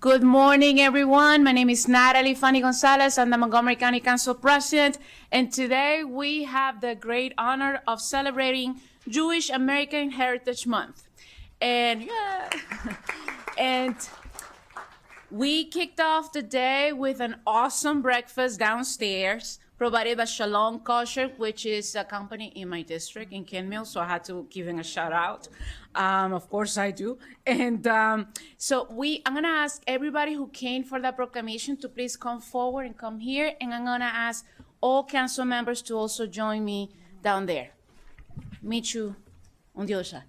Good morning, everyone. My name is Natalie Fanny Gonzalez. I'm the Montgomery County Council President, and today we have the great honor of celebrating Jewish American Heritage Month. And and we kicked off the day with an awesome breakfast downstairs provided by Shalom Kosher, which is a company in my district in Kenmil, so I had to give him a shout out. Of course I do. And so I'm gonna ask everybody who came for that proclamation to please come forward and come here, and I'm gonna ask all council members to also join me down there. Meet you on the other side.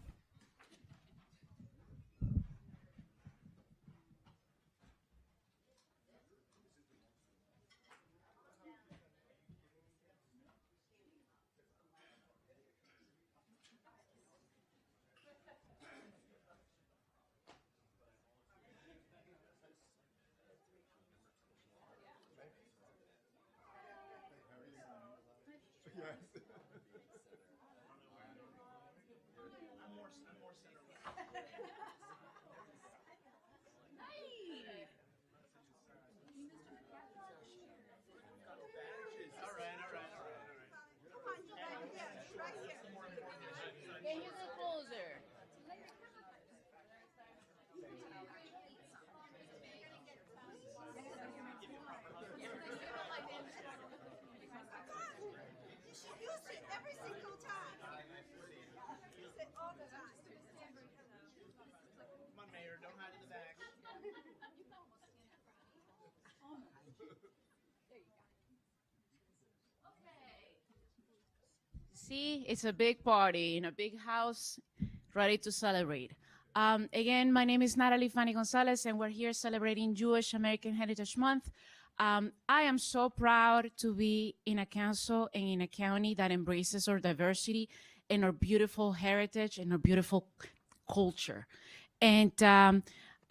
Can you get closer? Use it every single time. Use it all the time. Come on, Mayor, don't hide in the back. See, it's a big party in a big house, ready to celebrate. Again, my name is Natalie Fanny Gonzalez, and we're here celebrating Jewish American Heritage Month. I am so proud to be in a council and in a county that embraces our diversity and our beautiful heritage and our beautiful culture. And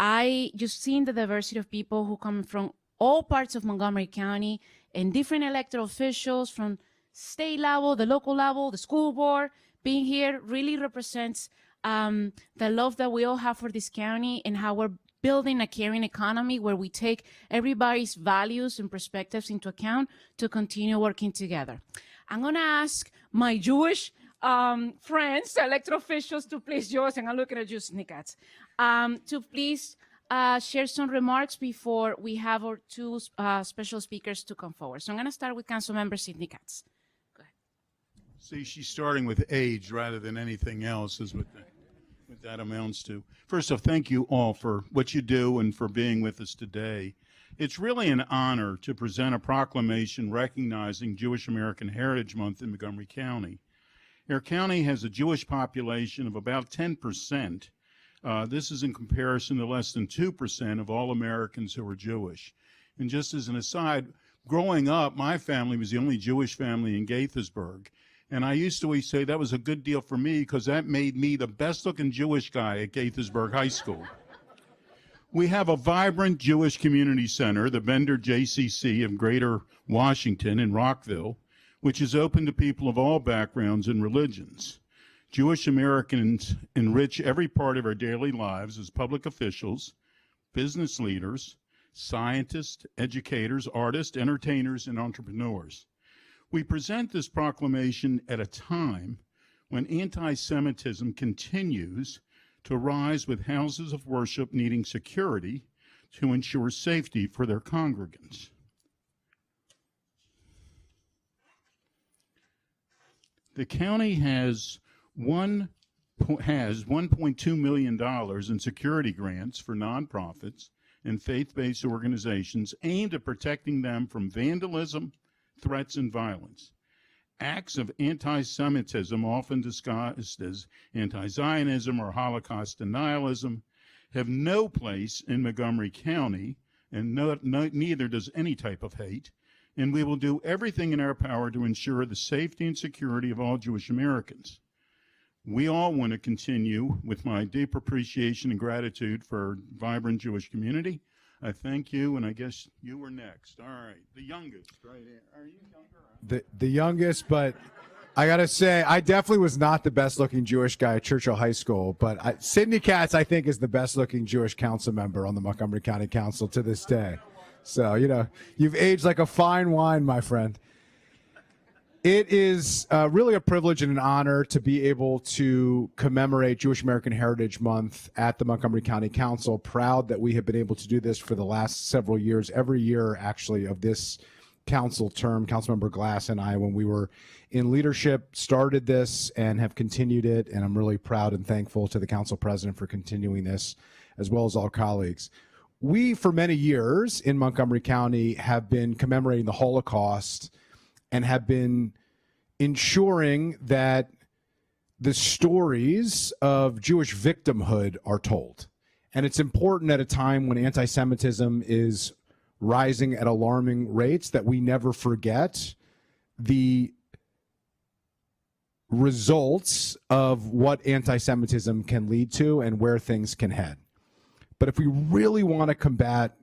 I just seen the diversity of people who come from all parts of Montgomery County and different elected officials from state level, the local level, the school board. Being here really represents the love that we all have for this county and how we're building a caring economy where we take everybody's values and perspectives into account to continue working together. I'm gonna ask my Jewish friends, elected officials, to please join us, and I'm looking at you, Snickats, to please share some remarks before we have our two special speakers to come forward. So I'm gonna start with Councilmember Sidney Katz. See, she's starting with age rather than anything else, is what that amounts to. First off, thank you all for what you do and for being with us today. It's really an honor to present a proclamation recognizing Jewish American Heritage Month in Montgomery County. Our county has a Jewish population of about 10%. This is in comparison to less than 2% of all Americans who are Jewish. And just as an aside, growing up, my family was the only Jewish family in Gaithersburg. And I used to always say that was a good deal for me because that made me the best looking Jewish guy at Gaithersburg High School. We have a vibrant Jewish community center, the Bender JCC of Greater Washington in Rockville, which is open to people of all backgrounds and religions. Jewish Americans enrich every part of our daily lives as public officials, business leaders, scientists, educators, artists, entertainers, and entrepreneurs. We present this proclamation at a time when anti-Semitism continues to rise with houses of worship needing security to ensure safety for their congregants. The county has $1.2 million in security grants for nonprofits and faith-based organizations aimed at protecting them from vandalism, threats, and violence. Acts of anti-Semitism, often disguised as anti-Zionism or Holocaust denialism, have no place in Montgomery County, and neither does any type of hate, and we will do everything in our power to ensure the safety and security of all Jewish Americans. We all want to continue with my deep appreciation and gratitude for our vibrant Jewish community. I thank you, and I guess you were next. All right, the youngest, right here. Are you younger? The youngest, but I gotta say, I definitely was not the best-looking Jewish guy at Churchill High School, but Sidney Katz, I think, is the best-looking Jewish council member on the Montgomery County Council to this day. So, you've aged like a fine wine, my friend. It is really a privilege and an honor to be able to commemorate Jewish American Heritage Month at the Montgomery County Council. Proud that we have been able to do this for the last several years, every year, actually, of this council term. Councilmember Glass and I, when we were in leadership, started this and have continued it, and I'm really proud and thankful to the council president for continuing this, as well as all colleagues. We, for many years in Montgomery County, have been commemorating the Holocaust and have been ensuring that the stories of Jewish victimhood are told. And it's important at a time when anti-Semitism is rising at alarming rates that we never forget the results of what anti-Semitism can lead to and where things can head. But if we really want to combat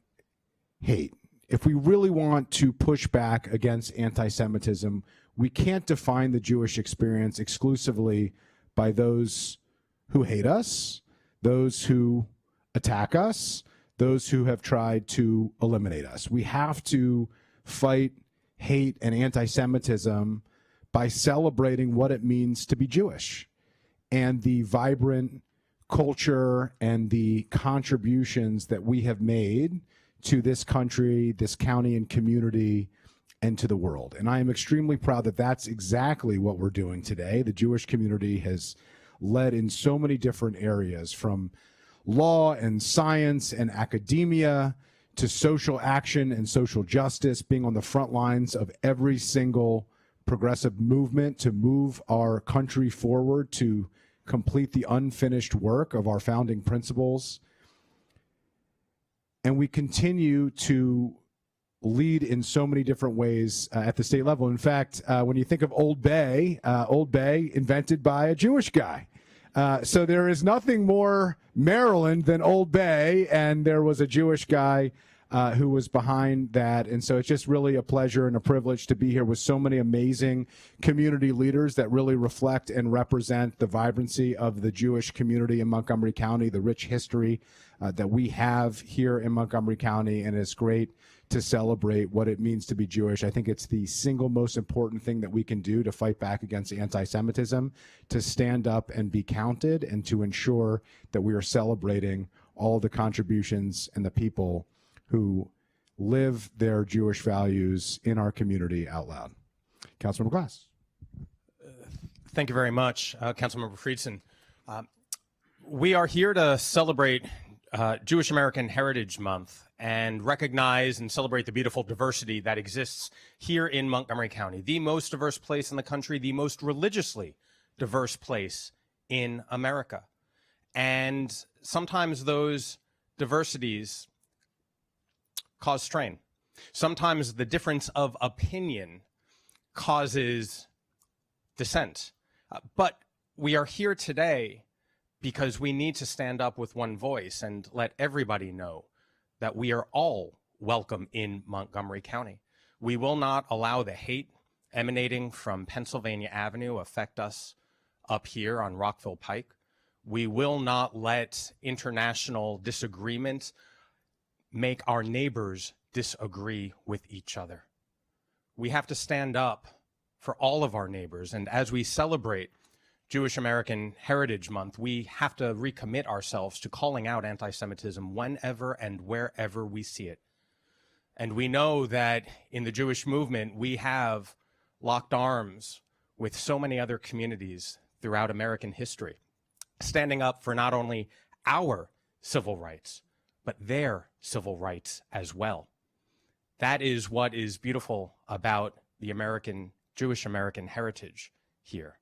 hate, if we really want to push back against anti-Semitism, we can't define the Jewish experience exclusively by those who hate us, those who attack us, those who have tried to eliminate us. We have to fight hate and anti-Semitism by celebrating what it means to be Jewish and the vibrant culture and the contributions that we have made to this country, this county and community, and to the world. And I am extremely proud that that's exactly what we're doing today. The Jewish community has led in so many different areas, from law and science and academia to social action and social justice, being on the front lines of every single progressive movement to move our country forward, to complete the unfinished work of our founding principles. And we continue to lead in so many different ways at the state level. In fact, when you think of Old Bay invented by a Jewish guy. So there is nothing more Maryland than Old Bay, and there was a Jewish guy who was behind that. And so it's just really a pleasure and a privilege to be here with so many amazing community leaders that really reflect and represent the vibrancy of the Jewish community in Montgomery County, the rich history that we have here in Montgomery County. And it's great to celebrate what it means to be Jewish. I think it's the single most important thing that we can do to fight back against anti-Semitism, to stand up and be counted, and to ensure that we are celebrating all the contributions and the people who live their Jewish values in our community out loud. Councilmember Glass. Thank you very much, Councilmember Friedson. We are here to celebrate Jewish American Heritage Month and recognize and celebrate the beautiful diversity that exists here in Montgomery County, the most diverse place in the country, the most religiously diverse place in America. And sometimes those diversities cause strain. Sometimes the difference of opinion causes dissent. But we are here today because we need to stand up with one voice and let everybody know that we are all welcome in Montgomery County. We will not allow the hate emanating from Pennsylvania Avenue affect us up here on Rockville Pike. We will not let international disagreement make our neighbors disagree with each other. We have to stand up for all of our neighbors. And as we celebrate Jewish American Heritage Month, we have to recommit ourselves to calling out anti-Semitism whenever and wherever we see it. And we know that in the Jewish movement, we have locked arms with so many other communities throughout American history, standing up for not only our civil rights, but their civil rights as well. That is what is beautiful about the Jewish American heritage here.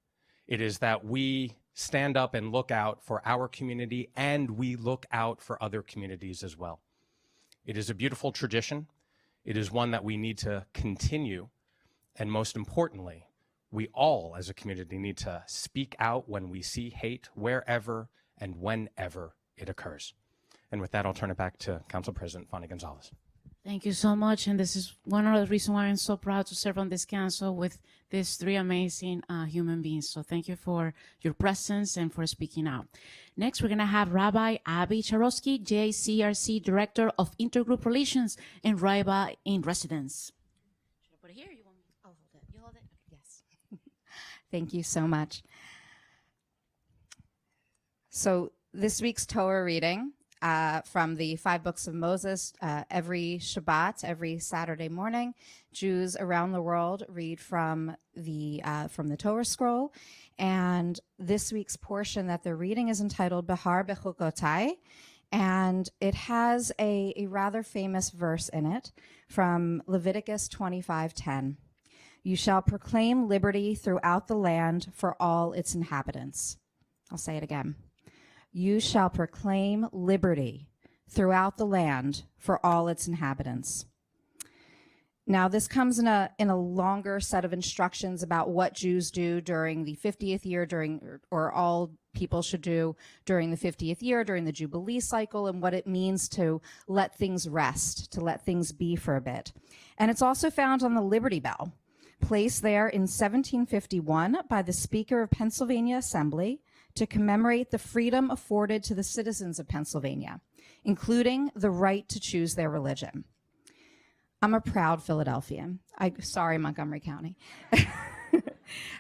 It is that we stand up and look out for our community, and we look out for other communities as well. It is a beautiful tradition. It is one that we need to continue. And most importantly, we all as a community need to speak out when we see hate wherever and whenever it occurs. And with that, I'll turn it back to Council President Fanny Gonzalez. Thank you so much. And this is one of the reasons why I'm so proud to serve on this council with these three amazing human beings. So thank you for your presence and for speaking out. Next, we're going to have Rabbi Abby Charosky, JCRC Director of Intergroup Relations and Rabbi in Residence. Should I put it here? You want me? I'll hold it. You hold it? Yes. Thank you so much. So this week's Torah reading from the 5 books of Moses, every Shabbat, every Saturday morning, Jews around the world read from the Torah scroll. And this week's portion that they're reading is entitled Behar Bechukotai, and it has a rather famous verse in it from Leviticus 25:10. You shall proclaim liberty throughout the land for all its inhabitants. I'll say it again. You shall proclaim liberty throughout the land for all its inhabitants. Now, this comes in a longer set of instructions about what Jews do during the 50th year, or all people should do during the 50th year, during the Jubilee cycle, and what it means to let things rest, to let things be for a bit. And it's also found on the Liberty Bell, placed there in 1751 by the Speaker of Pennsylvania Assembly to commemorate the freedom afforded to the citizens of Pennsylvania, including the right to choose their religion. I'm a proud Philadelphian. Sorry, Montgomery County.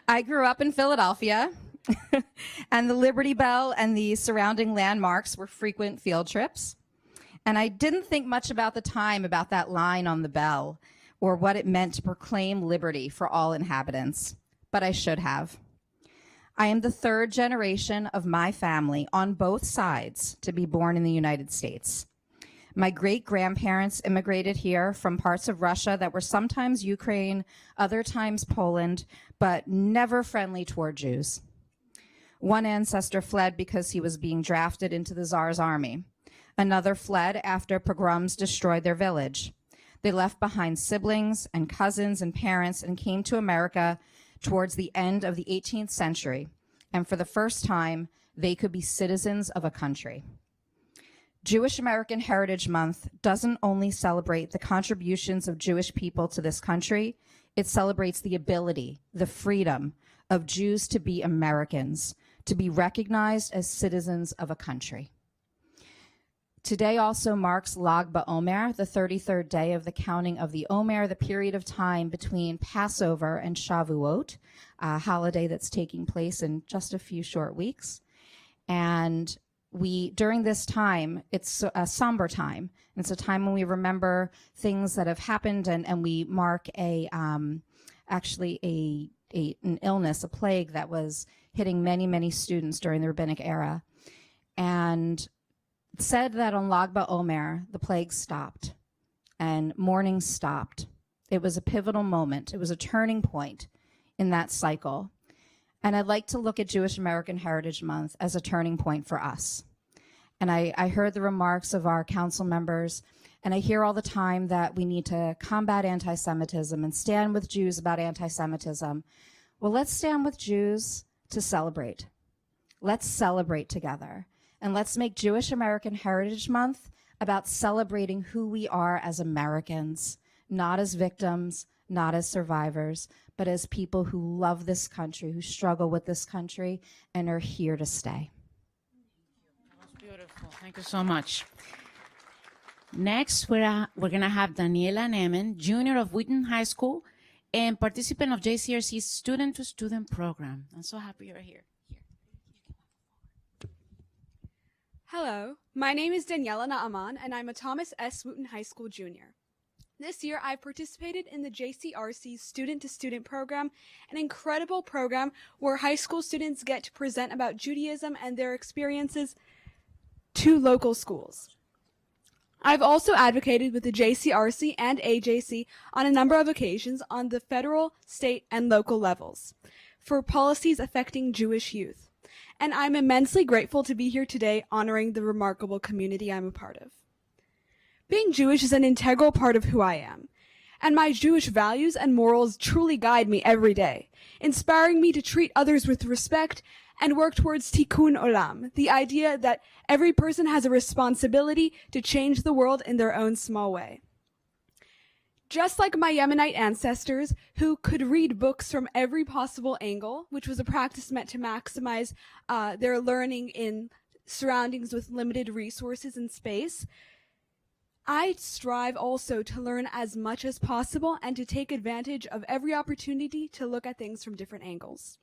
I grew up in Philadelphia, and the Liberty Bell and the surrounding landmarks were frequent field trips. And I didn't think much about the time about that line on the bell or what it meant to proclaim liberty for all inhabitants, but I should have. I am the 3rd generation of my family on both sides to be born in the United States. My great-grandparents immigrated here from parts of Russia that were sometimes Ukraine, other times Poland, but never friendly toward Jews. One ancestor fled because he was being drafted into the Tsar's army. Another fled after pogroms destroyed their village. They left behind siblings and cousins and parents and came to America towards the end of the 18th century, and for the first time, they could be citizens of a country. Jewish American Heritage Month doesn't only celebrate the contributions of Jewish people to this country, it celebrates the ability, the freedom of Jews to be Americans, to be recognized as citizens of a country. Today also marks Lag BaOmer, the 33rd day of the counting of the Omer, the period of time between Passover and Shavuot, a holiday that's taking place in just a few short weeks. And during this time, it's a somber time. It's a time when we remember things that have happened, and we mark an illness, a plague that was hitting many, many students during the rabbinic era. And it said that on Lag BaOmer, the plague stopped and mourning stopped. It was a pivotal moment. It was a turning point in that cycle. And I'd like to look at Jewish American Heritage Month as a turning point for us. And I heard the remarks of our council members, and I hear all the time that we need to combat anti-Semitism and stand with Jews about anti-Semitism. Well, let's stand with Jews to celebrate. Let's celebrate together. And let's make Jewish American Heritage Month about celebrating who we are as Americans, not as victims, not as survivors, but as people who love this country, who struggle with this country, and are here to stay. That was beautiful. Thank you so much. Next, we're going to have Daniela Nemen, junior of Wheaton High School and participant of JCRC's student-to-student program. I'm so happy you're here. Hello, my name is Daniela Naaman, and I'm a Thomas S. Wooten High School junior. This year, I participated in the JCRC's Student-to-Student program, an incredible program where high school students get to present about Judaism and their experiences to local schools. I've also advocated with the JCRC and AJC on a number of occasions on the federal, state, and local levels for policies affecting Jewish youth. And I'm immensely grateful to be here today honoring the remarkable community I'm a part of. Being Jewish is an integral part of who I am, and my Jewish values and morals truly guide me every day, inspiring me to treat others with respect and work towards tikkun olam, the idea that every person has a responsibility to change the world in their own small way. Just like my Yemenite ancestors, who could read books from every possible angle, which was a practice meant to maximize their learning in surroundings with limited resources and space, I strive also to learn as much as possible and to take advantage of every opportunity to look at things from different angles.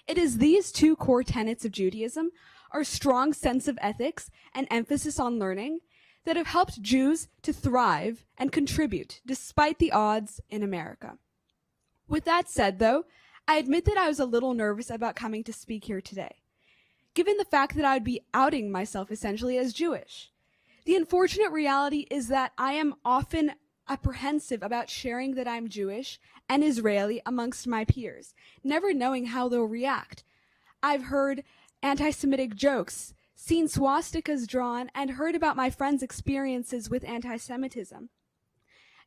It is these two core tenets of Judaism, our strong sense of ethics and emphasis on learning, that have helped Jews to thrive and contribute despite the odds in America. With that said, though, I admit that I was a little nervous about coming to speak here today, given the fact that I would be outing myself essentially as Jewish. The unfortunate reality is that I am often apprehensive about sharing that I'm Jewish and Israeli amongst my peers, never knowing how they'll react. I've heard anti-Semitic jokes, seen swastikas drawn, and heard about my friends' experiences with anti-Semitism.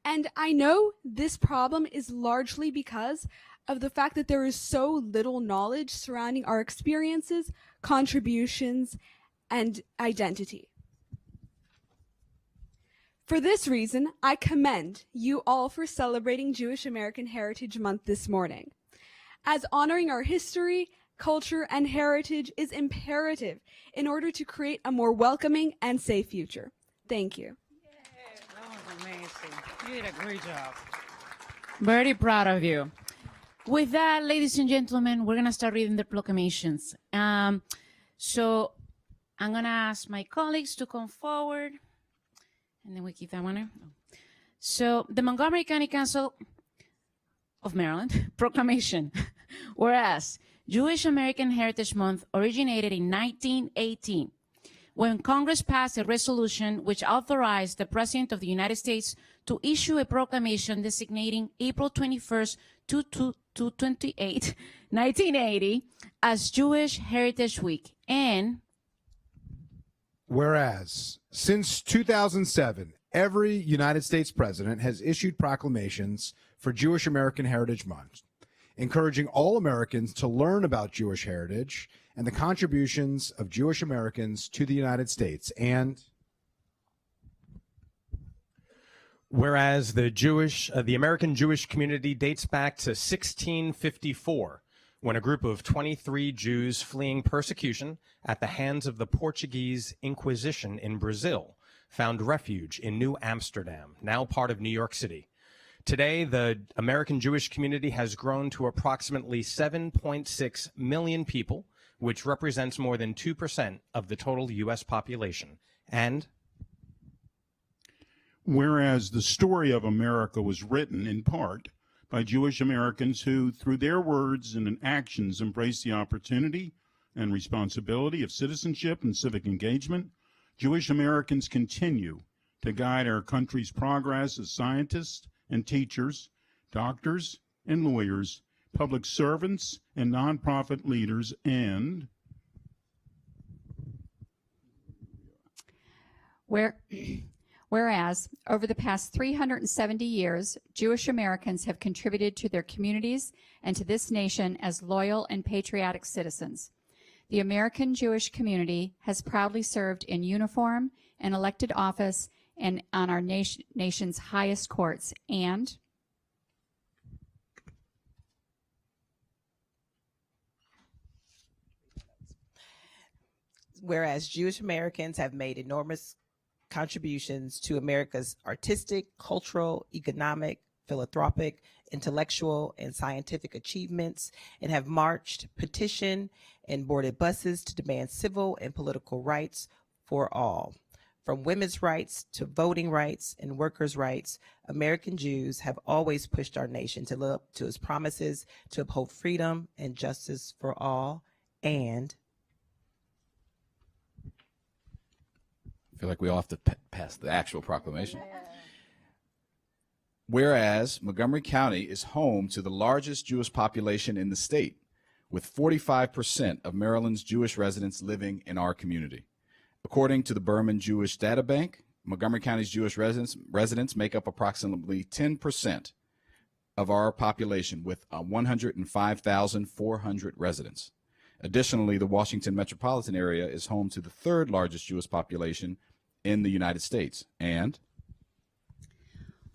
And I know this problem is largely because of the fact that there is so little knowledge surrounding our experiences, contributions, and identity. For this reason, I commend you all for celebrating Jewish American Heritage Month this morning, as honoring our history, culture, and heritage is imperative in order to create a more welcoming and safe future. Thank you. That was amazing. You did a great job. Very proud of you. With that, ladies and gentlemen, we're going to start reading the proclamations. So I'm going to ask my colleagues to come forward. And then we keep that one there. So the Montgomery County Council of Maryland proclamation. Whereas Jewish American Heritage Month originated in 1918 when Congress passed a resolution which authorized the President of the United States to issue a proclamation designating April 21st to 28, 1980 as Jewish Heritage Week. And whereas since 2007, every United States president has issued proclamations for Jewish American Heritage Month, encouraging all Americans to learn about Jewish heritage and the contributions of Jewish Americans to the United States. And whereas the American Jewish community dates back to 1654, when a group of 23 Jews fleeing persecution at the hands of the Portuguese Inquisition in Brazil found refuge in New Amsterdam, now part of New York City. Today, the American Jewish community has grown to approximately 7.6 million people, which represents more than 2% of the total U.S. population. And whereas the story of America was written in part by Jewish Americans who, through their words and actions, embrace the opportunity and responsibility of citizenship and civic engagement, Jewish Americans continue to guide our country's progress as scientists and teachers, doctors and lawyers, public servants and nonprofit leaders, and whereas over the past 370 years, Jewish Americans have contributed to their communities and to this nation as loyal and patriotic citizens. The American Jewish community has proudly served in uniform and elected office and on our nation's highest courts. And whereas Jewish Americans have made enormous contributions to America's artistic, cultural, economic, philanthropic, intellectual, and scientific achievements, and have marched, petitioned, and boarded buses to demand civil and political rights for all. From women's rights to voting rights and workers' rights, American Jews have always pushed our nation to live up to its promises to uphold freedom and justice for all. And I feel like we all have to pass the actual proclamation. Whereas Montgomery County is home to the largest Jewish population in the state, with 45% of Maryland's Jewish residents living in our community. According to the Berman Jewish Data Bank, Montgomery County's Jewish residents make up approximately 10% of our population, with 105,400 residents. Additionally, the Washington metropolitan area is home to the third largest Jewish population in the United States. And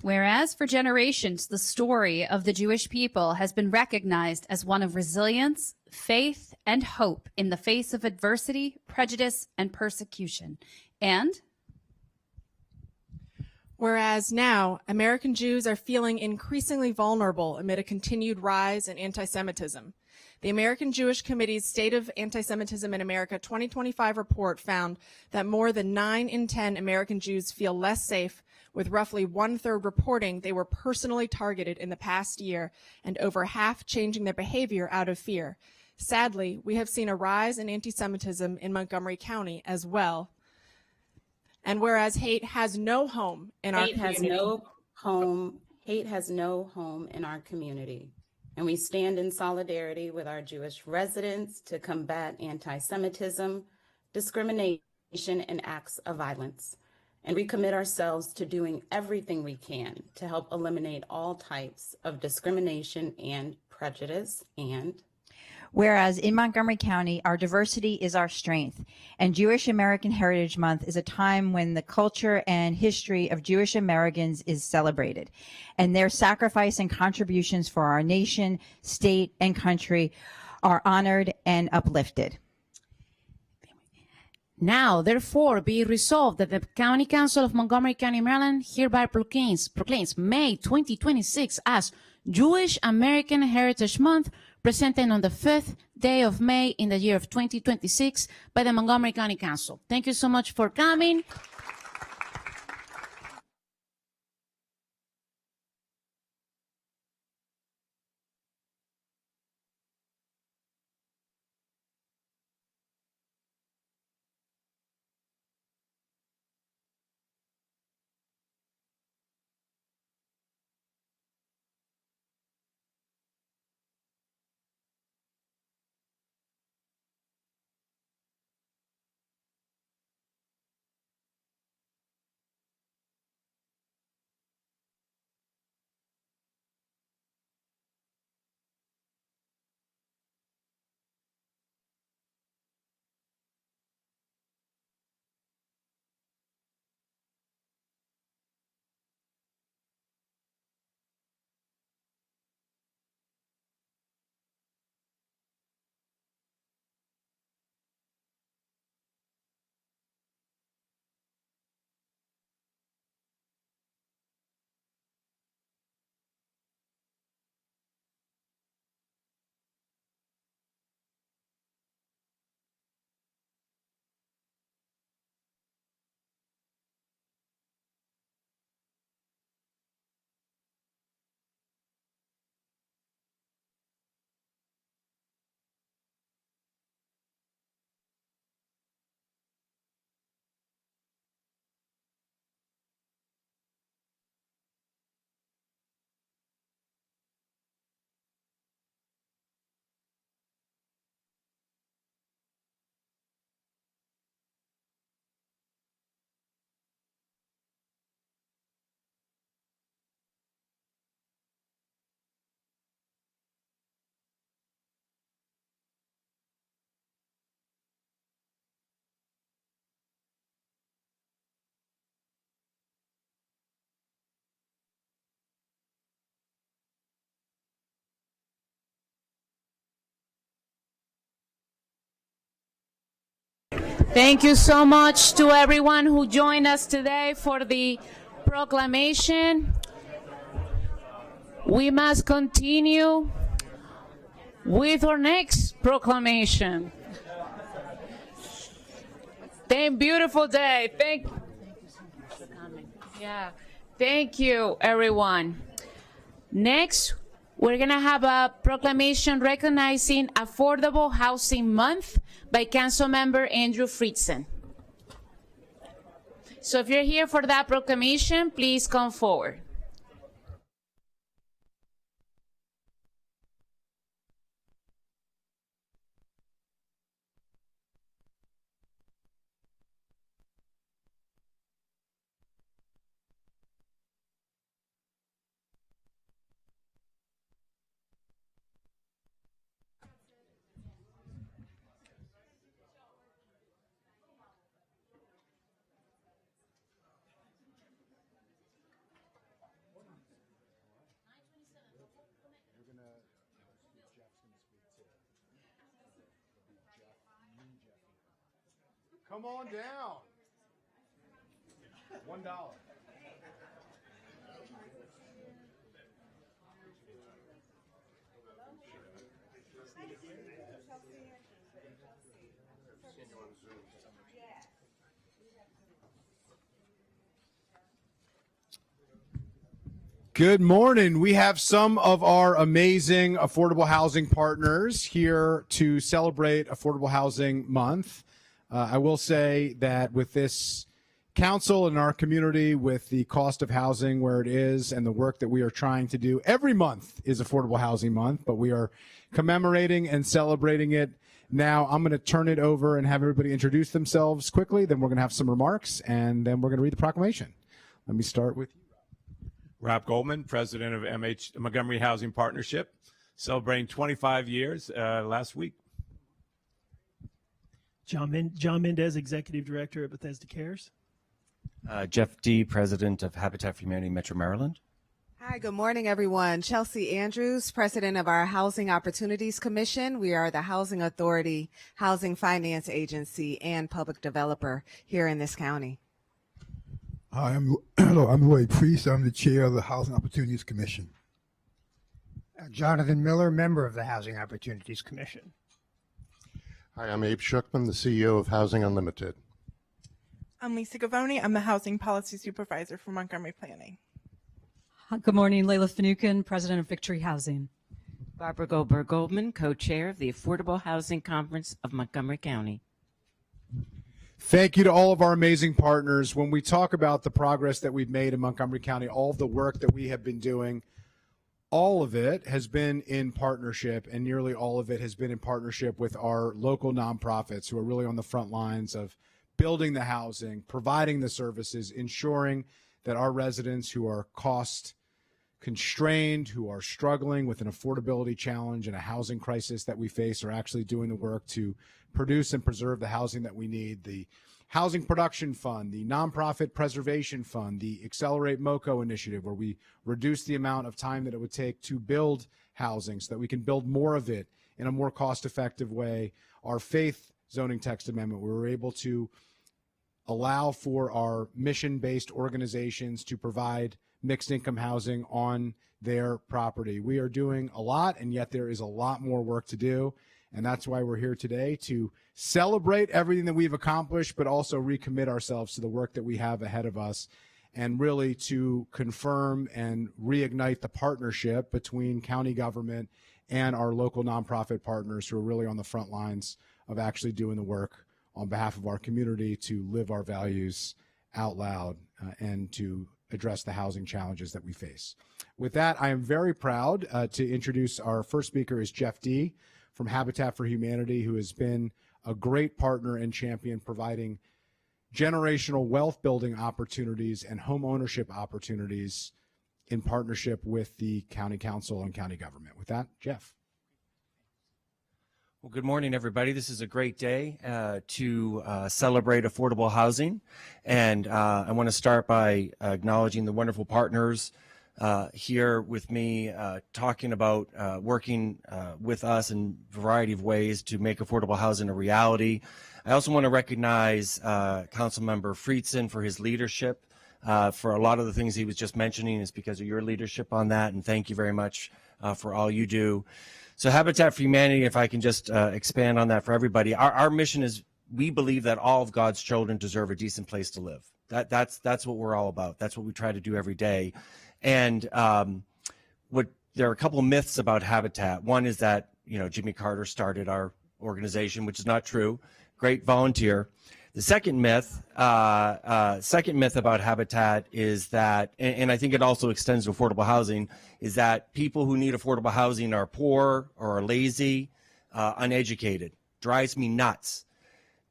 Whereas for generations, the story of the Jewish people has been recognized as one of resilience, faith, and hope in the face of adversity, prejudice, and persecution. And whereas now, American Jews are feeling increasingly vulnerable amid a continued rise in anti-Semitism. The American Jewish Committee's State of Anti-Semitism in America 2025 report found that more than 9 in 10 American Jews feel less safe, with roughly 1/3 reporting they were personally targeted in the past year and over half changing their behavior out of fear. Sadly, we have seen a rise in anti-Semitism in Montgomery County as well. And whereas hate has no home in our community. Hate has no home in our community. And we stand in solidarity with our Jewish residents to combat anti-Semitism, discrimination, and acts of violence. And we commit ourselves to doing everything we can to help eliminate all types of discrimination and prejudice. And whereas in Montgomery County, our diversity is our strength, and Jewish American Heritage Month is a time when the culture and history of Jewish Americans is celebrated, and their sacrifice and contributions for our nation, state, and country are honored and uplifted. Now, therefore, be it resolved that the County Council of Montgomery County, Maryland hereby proclaims May 2026 as Jewish American Heritage Month, presented on the 5th day of May in the year of 2026 by the Montgomery County Council. Thank you so much for coming. Thank you so much to everyone who joined us today for the proclamation. We must continue with our next proclamation. Beautiful day. Thank you, everyone. Next, we're going to have a proclamation recognizing Affordable Housing Month by Councilmember Andrew Friedson. So if you're here for that proclamation, please come forward. Come on down. $1. Good morning. We have some of our amazing affordable housing partners here to celebrate Affordable Housing Month. I will say that with this council and our community, with the cost of housing where it is and the work that we are trying to do, every month is Affordable Housing Month, but we are commemorating and celebrating it now. I'm going to turn it over and have everybody introduce themselves quickly. Then we're going to have some remarks, and then we're going to read the proclamation. Let me start with you. Rob Goldman, president of Montgomery Housing Partnership, celebrating 25 years last week. John Mendez, executive director at Bethesda Cares. Jeff D., president of Habitat for Humanity Metro Maryland. Hi, good morning, everyone. Chelsea Andrews, president of our Housing Opportunities Commission. We are the housing authority, housing finance agency, and public developer here in this county. Hi, I'm Lloyd Priest. I'm the chair of the Housing Opportunities Commission. Jonathan Miller, member of the Housing Opportunities Commission. Hi, I'm Abe Schuckman, the CEO of Housing Unlimited. I'm Lisa Gavoni. I'm the Housing Policy Supervisor for Montgomery Planning. Good morning, Layla Finucane, president of Victory Housing. Barbara Goldberg Goldman, co-chair of the Affordable Housing Conference of Montgomery County. Thank you to all of our amazing partners. When we talk about the progress that we've made in Montgomery County, all of the work that we have been doing, all of it has been in partnership, and nearly all of it has been in partnership with our local nonprofits who are really on the front lines of building the housing, providing the services, ensuring that our residents who are cost constrained, who are struggling with an affordability challenge and a housing crisis that we face, are actually doing the work to produce and preserve the housing that we need. The Housing Production Fund, the Nonprofit Preservation Fund, the Accelerate MoCo initiative, where we reduce the amount of time that it would take to build housing so that we can build more of it in a more cost-effective way. Our faith zoning text amendment, we were able to allow for our mission-based organizations to provide mixed income housing on their property. We are doing a lot, and yet there is a lot more work to do. And that's why we're here today, to celebrate everything that we've accomplished, but also recommit ourselves to the work that we have ahead of us, and really to confirm and reignite the partnership between county government and our local nonprofit partners who are really on the front lines of actually doing the work on behalf of our community to live our values out loud and to address the housing challenges that we face. With that, I am very proud to introduce our first speaker is Jeff D. from Habitat for Humanity, who has been a great partner and champion providing generational wealth building opportunities and home ownership opportunities in partnership with the county council and county government. With that, Jeff. Well, good morning, everybody. This is a great day to celebrate affordable housing. And I want to start by acknowledging the wonderful partners here with me, talking about working with us in a variety of ways to make affordable housing a reality. I also want to recognize Councilmember Friedson for his leadership. For a lot of the things he was just mentioning is because of your leadership on that, and thank you very much for all you do. So Habitat for Humanity, if I can just expand on that for everybody, our mission is we believe that all of God's children deserve a decent place to live. That's what we're all about. That's what we try to do every day. And there are a couple of myths about Habitat. One is that, you know, Jimmy Carter started our organization, which is not true. Great volunteer. The second myth about Habitat is that, and I think it also extends to affordable housing, is that people who need affordable housing are poor or are lazy, uneducated. Drives me nuts.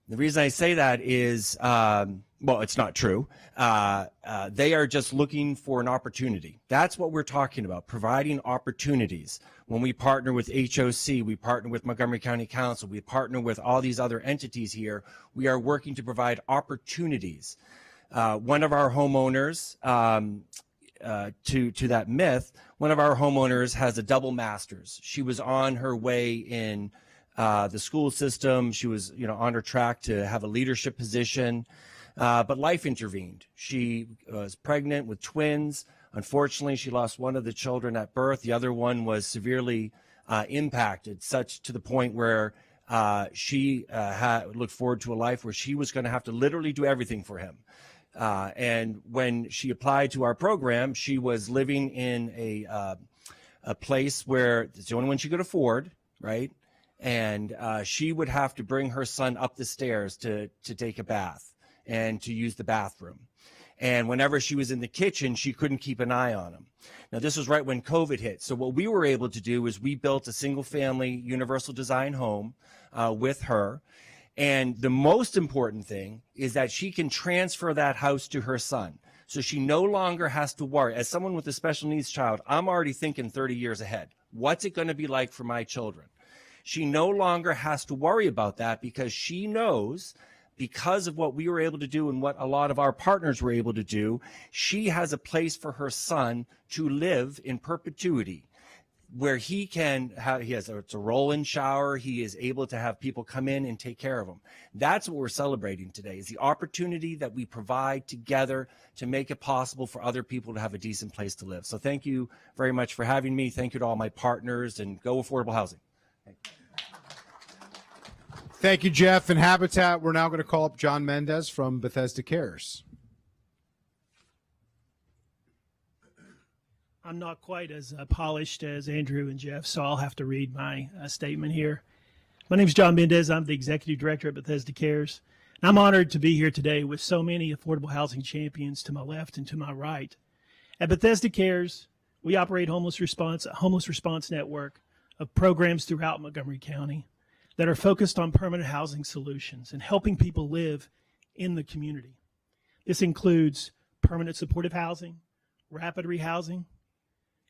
The reason I say that is, well, it's not true. They are just looking for an opportunity. That's what we're talking about, providing opportunities. When we partner with HOC, we partner with Montgomery County Council, we partner with all these other entities here, we are working to provide opportunities. One of our homeowners, to that myth, one of our homeowners has a double master's. She was on her way in the school system. She was, on her track to have a leadership position, but life intervened. She was pregnant with twins. Unfortunately, she lost one of the children at birth. The other one was severely impacted, such to the point where she looked forward to a life where she was going to have to literally do everything for him. And when she applied to our program, she was living in a place where it's the only one she could afford, right? And she would have to bring her son up the stairs to take a bath and to use the bathroom. And whenever she was in the kitchen, she couldn't keep an eye on him. Now, this was right when COVID hit. So what we were able to do is we built a single-family universal design home with her. And the most important thing is that she can transfer that house to her son. So she no longer has to worry. As someone with a special needs child, I'm already thinking 30 years ahead. What's it going to be like for my children? She no longer has to worry about that because she knows, because of what we were able to do and what a lot of our partners were able to do, she has a place for her son to live in perpetuity, where he can have, it's a roll-in shower. He is able to have people come in and take care of him. That's what we're celebrating today, is the opportunity that we provide together to make it possible for other people to have a decent place to live. So thank you very much for having me. Thank you to all my partners, and go affordable housing. Thank you, Jeff. And Habitat, we're now going to call up John Mendez from Bethesda Cares. I'm not quite as polished as Andrew and Jeff, so I'll have to read my statement here. My name is John Mendez. I'm the Executive Director at Bethesda Cares. And I'm honored to be here today with so many affordable housing champions to my left and to my right. At Bethesda Cares, we operate a homeless response network of programs throughout Montgomery County that are focused on permanent housing solutions and helping people live in the community. This includes permanent supportive housing, rapid rehousing,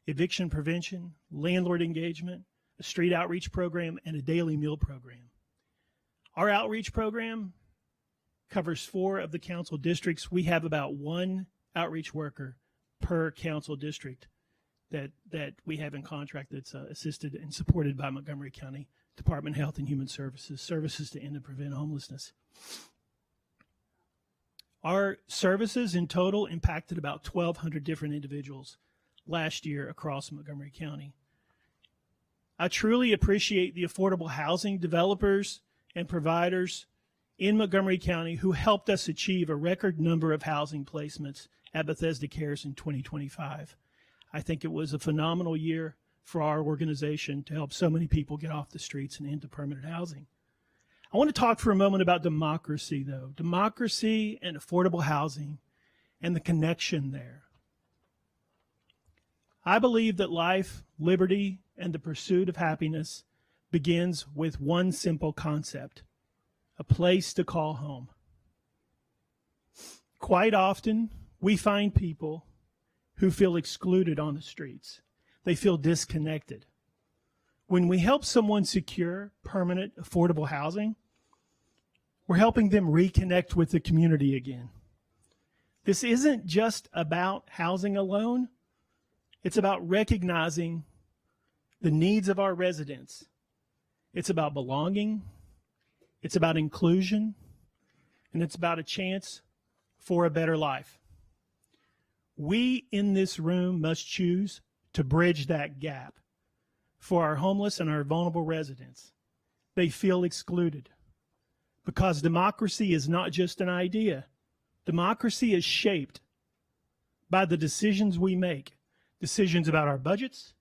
eviction prevention, landlord engagement, a street outreach program, and a daily meal program. Our outreach program covers 4 of the council districts. We have about 1 outreach worker per council district that we have in contract that's assisted and supported by Montgomery County Department of Health and Human Services, services to end and prevent homelessness. Our services in total impacted about 1,200 different individuals last year across Montgomery County. I truly appreciate the affordable housing developers and providers in Montgomery County who helped us achieve a record number of housing placements at Bethesda Cares in 2025. I think it was a phenomenal year for our organization to help so many people get off the streets and into permanent housing. I want to talk for a moment about democracy, though. Democracy and affordable housing and the connection there. I believe that life, liberty, and the pursuit of happiness begins with one simple concept: a place to call home. Quite often, we find people who feel excluded on the streets. They feel disconnected. When we help someone secure permanent, affordable housing, we're helping them reconnect with the community again. This isn't just about housing alone. It's about recognizing the needs of our residents. It's about belonging. It's about inclusion. And it's about a chance for a better life. We in this room must choose to bridge that gap for our homeless and our vulnerable residents. They feel excluded because democracy is not just an idea. Democracy is shaped by the decisions we make, decisions about our budgets,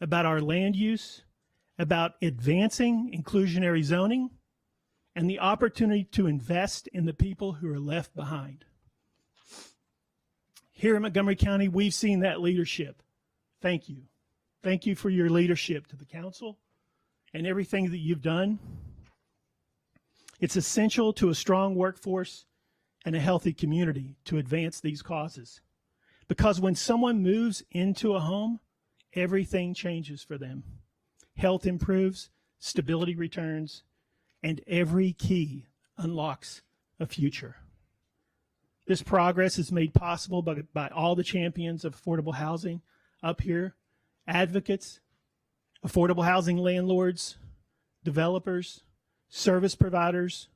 about our land use, about advancing inclusionary zoning, and the opportunity to invest in the people who are left behind. Here in Montgomery County, we've seen that leadership. Thank you. Thank you for your leadership to the council and everything that you've done. It's essential to a strong workforce and a healthy community to advance these causes. Because when someone moves into a home, everything changes for them. Health improves, stability returns, and every key unlocks a future. This progress is made possible by all the champions of affordable housing up here, advocates, affordable housing landlords, developers, service providers,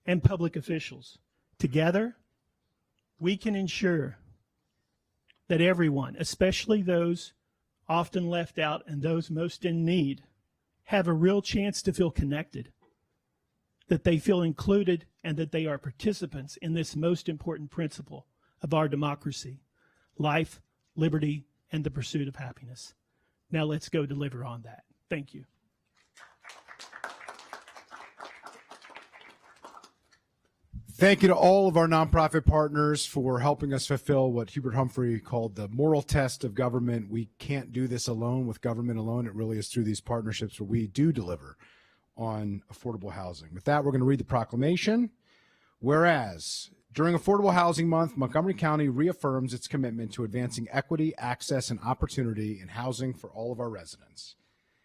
and public officials. Together, we can ensure that everyone, especially those often left out and those most in need, have a real chance to feel connected, that they feel included, and that they are participants in this most important principle of our democracy: life, liberty, and the pursuit of happiness. Now let's go deliver on that. Thank you. Thank you to all of our nonprofit partners for helping us fulfill what Hubert Humphrey called the moral test of government. We can't do this alone with government alone. It really is through these partnerships where we do deliver on affordable housing. With that, we're going to read the proclamation. Whereas, during Affordable Housing Month, Montgomery County reaffirms its commitment to advancing equity, access, and opportunity in housing for all of our residents.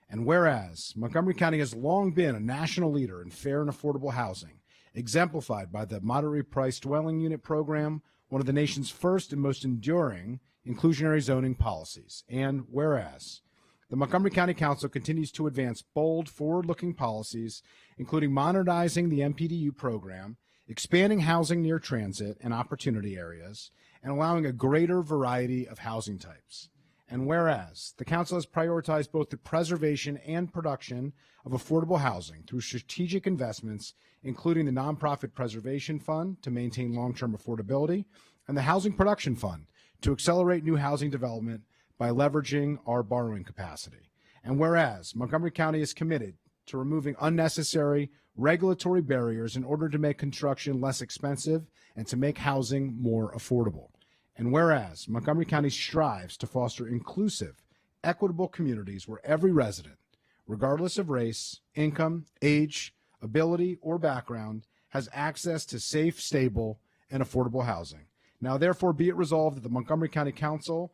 And whereas, Montgomery County has long been a national leader in fair and affordable housing, exemplified by the moderately priced dwelling unit program, one of the nation's first and most enduring inclusionary zoning policies. And whereas, the Montgomery County Council continues to advance bold, forward-looking policies, including modernizing the MPDU program, expanding housing near transit and opportunity areas, and allowing a greater variety of housing types. And whereas, the Council has prioritized both the preservation and production of affordable housing through strategic investments, including the Nonprofit Preservation Fund to maintain long-term affordability, and the Housing Production Fund to accelerate new housing development by leveraging our borrowing capacity. And whereas, Montgomery County is committed to removing unnecessary regulatory barriers in order to make construction less expensive and to make housing more affordable. And whereas, Montgomery County strives to foster inclusive, equitable communities where every resident, regardless of race, income, age, ability, or background, has access to safe, stable, and affordable housing. Now, therefore, be it resolved that the Montgomery County Council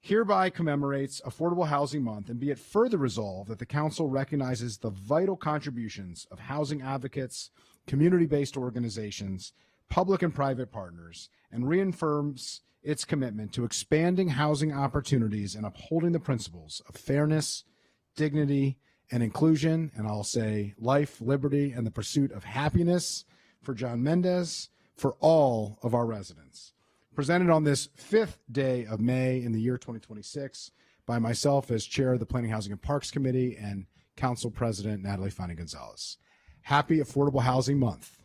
hereby commemorates Affordable Housing Month, and be it further resolved that the Council recognizes the vital contributions of housing advocates, community-based organizations, public and private partners, and reaffirms its commitment to expanding housing opportunities and upholding the principles of fairness, dignity, and inclusion, and I'll say life, liberty, and the pursuit of happiness for John Mendez, for all of our residents. Presented on this 5th day of May in the year 2026 by myself as chair of the Planning, Housing, and Parks Committee and Council President Natalie Fani Gonzalez. Happy Affordable Housing Month.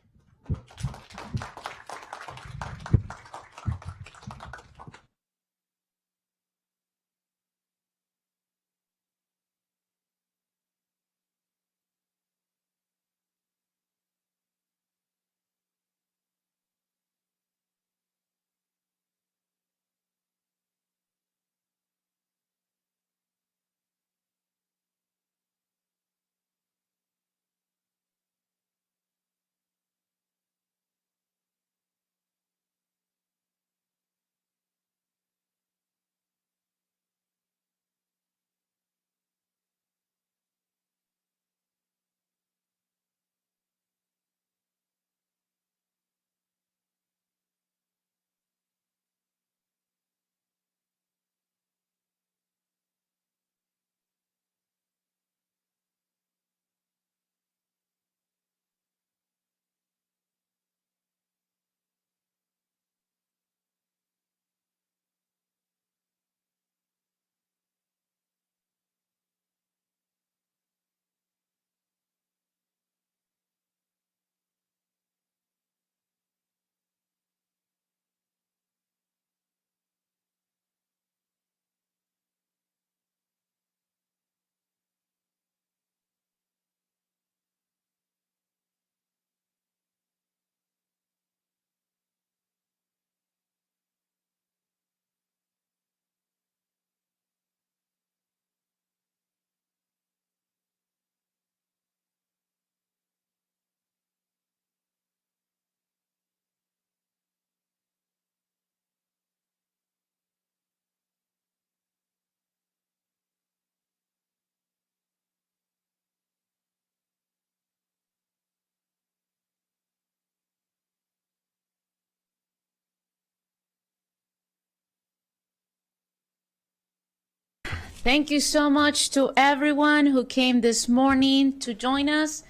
Thank you so much to everyone who came this morning to join us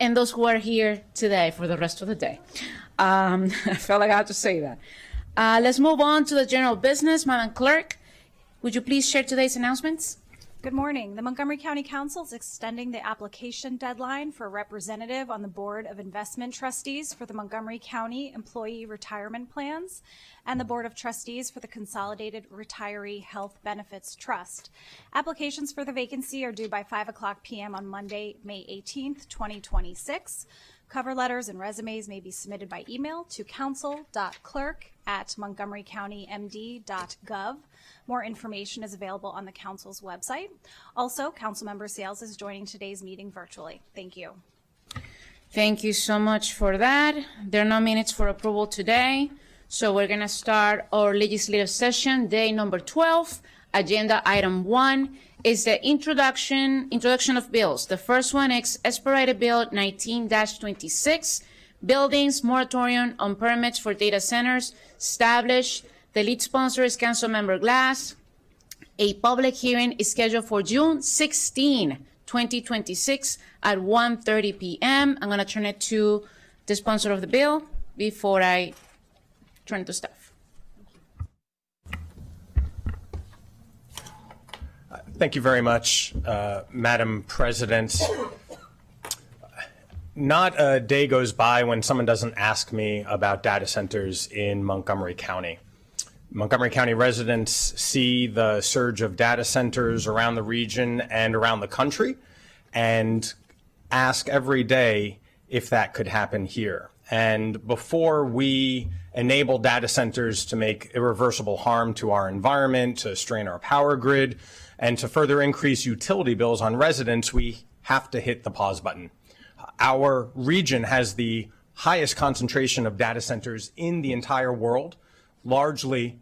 and those who are here today for the rest of the day. I felt like I had to say that. Let's move on to the general business. Madam Clerk, would you please share today's announcements? Good morning. The Montgomery County Council is extending the application deadline for a representative on the Board of Investment Trustees for the Montgomery County Employee Retirement Plans and the Board of Trustees for the Consolidated Retiree Health Benefits Trust. Applications for the vacancy are due by 5:00 p.m. on Monday, May 18th, 2026. Cover letters and resumes may be submitted by email to council.clerk@montgomerycountymd.gov. More information is available on the council's website. Also, Councilmember Sales is joining today's meeting virtually. Thank you. Thank you so much for that. There are no minutes for approval today. So we're going to start our legislative session, day number 12. Agenda item 1 is the introduction of bills. The first one is Expedited Bill 19-26, Buildings Moratorium on Permits for Data Centers, established. The lead sponsor is Councilmember Glass. A public hearing is scheduled for June 16, 2026 at 1:30 p.m. I'm going to turn it to the sponsor of the bill before I turn to staff. Thank you very much, Madam President. Not a day goes by when someone doesn't ask me about data centers in Montgomery County. Montgomery County residents see the surge of data centers around the region and around the country and ask every day if that could happen here. And before we enable data centers to make irreversible harm to our environment, to strain our power grid, and to further increase utility bills on residents, we have to hit the pause button. Our region has the highest concentration of data centers in the entire world, largely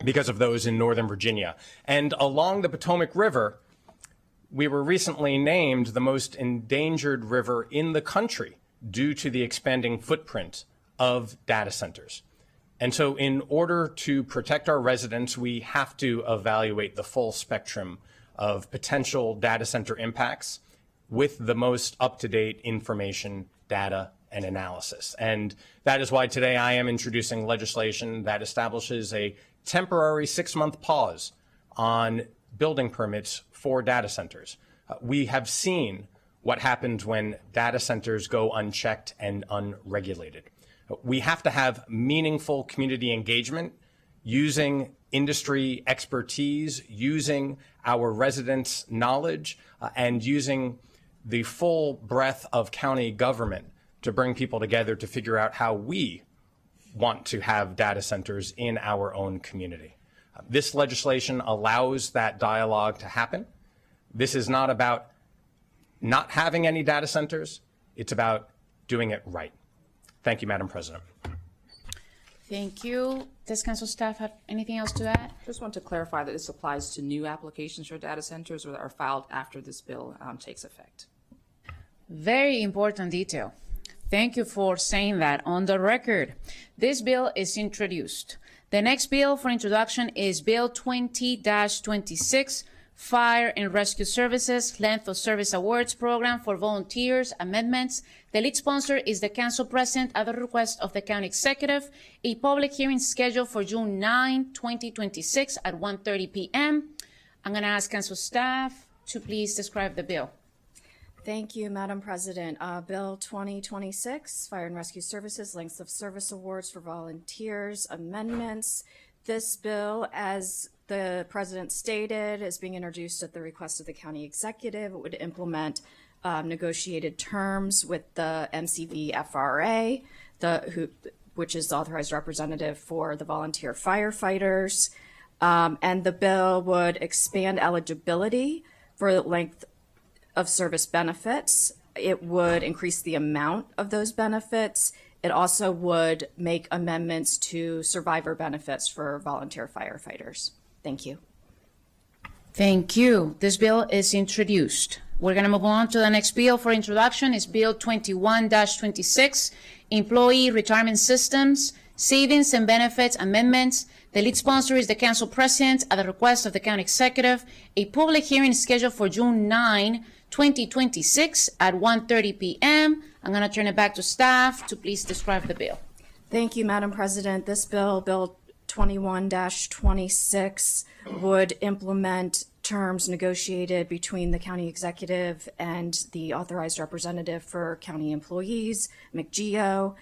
because of those in Northern Virginia. And along the Potomac River, we were recently named the most endangered river in the country due to the expanding footprint of data centers. And so in order to protect our residents, we have to evaluate the full spectrum of potential data center impacts with the most up-to-date information, data, and analysis. And that is why today I am introducing legislation that establishes a temporary 6-month pause on building permits for data centers. We have seen what happens when data centers go unchecked and unregulated. We have to have meaningful community engagement using industry expertise, using our residents' knowledge, and using the full breadth of county government to bring people together to figure out how we want to have data centers in our own community. This legislation allows that dialogue to happen. This is not about not having any data centers. It's about doing it right. Thank you, Madam President. Thank you. Does Council staff have anything else to add? Just want to clarify that this applies to new applications for data centers that are filed after this bill takes effect. Very important detail. Thank you for saying that on the record. This bill is introduced. The next bill for introduction is Bill 20-26, Fire and Rescue Services Length of Service Awards Program for Volunteers Amendments. The lead sponsor is the Council President at the request of the County Executive. A public hearing scheduled for June 9, 2026 at 1:30 p.m. I'm going to ask Council staff to please describe the bill. Thank you, Madam President. Bill 2026, Fire and Rescue Services, Lengths of Service Awards for Volunteers, Amendments. This bill, as the President stated, is being introduced at the request of the County Executive. It would implement negotiated terms with the MCV-FRA, which is the authorized representative for the volunteer firefighters. And the bill would expand eligibility for length of service benefits. It would increase the amount of those benefits. It also would make amendments to survivor benefits for volunteer firefighters. Thank you. Thank you. This bill is introduced. We're going to move on to the next bill for introduction. Is Bill 21-26, Employee Retirement Systems, Savings and Benefits Amendments. The lead sponsor is the Council President at the request of the County Executive. A public hearing is scheduled for June 9, 2026 at 1:30 p.m. I'm going to turn it back to staff to please describe the bill. Thank you, Madam President. This bill, Bill 21-26, would implement terms negotiated between the county executive and the authorized representative for county employees, McGeo.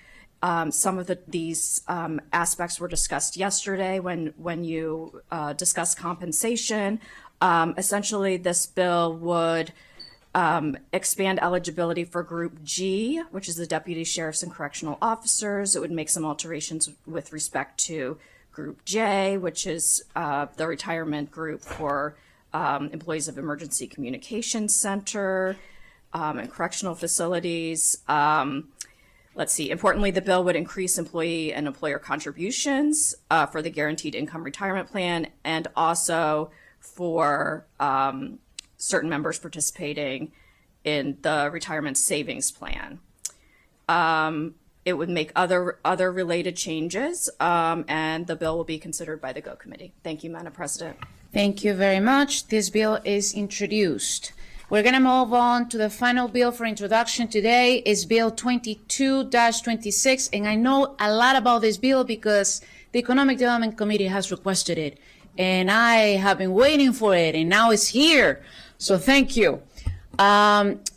Some of these aspects were discussed yesterday when you discussed compensation. Essentially, this bill would expand eligibility for Group G, which is the deputy sheriffs and correctional officers. It would make some alterations with respect to Group J, which is the retirement group for employees of Emergency Communications Center and correctional facilities. Let's see. Importantly, the bill would increase employee and employer contributions for the Guaranteed Income Retirement Plan and also for certain members participating in the Retirement Savings Plan. It would make other related changes, and the bill will be considered by the GO Committee. Thank you, Madam President. Thank you very much. This bill is introduced. We're going to move on to the final bill for introduction today is Bill 22-26, and I know a lot about this bill because the Economic Development Committee has requested it, and I have been waiting for it, and now it's here. So thank you.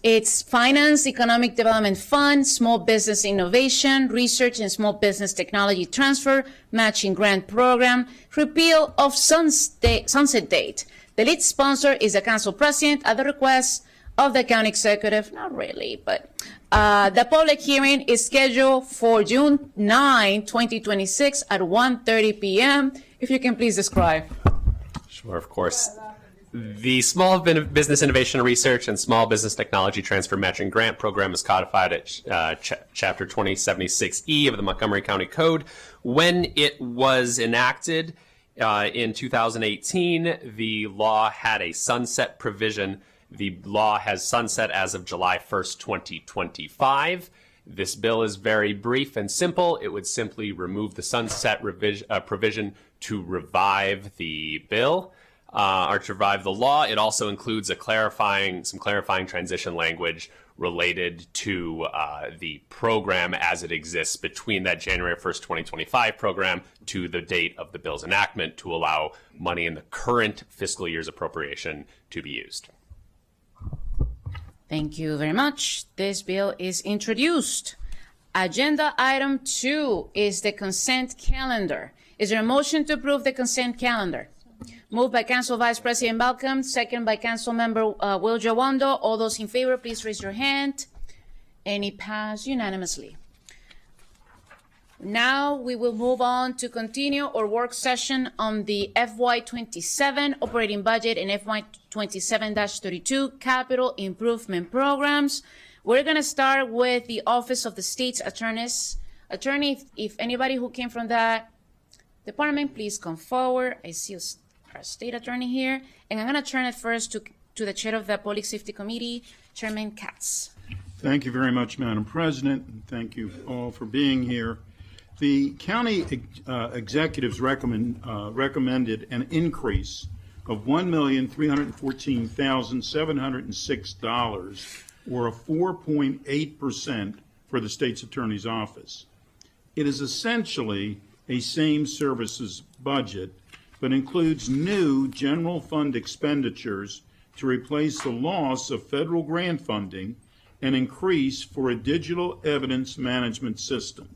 It's Finance Economic Development Fund, Small Business Innovation, Research and Small Business Technology Transfer, Matching Grant Program, Repeal of Sunset Date. The lead sponsor is the Council President at the request of the County Executive. Not really, but the public hearing is scheduled for June 9, 2026 at 1:30 p.m. If you can please describe. Sure, of course. The Small Business Innovation Research and Small Business Technology Transfer Matching Grant Program is codified at Chapter 2076E of the Montgomery County Code. When it was enacted in 2018, the law had a sunset provision. The law has sunset as of July 1st, 2025. This bill is very brief and simple. It would simply remove the sunset provision to revive the bill. Or to revive the law. It also includes some clarifying transition language related to the program as it exists between that January 1st, 2025 program to the date of the bill's enactment to allow money in the current fiscal year's appropriation to be used. Thank you very much. This bill is introduced. Agenda item 2 is the consent calendar. Is there a motion to approve the consent calendar? Moved by Council Vice President Malcolm, second by Council Member Will Jawando. All those in favor, please raise your hand. And it passed unanimously. Now we will move on to continue our work session on the FY27 operating budget and FY27-32 capital improvement programs. We're going to start with the Office of the State's Attorneys. Attorney, if anybody who came from that department, please come forward. I see our state attorney here, and I'm going to turn it first to the chair of the Public Safety Committee, Chairman Katz. Thank you very much, Madam President, and thank you all for being here. The county executives recommended an increase of $1,314,706, or a 4.8% for the state's attorney's office. It is essentially a same services budget, but includes new general fund expenditures to replace the loss of federal grant funding and increase for a digital evidence management system.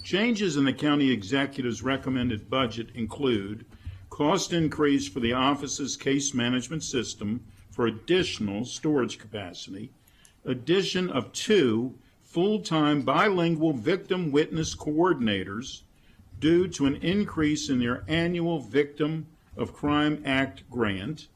Changes in the county executive's recommended budget include cost increase for the office's case management system for additional storage capacity, addition of 2 full-time bilingual victim witness coordinators due to an increase in their annual Victim of Crime Act grant,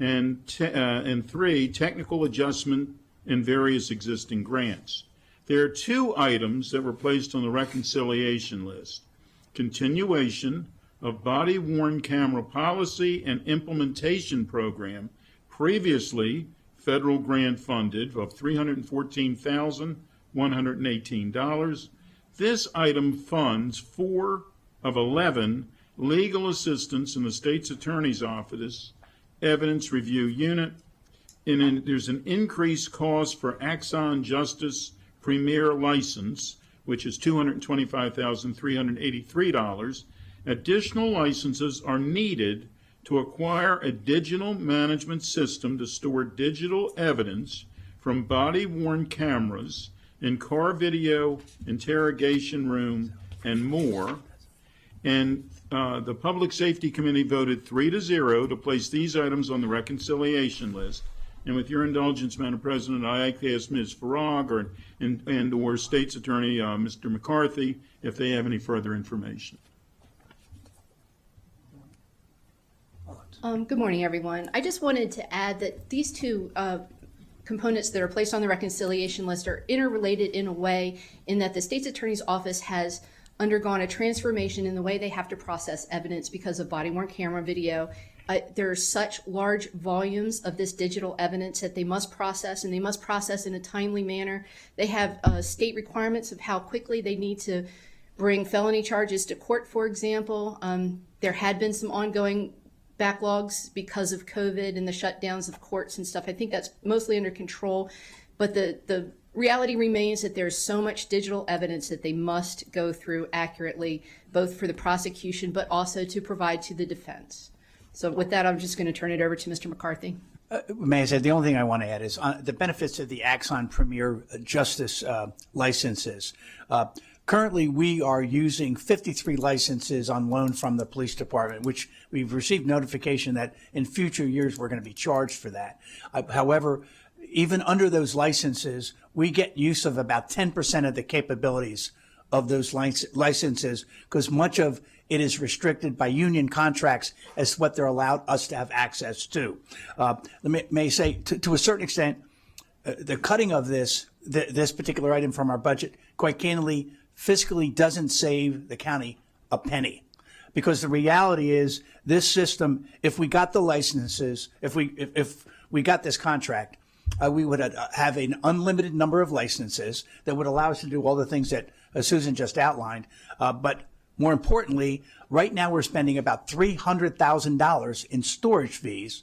and 3, technical adjustment in various existing grants. There are 2 items that were placed on the reconciliation list: continuation of body-worn camera policy and implementation program, previously federal grant funded, of $314,118, This item funds 4 of 11 legal assistants in the state's attorney's office, evidence review unit, and there's an increased cost for Axon Justice Premier license, which is $225,383. Additional licenses are needed to acquire a digital management system to store digital evidence from body-worn cameras in car video, interrogation room, and more. And the Public Safety Committee voted 3-0 to place these items on the reconciliation list. And with your indulgence, Madam President, I ask Ms. Farag or State's Attorney Mr. McCarthy if they have any further information. Good morning, everyone. I just wanted to add that these two components that are placed on the reconciliation list are interrelated in a way in that the State's Attorney's Office has undergone a transformation in the way they have to process evidence because of body-worn camera video. There are such large volumes of this digital evidence that they must process, and they must process in a timely manner. They have state requirements of how quickly they need to bring felony charges to court, for example. There had been some ongoing backlogs because of COVID and the shutdowns of courts and stuff. I think that's mostly under control, but the reality remains that there's so much digital evidence that they must go through accurately, both for the prosecution but also to provide to the defense. So with that, I'm just going to turn it over to Mr. McCarthy. May I say, the only thing I want to add is the benefits of the Axon Premier Justice licenses. Currently, we are using 53 licenses on loan from the police department, which we've received notification that in future years we're going to be charged for that. However, even under those licenses, we get use of about 10% of the capabilities of those licenses because much of it is restricted by union contracts as what they're allowed us to have access to. May say, to a certain extent, the cutting of this particular item from our budget, quite candidly, fiscally doesn't save the county a penny. Because the reality is this system, if we got the licenses, if we got this contract, we would have an unlimited number of licenses that would allow us to do all the things that Susan just outlined. But more importantly, right now we're spending about $300,000 in storage fees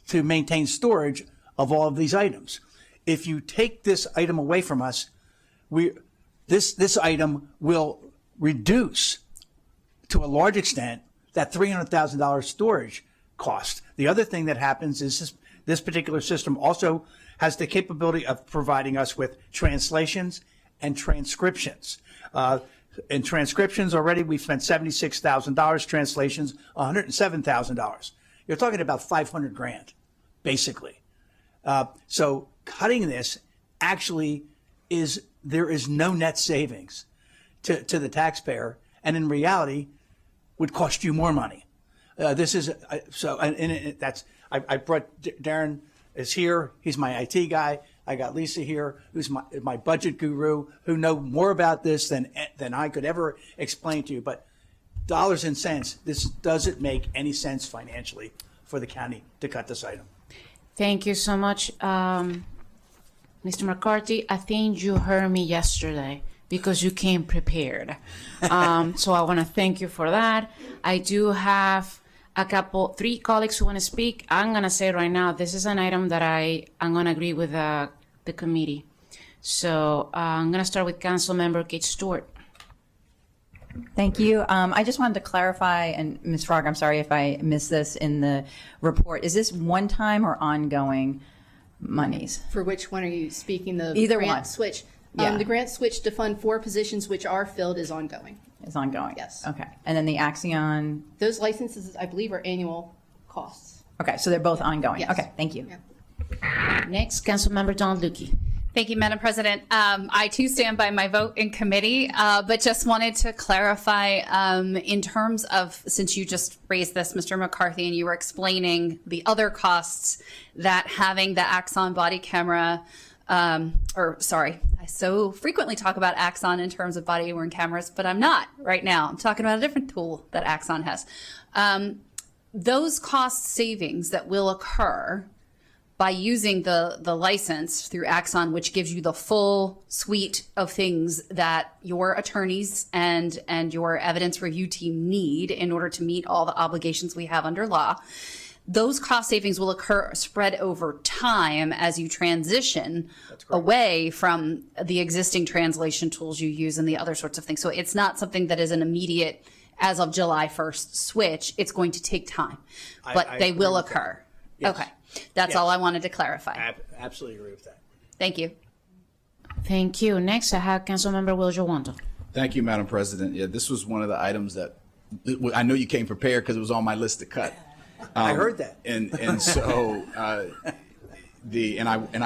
to maintain storage of all of these items. If you take this item away from us, this item will reduce to a large extent that $300,000 storage cost. The other thing that happens is this particular system also has the capability of providing us with translations and transcriptions. In transcriptions already, we've spent $76,000, translations, $107,000. You're talking about $500,000, basically. So cutting this actually there is no net savings to the taxpayer, and in reality, would cost you more money. I brought Darren is here. He's my IT guy. I got Lisa here, who's my budget guru, who know more about this than I could ever explain to you. But dollars and cents, this doesn't make any sense financially for the county to cut this item. Thank you so much, Mr. McCarthy. I think you heard me yesterday because you came prepared. So I want to thank you for that. I do have three colleagues who want to speak. I'm going to say right now, this is an item that I'm going to agree with the committee. So I'm going to start with Council Member Kate Stewart. Thank you. I just wanted to clarify, and Ms. Frog, I'm sorry if I missed this in the report. Is this one-time or ongoing monies? For which one are you speaking? The Either grant one. switch. Yeah. The grant switch to fund 4 positions which are filled is ongoing. It's ongoing? Yes. Okay. And then the Axion? Those licenses, I believe, are annual costs. Okay, so they're both ongoing? Yes. Okay, thank you. Yeah. Next, Councilmember Don Lukey. Thank you, Madam President. I too stand by my vote in committee, but just wanted to clarify in terms of, since you just raised this, Mr. McCarthy, and you were explaining the other costs that having the Axon body camera, I so frequently talk about Axon in terms of body-worn cameras, but I'm not right now. I'm talking about a different tool that Axon has. Those cost savings that will occur by using the license through Axon, which gives you the full suite of things that your attorneys and your evidence review team need in order to meet all the obligations we have under law, those cost savings will occur spread over time as you transition away from the existing translation tools you use and the other sorts of things. So it's not something that is an immediate, as of July 1st, switch. It's going to take time, but they will occur. Yes. Okay. That's all I wanted to clarify. Absolutely agree with that. Thank you. Thank you. Next, I have Councilmember Will Jawando. Thank you, Madam President. Yeah, this was one of the items that I know you came prepared because it was on my list to cut. I heard that. And so I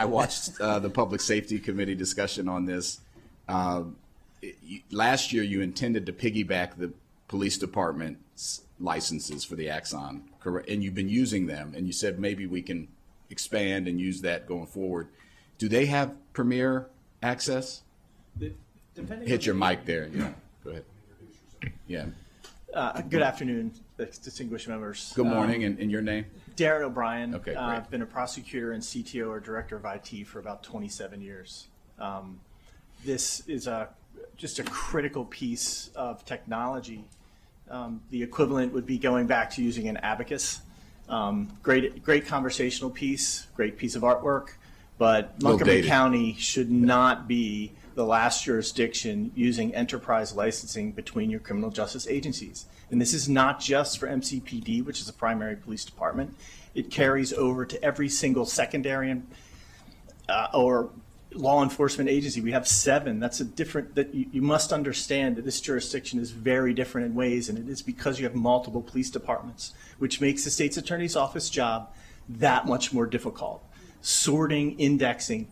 watched the Public Safety Committee discussion on this. Last year, you intended to piggyback the police department's licenses for the Axon, correct? And you've been using them, and you said maybe we can expand and use that going forward. Do they have Premier access? Hit your mic there. Yeah, go ahead. Yeah. Good afternoon, distinguished members. Good morning, and your name? Darren O'Brien. Okay, great. I've been a prosecutor and CTO or director of IT for about 27 years. This is just a critical piece of technology. The equivalent would be going back to using an abacus. Great conversational piece, great piece of artwork, but Montgomery County should not be the last jurisdiction using enterprise licensing between your criminal justice agencies. And this is not just for MCPD, which is a primary police department. It carries over to every single secondary or law enforcement agency. We have 7. That's a different, that you must understand that this jurisdiction is very different in ways, and it is because you have multiple police departments, which makes the state's attorney's office job that much more difficult. Sorting, indexing.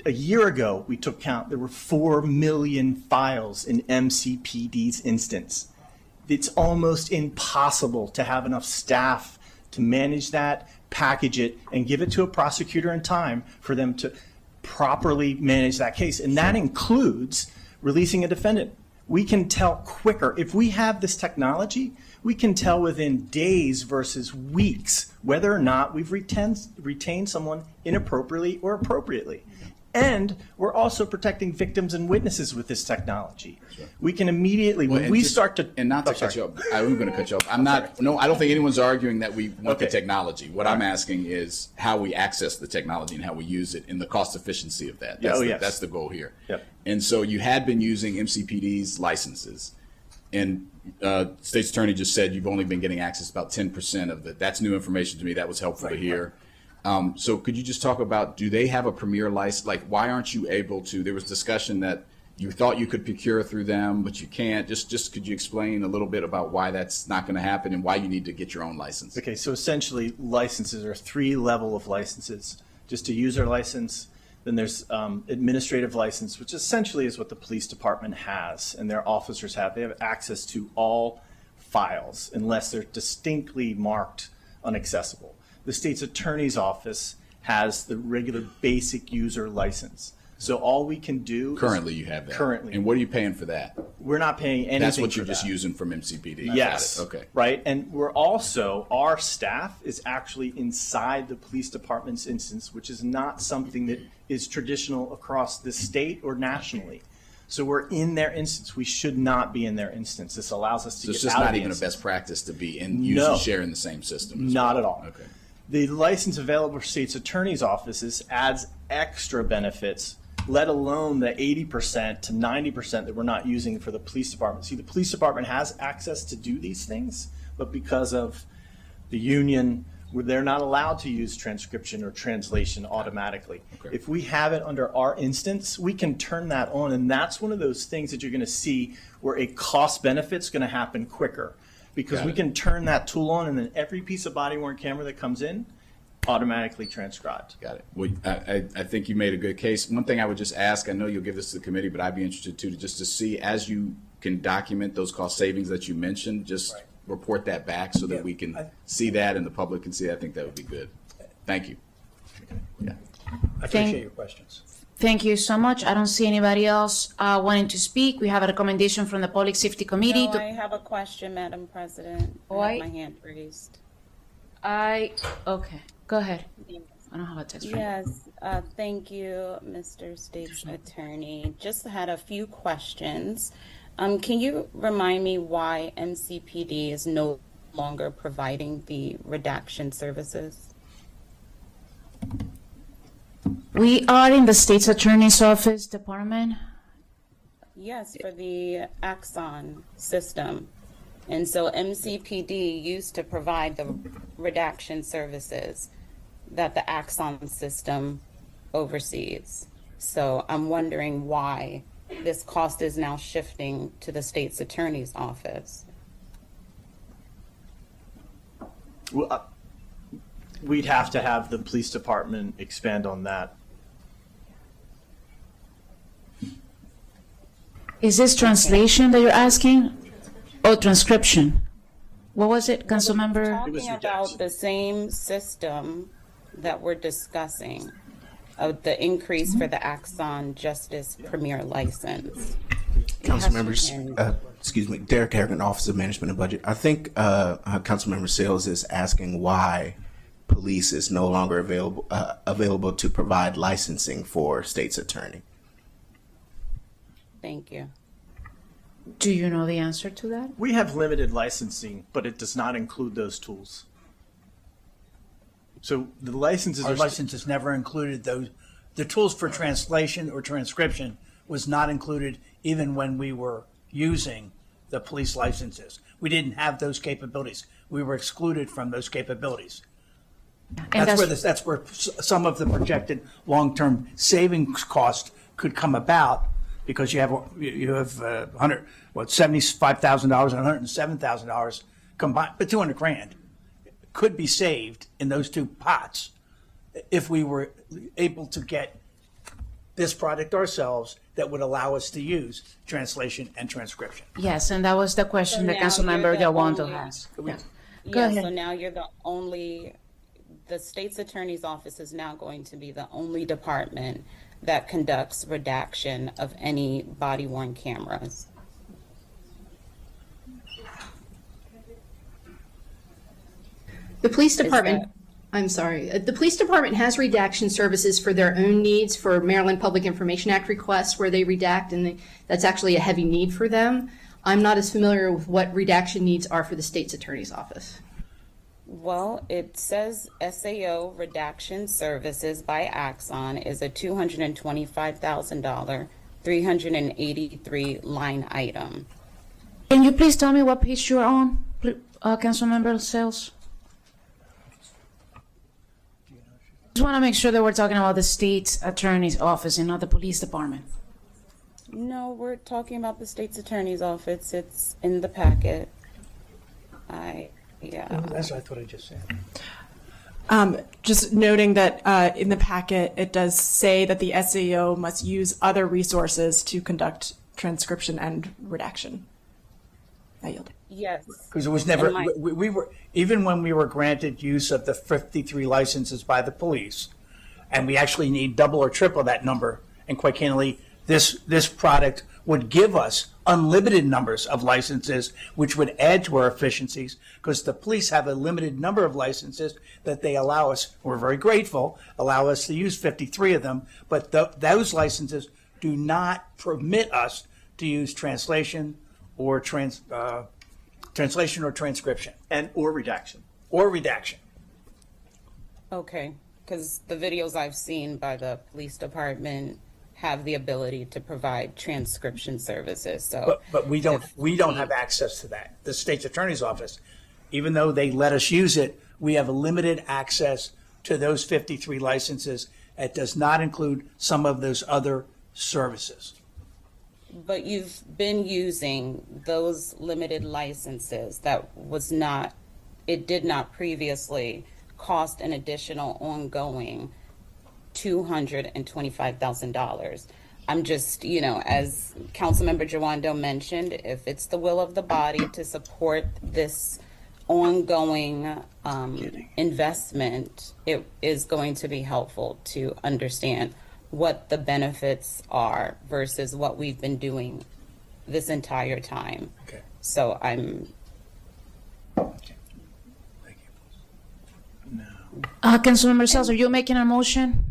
A year ago, we took count. There were 4 million files in MCPD's instance. It's almost impossible to have enough staff to manage that, package it, and give it to a prosecutor in time for them to properly manage that case. And that includes releasing a defendant. We can tell quicker. If we have this technology, we can tell within days versus weeks whether or not we've retained someone inappropriately or appropriately. And we're also protecting victims and witnesses with this technology. Sure. We can immediately, when we start to... And not to cut you off, I'm going to cut you off. I don't think anyone's arguing that we want the technology. What I'm asking is how we access the technology and how we use it and the cost efficiency of that. That's the goal here. Yep. And so you had been using MCPD's licenses, and State's Attorney just said you've only been getting access to about 10% of it. That's new information to me. That was helpful to hear. So could you just talk about, do they have a Premier license? Like, why aren't you able to? There was discussion that you thought you could procure through them, but you can't. Just could you explain a little bit about why that's not going to happen and why you need to get your own license? Okay, so essentially licenses are 3 levels of licenses. Just a user license, then there's administrative license, which essentially is what the police department has and their officers have. They have access to all files unless they're distinctly marked inaccessible. The state's attorney's office has the regular basic user license. So all we can do currently you have that. Currently. And what are you paying for that? We're not paying anything. That's what you're for just that. using from MCPD. Yes. Okay. Right. And we're also, our staff is actually inside the police department's instance, which is not something that is traditional across the state or nationally. So we're in their instance. We should not be in their instance. This allows us to get out of the instance. So it's just not even a best practice to be in using sharing the same system. Not at all. Okay. The license available for state's attorney's offices adds extra benefits, let alone the 80% to 90% that we're not using for the police department. See, the police department has access to do these things, but because of the union, they're not allowed to use transcription or translation automatically. Okay. If we have it under our instance, we can turn that on, and that's one of those things that you're going to see where a cost benefit's going to happen quicker. Because we can turn that tool on, and then every piece of body-worn camera that comes in, automatically transcribed. Got it. Well, I think you made a good case. One thing I would just ask, I know you'll give this to the committee, but I'd be interested too, just to see as you can document those cost savings that you mentioned, just report that back so that we can see that and the public can see it. I think that would be good. Thank you. Yeah. I appreciate your questions. Thank you so much. I don't see anybody else wanting to speak. We have a recommendation from the Public Safety Committee. No, I have a question, Madam President. I have my hand raised. Okay, go ahead. I don't have a text. right Yes, thank you, Mr. State's Attorney. Just had a few questions. Can you remind me why MCPD is no longer providing the redaction services? We are in the state's attorney's office department. Yes, for the Axon system. And so MCPD used to provide the redaction services that the Axon system oversees. So I'm wondering why this cost is now shifting to the state's attorney's office. Well, we'd have to have the police department expand on that. Is this translation that you're asking? Or transcription? What was it, Councilmember? Talking about the same system that we're discussing, of the increase for the Axon Justice Premier license. Council members, excuse me, Derek Harrigan, Office of Management and Budget. I think Councilmember Sales is asking why police is no longer available to provide licensing for state's attorney. Thank you. Do you know the answer to that? We have limited licensing, but it does not include those tools. So the licenses Our are licenses never included those. The tools for translation or transcription was not included even when we were using the police licenses. We didn't have those capabilities. We were excluded from those capabilities. That's where some of the projected long-term savings cost could come about, because you have $75,000 and $107,000 combined, but $200,000 could be saved in those two pots if we were able to get this product ourselves that would allow us to use translation and transcription. Yes, and that was the question that now Councilmember you're the Gawando only- has. Yeah. Yeah, Go ahead. so now you're the state's attorney's office is now going to be the only department that conducts redaction of any body-worn cameras. The police department, I'm sorry, the police department has redaction services for their own needs for Maryland Public Information Act requests where they redact, and that's actually a heavy need for them. I'm not as familiar with what redaction needs are for the state's attorney's office. Well, it says SAO redaction services by Axon is a $225,000, 383 line item. Can you please tell me what page you're on, Councilmember Sales? Just want to make sure that we're talking about the state's attorney's office and not the police department. No, we're talking about the state's attorney's office. It's in the packet. That's what I thought I just said. Just noting that in the packet, it does say that the SAO must use other resources to conduct transcription and redaction. I yield. Yes. Because it was never, we were, even when we were granted use of the 53 licenses by the police, and we actually need double or triple that number, and quite candidly, this product would give us unlimited numbers of licenses, which would add to our efficiencies, because the police have a limited number of licenses that they allow us, we're very grateful, allow us to use 53 of them, but those licenses do not permit us to use translation or transcription. Or redaction. Or redaction. Okay, because the videos I've seen by the police department have the ability to provide transcription services. So, but we don't have access to that. The state's attorney's office, even though they let us use it, we have a limited access to those 53 licenses. It does not include some of those other services. but you've been using those limited licenses that did not previously cost an additional ongoing $225,000. I'm just, as Councilmember Jawando mentioned, if it's the will of the body to support this ongoing investment, it is going to be helpful to understand what the benefits are versus what we've been doing this entire time. Okay. So I'm. Councilmember Sells, are you making a motion?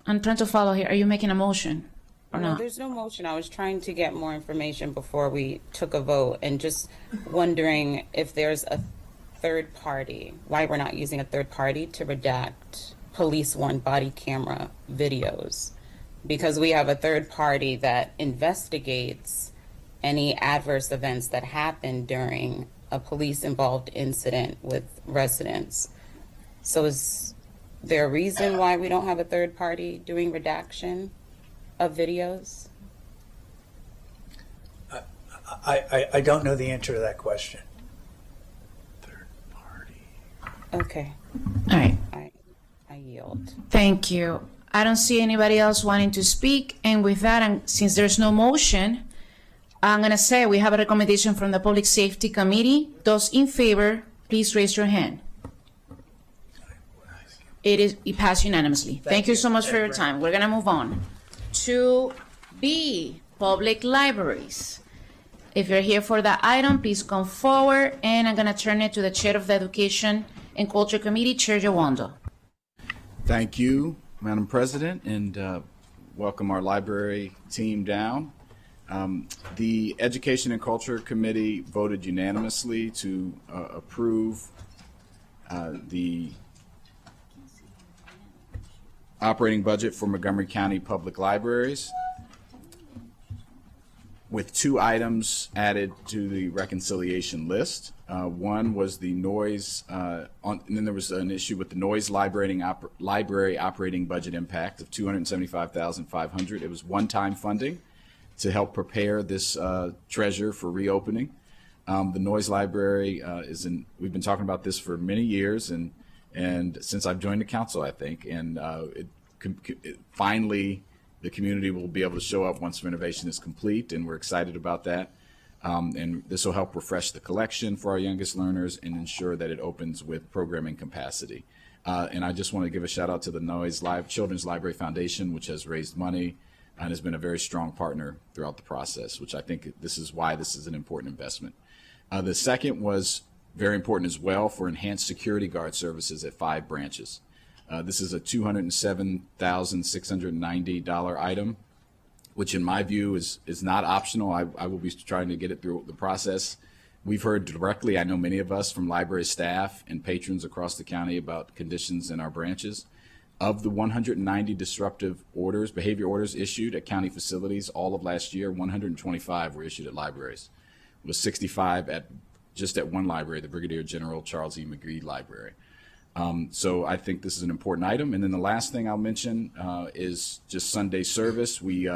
I'm trying to follow here. Are you making a motion or No, not? there's no motion. I was trying to get more information before we took a vote and just wondering if there's a third party, why we're not using a third party to redact police worn body camera videos. Because we have a third party that investigates any adverse events that happen during a police involved incident with residents. So is there a reason why we don't have a third party doing redaction of videos? I don't know the answer to that question. Okay. All right. I yield. Thank you. I don't see anybody else wanting to speak. And with that, and since there's no motion, I'm going to say we have a recommendation from the Public Safety Committee. Those in favor, please raise your hand. It passed unanimously. Thank you so much for your time. We're going to move on to B, Public Libraries. If you're here for that item, please come forward, and I'm going to turn it to the Chair of the Education and Culture Committee, Chair Jawando. Thank you, Madam President, and welcome our library team down. The Education and Culture Committee voted unanimously to approve the operating budget for Montgomery County Public Libraries, with two items added to the reconciliation list. One was the noise, and then there was an issue with the noise library operating budget impact of $275,500. It was one-time funding to help prepare this treasure for reopening. The noise library we've been talking about this for many years, and since I've joined the council, I think, and finally, the community will be able to show up once renovation is complete, and we're excited about that. And this will help refresh the collection for our youngest learners and ensure that it opens with programming capacity. And I just want to give a shout out to the Children's Library Foundation, which has raised money and has been a very strong partner throughout the process, which I think this is why this is an important investment. The second was very important as well for enhanced security guard services at 5 branches. This is a $207,690 item, which in my view is not optional. I will be trying to get it through the process. We've heard directly, I know many of us, from library staff and patrons across the county about conditions in our branches. Of the 190 disruptive orders, behavior orders issued at county facilities all of last year, 125 were issued at libraries. It was 65 just at one library, the Brigadier General Charles E. McGree Library. So I think this is an important item. And then the last thing I'll mention is just Sunday service. We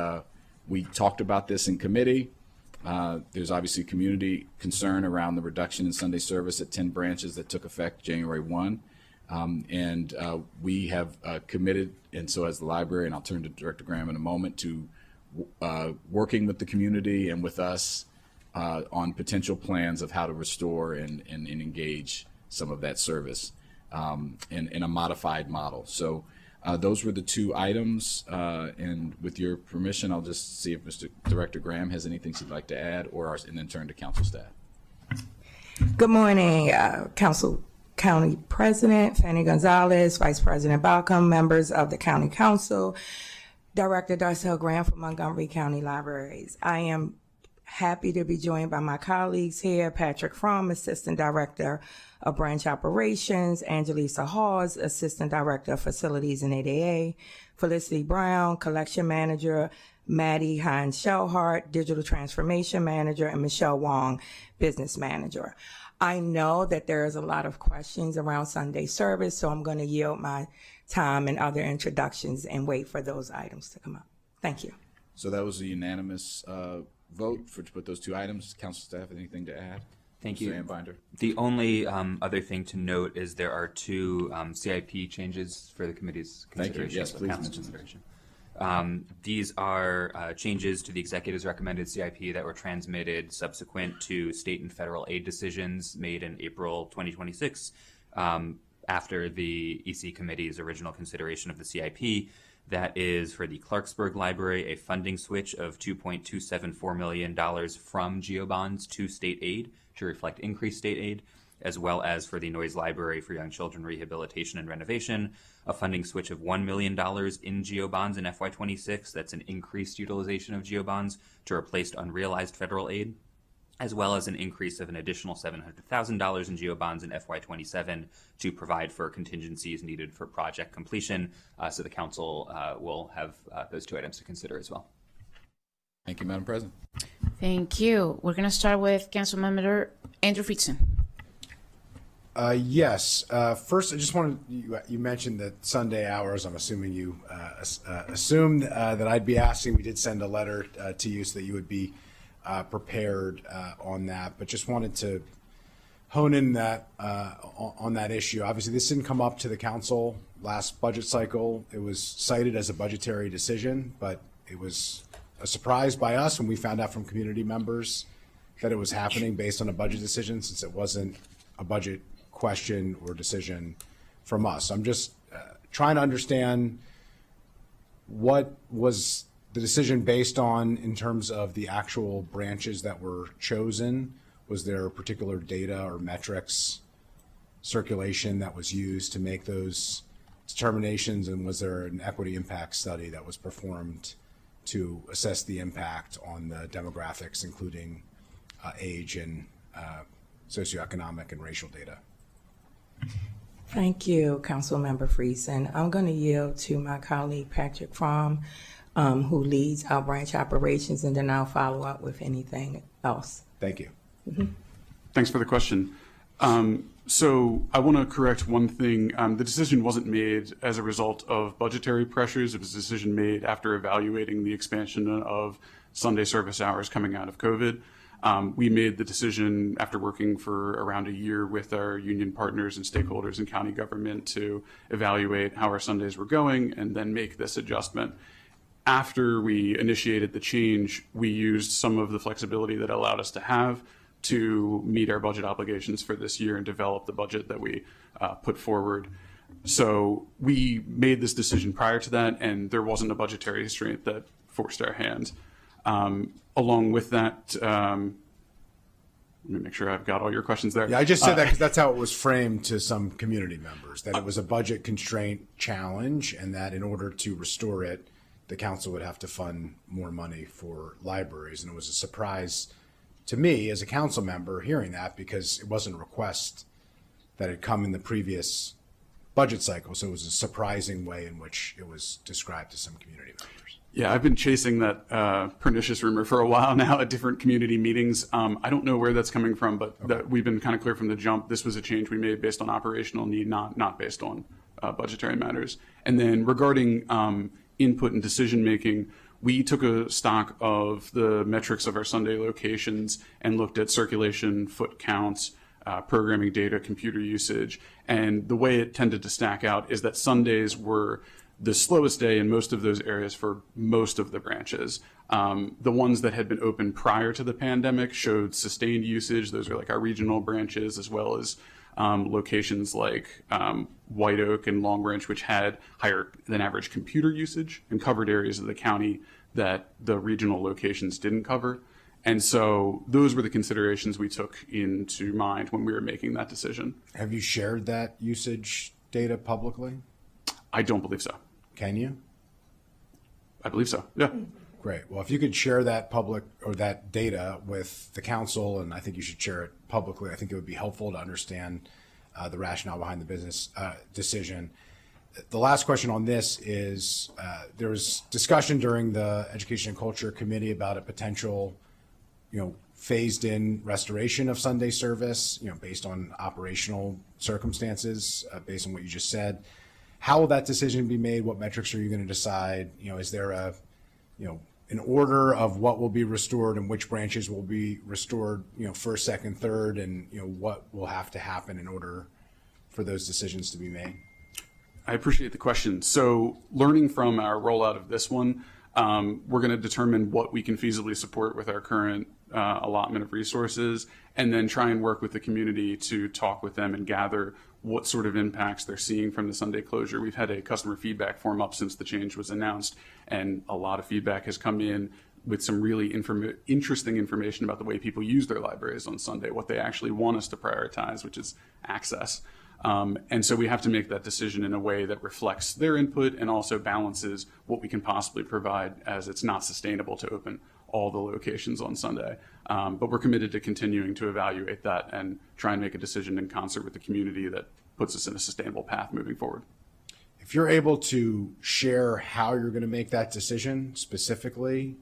talked about this in committee. There's obviously community concern around the reduction in Sunday service at 10 branches that took effect January 1. And we have committed, and so as the library, and I'll turn to Director Graham in a moment, to working with the community and with us on potential plans of how to restore and engage some of that service. In a modified model. So those were the two items, and with your permission, I'll just see if Mr. Director Graham has anything he'd like to add, and then turn to council staff. Good morning, Council County President Fanny Gonzalez, Vice President Balcom, members of the County Council, Director Darcel Graham from Montgomery County Libraries. I am happy to be joined by my colleagues here, Patrick Fromm, Assistant Director of Branch Operations, Angelisa Hawes, Assistant Director of Facilities and ADA, Felicity Brown, Collection Manager, Maddie Hines-Shellhart, Digital Transformation Manager, and Michelle Wong, Business Manager. I know that there is a lot of questions around Sunday service, so I'm going to yield my time and other introductions and wait for those items to come up. Thank you. So that was a unanimous vote to put those two items. Council staff, anything to add? Thank Mr. you. Ambinder. The only other thing to note is there are two CIP changes for the committee's consideration. Thank you. Yes, please. Council's consideration. These are changes to the executive's recommended CIP that were transmitted subsequent to state and federal aid decisions made in April 2026 after the EC committee's original consideration of the CIP. That is for the Clarksburg Library, a funding switch of $2.274 million from GeoBonds to state aid to reflect increased state aid. as well as for the Noyes Library for Young Children Rehabilitation and Renovation, a funding switch of $1 million in GEO-bonds in FY26. That's an increased utilization of GEO-bonds to replace unrealized federal aid, as well as an increase of an additional $700,000 in GEO-bonds in FY27 to provide for contingencies needed for project completion. So the council will have those two items to consider as well. Thank you, Madam President. Thank you. We're going to start with Councilmember Andrew Friedson. Yes. First, I just wanted, you mentioned that Sunday hours. I'm assuming you assumed that I'd be asking. We did send a letter to you so that you would be prepared on that, but just wanted to hone in that on that issue. Obviously, this didn't come up to the council last budget cycle. It was cited as a budgetary decision, but it was a surprise by us when we found out from community members that it was happening based on a budget decision, since it wasn't a budget question or decision from us. I'm just trying to understand what was the decision based on in terms of the actual branches that were chosen. Was there particular data or metrics circulation that was used to make those determinations, and was there an equity impact study that was performed to assess the impact on the demographics, including age and socioeconomic and racial data? Thank you, Councilmember Friesen. I'm going to yield to my colleague Patrick Fromm, who leads our branch operations, and then I'll follow up with anything else. Thank you. Thanks for the question. So I want to correct one thing. The decision wasn't made as a result of budgetary pressures. It was a decision made after evaluating the expansion of Sunday service hours coming out of COVID. We made the decision after working for around a year with our union partners and stakeholders in county government to evaluate how our Sundays were going and then make this adjustment. After we initiated the change, we used some of the flexibility that allowed us to have to meet our budget obligations for this year and develop the budget that we put forward. So we made this decision prior to that, and there wasn't a budgetary constraint that forced our hand. Along with that, let me make sure I've got all your questions there. Yeah, I just said that because that's how it was framed to some community members, that it was a budget constraint challenge, and that in order to restore it, the council would have to fund more money for libraries. And it was a surprise to me as a council member hearing that, because it wasn't a request that had come in the previous budget cycle. So it was a surprising way in which it was described to some community members. Yeah, I've been chasing that pernicious rumor for a while now at different community meetings. I don't know where that's coming from, but that we've been kind of clear from the jump. This was a change we made based on operational need, not based on budgetary matters. And then regarding input and decision making, we took a stock of the metrics of our Sunday locations and looked at circulation, foot counts, programming data, computer usage. And the way it tended to stack out is that Sundays were the slowest day in most of those areas for most of the branches. The ones that had been open prior to the pandemic showed sustained usage. Those are like our regional branches, as well as locations like White Oak and Long Branch, which had higher than average computer usage and covered areas of the county that the regional locations didn't cover. And so those were the considerations we took into mind when we were making that decision. Have you shared that usage data publicly? I don't believe so. Can you? I believe so, yeah. Great. Well, if you could share that public or that data with the council, and I think you should share it publicly, I think it would be helpful to understand the rationale behind the business decision. The last question on this is there was discussion during the Education and Culture Committee about a potential, phased in restoration of Sunday service, based on operational circumstances, based on what you just said. How will that decision be made? What metrics are you going to decide? Is there an order of what will be restored and which branches will be restored, first, second, third, and what will have to happen in order for those decisions to be made? I appreciate the question. So learning from our rollout of this one, we're going to determine what we can feasibly support with our current allotment of resources, and then try and work with the community to talk with them and gather what sort of impacts they're seeing from the Sunday closure. We've had a customer feedback form up since the change was announced, and a lot of feedback has come in with some really interesting information about the way people use their libraries on Sunday, what they actually want us to prioritize, which is access. And so we have to make that decision in a way that reflects their input and also balances what we can possibly provide, as it's not sustainable to open all the locations on Sunday. But we're committed to continuing to evaluate that and try and make a decision in concert with the community that puts us in a sustainable path moving forward. If you're able to share how you're going to make that decision specifically,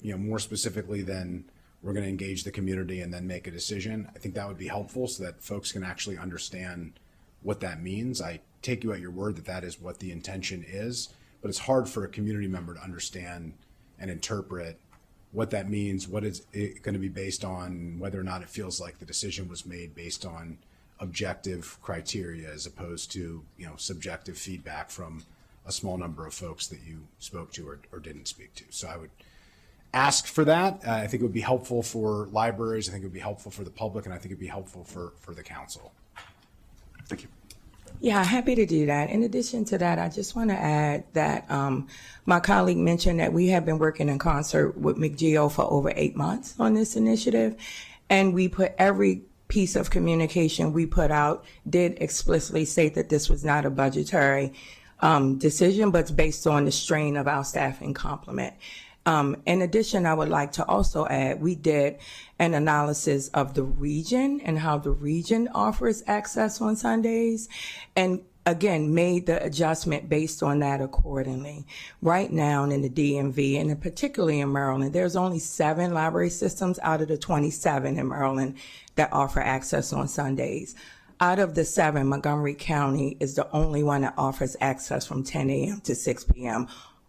more specifically than we're going to engage the community and then make a decision, I think that would be helpful so that folks can actually understand what that means. I take you at your word that that is what the intention is, but it's hard for a community member to understand and interpret what that means, what is it going to be based on, whether or not it feels like the decision was made based on objective criteria as opposed to, subjective feedback from a small number of folks that you spoke to or didn't speak to. So I would ask for that. I think it would be helpful for libraries. I think it would be helpful for the public, and I think it'd be helpful for the council. Thank you. Yeah, happy to do that. In addition to that, I just want to add that my colleague mentioned that we have been working in concert with McGeo for over 8 months on this initiative, and we put every piece of communication we put out did explicitly state that this was not a budgetary decision, but it's based on the strain of our staffing complement. In addition, I would like to also add, we did an analysis of the region and how the region offers access on Sundays, and again, made the adjustment based on that accordingly. Right now in the DMV, and particularly in Maryland, there's only 7 library systems out of the 27 in Maryland that offer access on Sundays. Out of the 7, Montgomery County is the only one that offers access from 10 a.m. to 6 p.m.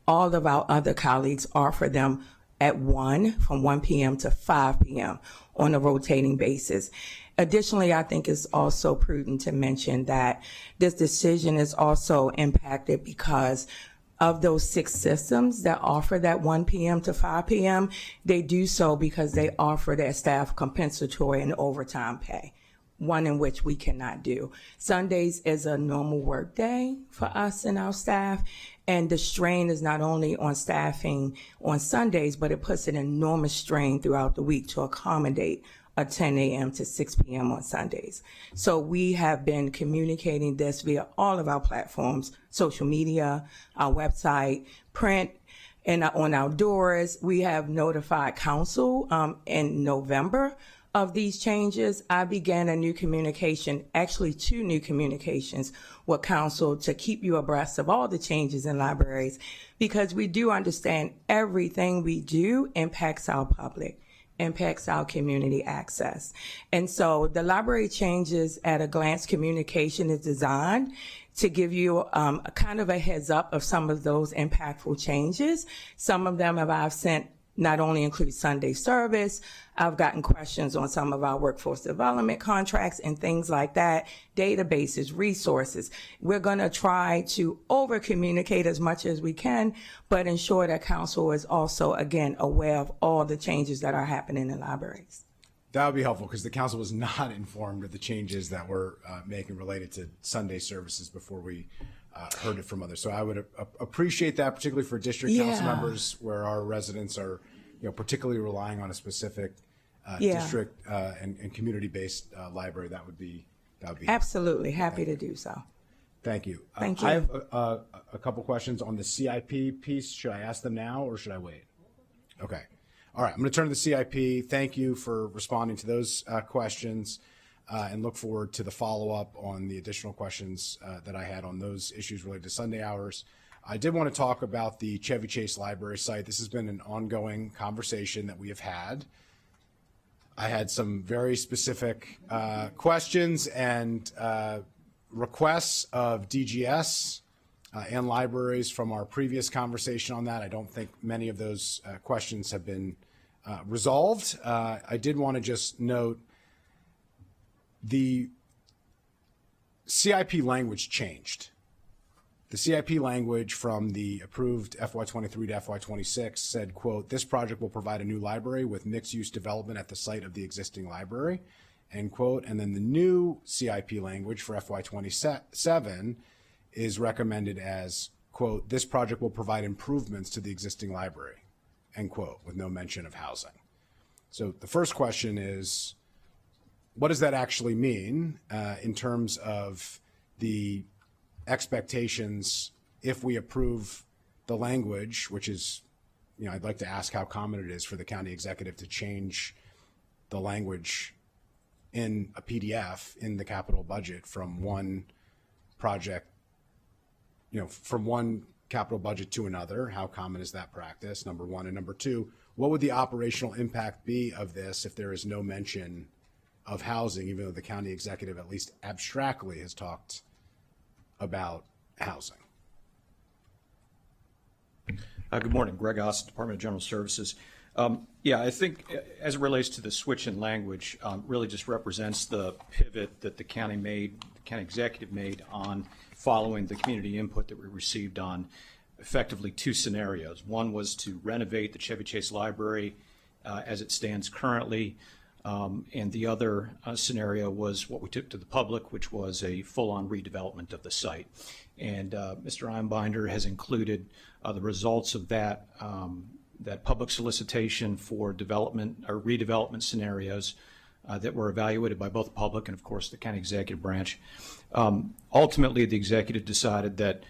All of our other colleagues offer them from 1 p.m. to 5 p.m. on a rotating basis. Additionally, I think it's also prudent to mention that this decision is also impacted because of those 6 systems that offer that 1 p.m. to 5 p.m., they do so because they offer their staff compensatory and overtime pay, one in which we cannot do. Sundays is a normal work day for us and our staff, and the strain is not only on staffing on Sundays, but it puts an enormous strain throughout the week to accommodate a 10 a.m. to 6 p.m. on Sundays. So we have been communicating this via all of our platforms, social media, our website, print, and on our doors. We have notified council in November of these changes. I began a new communication, actually 2 new communications with council to keep you abreast of all the changes in libraries, because we do understand everything we do impacts our public, impacts our community access. And so the library changes at a glance communication is designed to give you a kind of a heads up of some of those impactful changes. Some of them I've sent not only include Sunday service, I've gotten questions on some of our workforce development contracts and things like that, databases, resources. We're going to try to over communicate as much as we can, but ensure that council is also, again, aware of all the changes that are happening in libraries. That would be helpful because the council was not informed of the changes that we're making related to Sunday services before we heard it from others. So I would appreciate that, particularly for district council members where our residents are, particularly relying on a specific district and community-based library. That would be absolutely happy to do so. Thank you. Thank you. I have a couple questions on the CIP piece. Should I ask them now or should I wait? Okay. All right. I'm going to turn to the CIP. Thank you for responding to those questions. And look forward to the follow-up on the additional questions that I had on those issues related to Sunday hours. I did want to talk about the Chevy Chase Library site. This has been an ongoing conversation that we have had. I had some very specific questions and requests of DGS and libraries from our previous conversation on that. I don't think many of those questions have been resolved. I did want to just note the CIP language changed. The CIP language from the approved FY23 to FY26 said, quote, "This project will provide a new library with mixed-use development at the site of the existing library," end quote. And then the new CIP language for FY27 is recommended as, quote, "This project will provide improvements to the existing library," end quote, with no mention of housing. So the first question is, what does that actually mean in terms of the expectations if we approve the language, which is, I'd like to ask how common it is for the county executive to change the language in a PDF in the capital budget from one project, from one capital budget to another. How common is that practice, number one? And number two, what would the operational impact be of this if there is no mention of housing, even though the county executive at least abstractly has talked about housing? Good morning, Greg Oss, Department of General Services. I think as it relates to the switch in language, really just represents the pivot that the county executive made on following the community input that we received on effectively two scenarios. One was to renovate the Chevy Chase Library as it stands currently, and the other scenario was what we took to the public, which was a full-on redevelopment of the site. And Mr. Einbinder has included the results of that public solicitation for development or redevelopment scenarios that were evaluated by both the public and, of course, the county executive branch. Ultimately, the executive decided that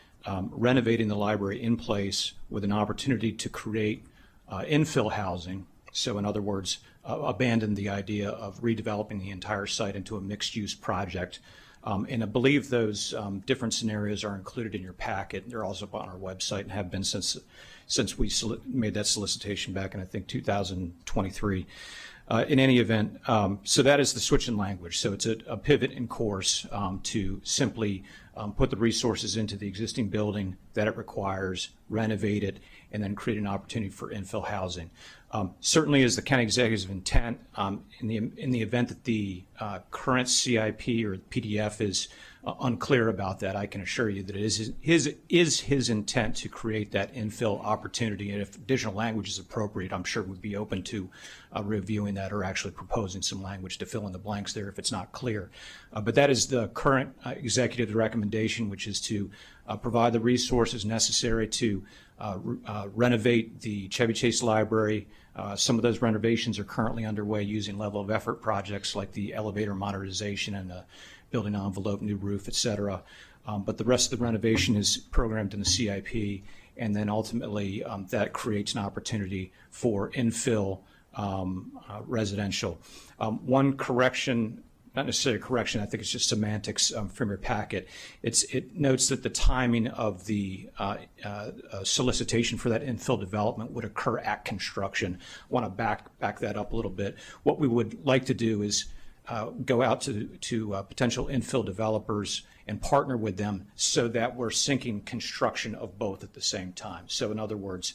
renovating the library in place with an opportunity to create infill housing, so in other words, abandon the idea of redeveloping the entire site into a mixed-use project. And I believe those different scenarios are included in your packet. They're also on our website and have been since we made that solicitation back in, I think, 2023. In any event, so that is the switch in language. So it's a pivot in course to simply put the resources into the existing building that it requires, renovate it, and then create an opportunity for infill housing. Certainly is the county executive's intent in the event that the current CIP or PDF is unclear about that. I can assure you that it is his intent to create that infill opportunity, and if additional language is appropriate, I'm sure we'd be open to reviewing that or actually proposing some language to fill in the blanks there if it's not clear. But that is the current executive recommendation, which is to provide the resources necessary to renovate the Chevy Chase Library. Some of those renovations are currently underway using level of effort projects like the elevator modernization and the building envelope, new roof, et cetera. But the rest of the renovation is programmed in the CIP, and then ultimately that creates an opportunity for infill residential. One correction, not necessarily a correction, I think it's just semantics from your packet. It notes that the timing of the solicitation for that infill development would occur at construction. I want to back that up a little bit. What we would like to do is go out to potential infill developers and partner with them so that we're syncing construction of both at the same time. So in other words,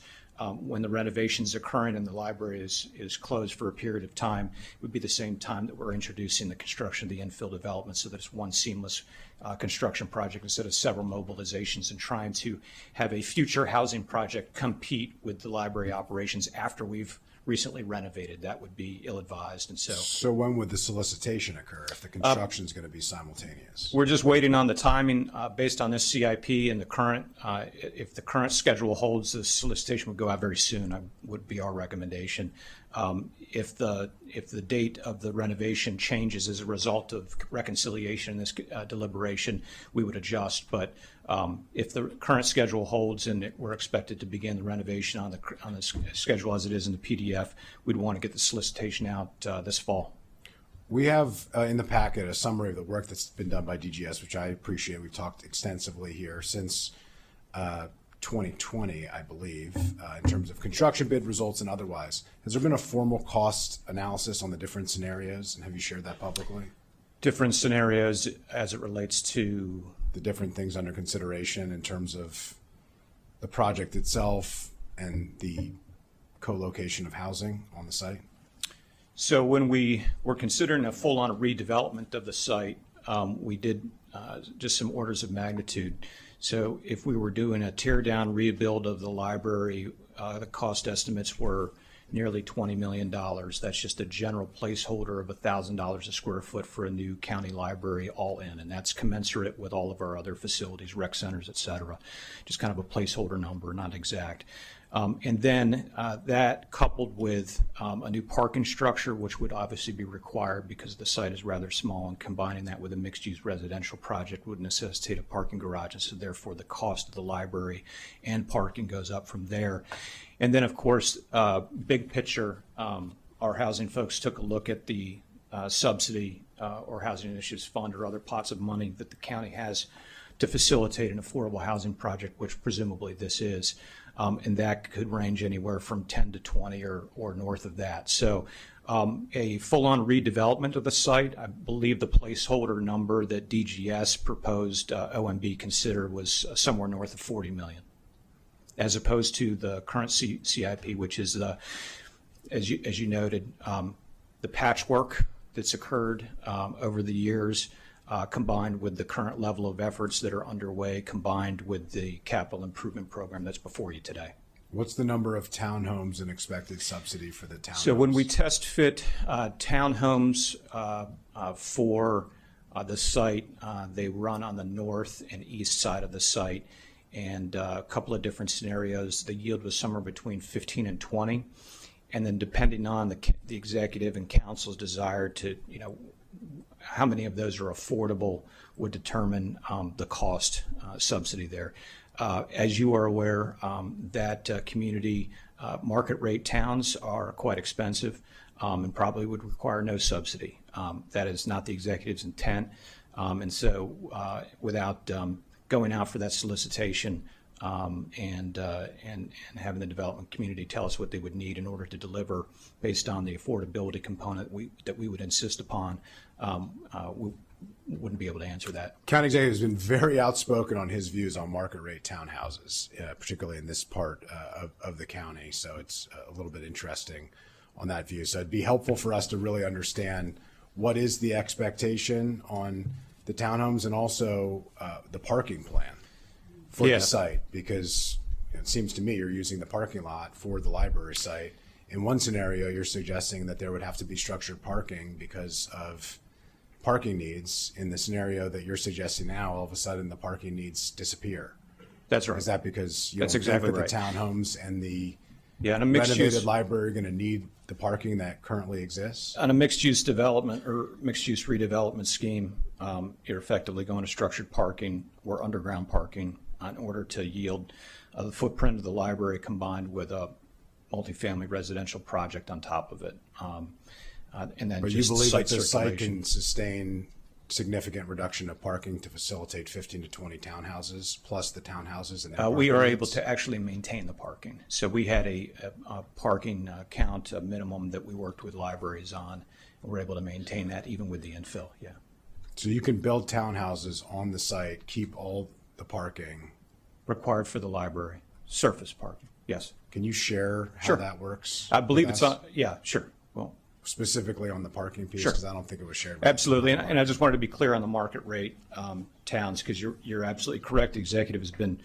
when the renovations occurring and the library is closed for a period of time, it would be the same time that we're introducing the construction of the infill development so that it's one seamless construction project instead of several mobilizations and trying to have a future housing project compete with the library operations after we've recently renovated. That would be ill-advised. And so when would the solicitation occur if the construction is going to be simultaneous? We're just waiting on the timing based on this CIP and the current, if the current schedule holds, the solicitation would go out very soon, would be our recommendation. If the date of the renovation changes as a result of reconciliation in this deliberation, we would adjust. But if the current schedule holds and we're expected to begin the renovation on the schedule as it is in the PDF, we'd want to get the solicitation out this fall. We have in the packet a summary of the work that's been done by DGS, which I appreciate. We've talked extensively here since 2020, I believe, in terms of construction bid results and otherwise. Has there been a formal cost analysis on the different scenarios, and have you shared that publicly? Different scenarios as it relates to the different things under consideration in terms of the project itself and the co-location of housing on the site? So when we were considering a full-on redevelopment of the site, we did just some orders of magnitude. So if we were doing a tear-down rebuild of the library, the cost estimates were nearly $20 million. That's just a general placeholder of $1,000 a square foot for a new county library all in, and that's commensurate with all of our other facilities, rec centers, et cetera. Just kind of a placeholder number, not exact. And then that coupled with a new parking structure, which would obviously be required because the site is rather small, and combining that with a mixed-use residential project would necessitate a parking garage, and so therefore the cost of the library and parking goes up from there. And then, of course, big picture, our housing folks took a look at the subsidy or housing initiatives fund or other pots of money that the county has to facilitate an affordable housing project, which presumably this is. And that could range anywhere from 10 to 20 or north of that. So a full-on redevelopment of the site, I believe the placeholder number that DGS proposed OMB considered was somewhere north of 40 million, as opposed to the current CIP, which is the, as you noted, the patchwork that's occurred over the years, combined with the current level of efforts that are underway, combined with the capital improvement program that's before you today. What's the number of townhomes and expected subsidy for the townhomes? So when we test fit townhomes for the site, they run on the north and east side of the site, and a couple of different scenarios. The yield was somewhere between 15 and 20, and then depending on the executive and council's desire to, how many of those are affordable would determine the cost subsidy there. As you are aware, that community market rate towns are quite expensive and probably would require no subsidy. That is not the executive's intent. And so without going out for that solicitation and having the development community tell us what they would need in order to deliver based on the affordability component that we would insist upon, we wouldn't be able to answer that. County executive has been very outspoken on his views on market rate townhouses, particularly in this part of the county. So it's a little bit interesting on that view. So it'd be helpful for us to really understand what is the expectation on the townhomes and also the parking plan for the site, because it seems to me you're using the parking lot for the library site. In one scenario, you're suggesting that there would have to be structured parking because of parking needs. In the scenario that you're suggesting now, all of a sudden the parking needs disappear. That's right. Is that because you That's don't exactly think that right. the townhomes and the and a mixed renovated use library are going to need the parking that currently exists? on a mixed-use development or mixed-use redevelopment scheme, you're effectively going to structured parking or underground parking in order to yield the footprint of the library combined with a multifamily residential project on top of it. And then But you just believe that site the site circulation. can sustain significant reduction of parking to facilitate 15 to 20 townhouses plus the townhouses? And then We are parking able needs? to actually maintain the parking. So we had a parking count, a minimum that we worked with libraries on. And we're able to maintain that even with the infill, yeah. So you can build townhouses on the site, keep all the parking. Required for the library, surface parking, yes. Can you share how Sure. that works? I believe with it's us? on, yeah, sure. Well, Specifically on the parking piece, Sure. because I don't think it was shared. with absolutely, us. and I just wanted to be clear on the market rate towns, because you're absolutely correct. The executive has been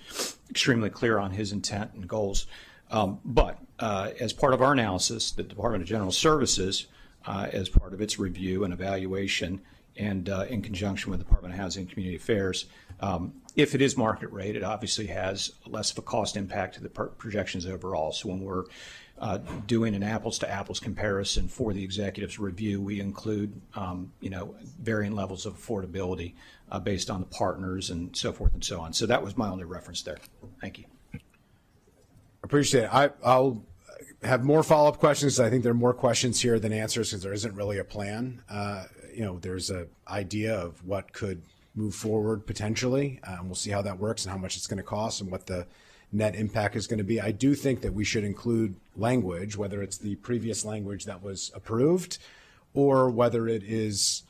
extremely clear on his intent and goals. But as part of our analysis, the Department of General Services, as part of its review and evaluation, and in conjunction with the Department of Housing and Community Affairs, if it is market rate, it obviously has less of a cost impact to the projections overall. So when we're doing an apples to apples comparison for the executive's review, we include, varying levels of affordability based on the partners and so forth and so on. So that was my only reference there. Thank you. Appreciate it. I'll have more follow-up questions. I think there are more questions here than answers because there isn't really a plan. There's an idea of what could move forward potentially. We'll see how that works and how much it's going to cost and what the net impact is going to be. I do think that we should include language, whether it's the previous language that was approved or whether it is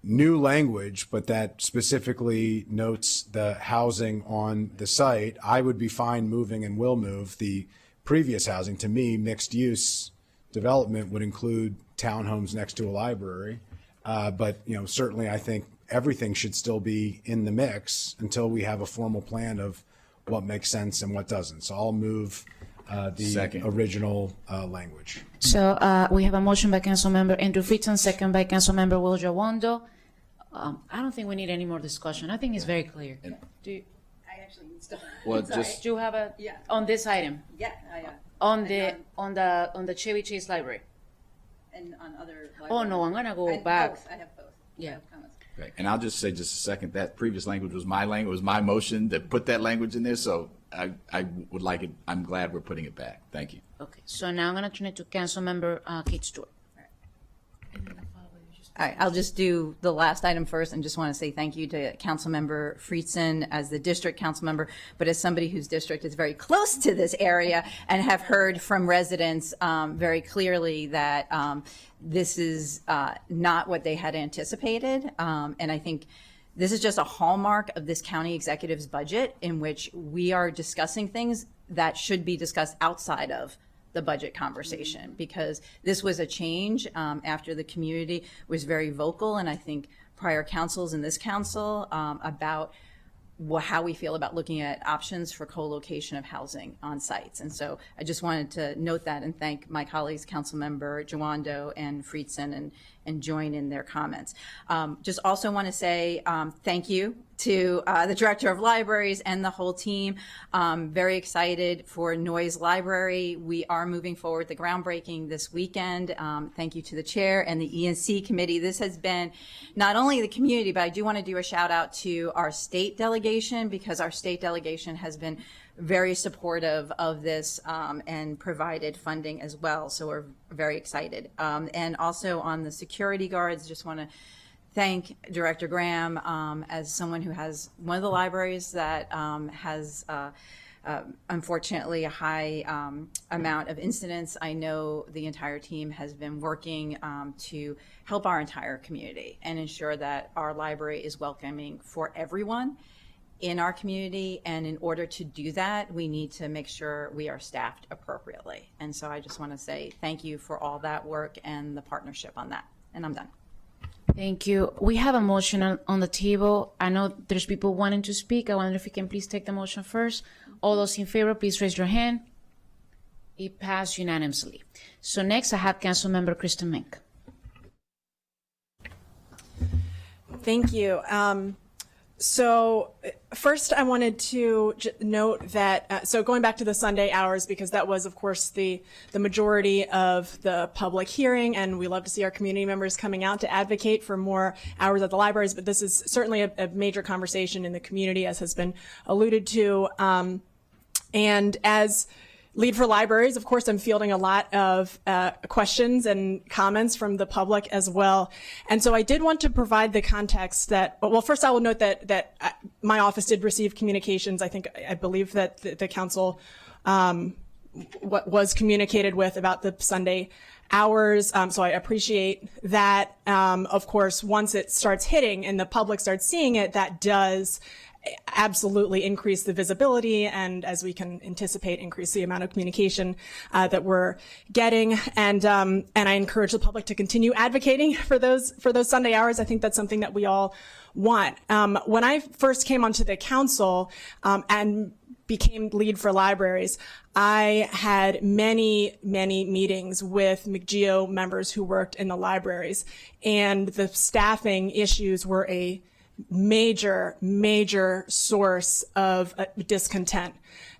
new language, but that specifically notes the housing on the site. I would be fine moving and will move the previous housing. To me, mixed use development would include townhomes next to a library. But certainly I think everything should still be in the mix until we have a formal plan of what makes sense and what doesn't. So I'll move the original language. So we have a motion by Councilmember Andrew Fitton, second by Councilmember Will Jawondo. I don't think we need any more discussion. I think it's very clear. actually installed. Well, Sorry. just- Do you have a, Yeah. on this item? Yeah, On the Chevy Chase library? and on other. Oh, no, I'm gonna go back. I have both. Yeah. Comments. Okay. And I'll just say just a second, that previous language was my language, was my motion that put that language in there, so I would like it, I'm glad we're putting it back. Thank you. Okay, so now I'm gonna turn it to Councilmember Kate Stewart. All right, I'll just do the last item first and just want to say thank you to Councilmember Friedson as the district council member, but as somebody whose district is very close to this area and have heard from residents very clearly that this is not what they had anticipated. And I think this is just a hallmark of this county executive's budget in which we are discussing things that should be discussed outside of the budget conversation, because this was a change after the community was very vocal, and I think prior councils and this council about how we feel about looking at options for co-location of housing on sites. And so I just wanted to note that and thank my colleagues, Councilmember Jawando and Friedson, and join in their comments. Just also want to say thank you to the Director of Libraries and the whole team. Very excited for Noyes Library. We are moving forward the groundbreaking this weekend. Thank you to the chair and the E&C committee. This has been not only the community, but I do want to do a shout out to our state delegation, because our state delegation has been very supportive of this and provided funding as well. So we're very excited. And also on the security guards, just want to thank Director Graham as someone who has one of the libraries that has unfortunately a high amount of incidents. I know the entire team has been working to help our entire community and ensure that our library is welcoming for everyone in our community. And in order to do that, we need to make sure we are staffed appropriately. And so I just want to say thank you for all that work and the partnership on that. And I'm done. Thank you. We have a motion on the table. I know there's people wanting to speak. I wonder if you can please take the motion first. All those in favor, please raise your hand. It passed unanimously. So next I have Councilmember Kristen Mink. Thank you. So first I wanted to note that, so going back to the Sunday hours, because that was, of course, the majority of the public hearing, and we love to see our community members coming out to advocate for more hours at the libraries, but this is certainly a major conversation in the community, as has been alluded to. And as lead for libraries, of course, I'm fielding a lot of questions and comments from the public as well. And so I did want to provide the context that, well, first I will note that my office did receive communications. I believe that the council what was communicated with about the Sunday hours. So I appreciate that. Of course, once it starts hitting and the public starts seeing it, that does absolutely increase the visibility, and as we can anticipate, increase the amount of communication that we're getting. And I encourage the public to continue advocating for those Sunday hours. I think that's something that we all want. When I first came onto the council and became lead for libraries, I had many meetings with McGeo members who worked in the libraries, and the staffing issues were a major source of discontent.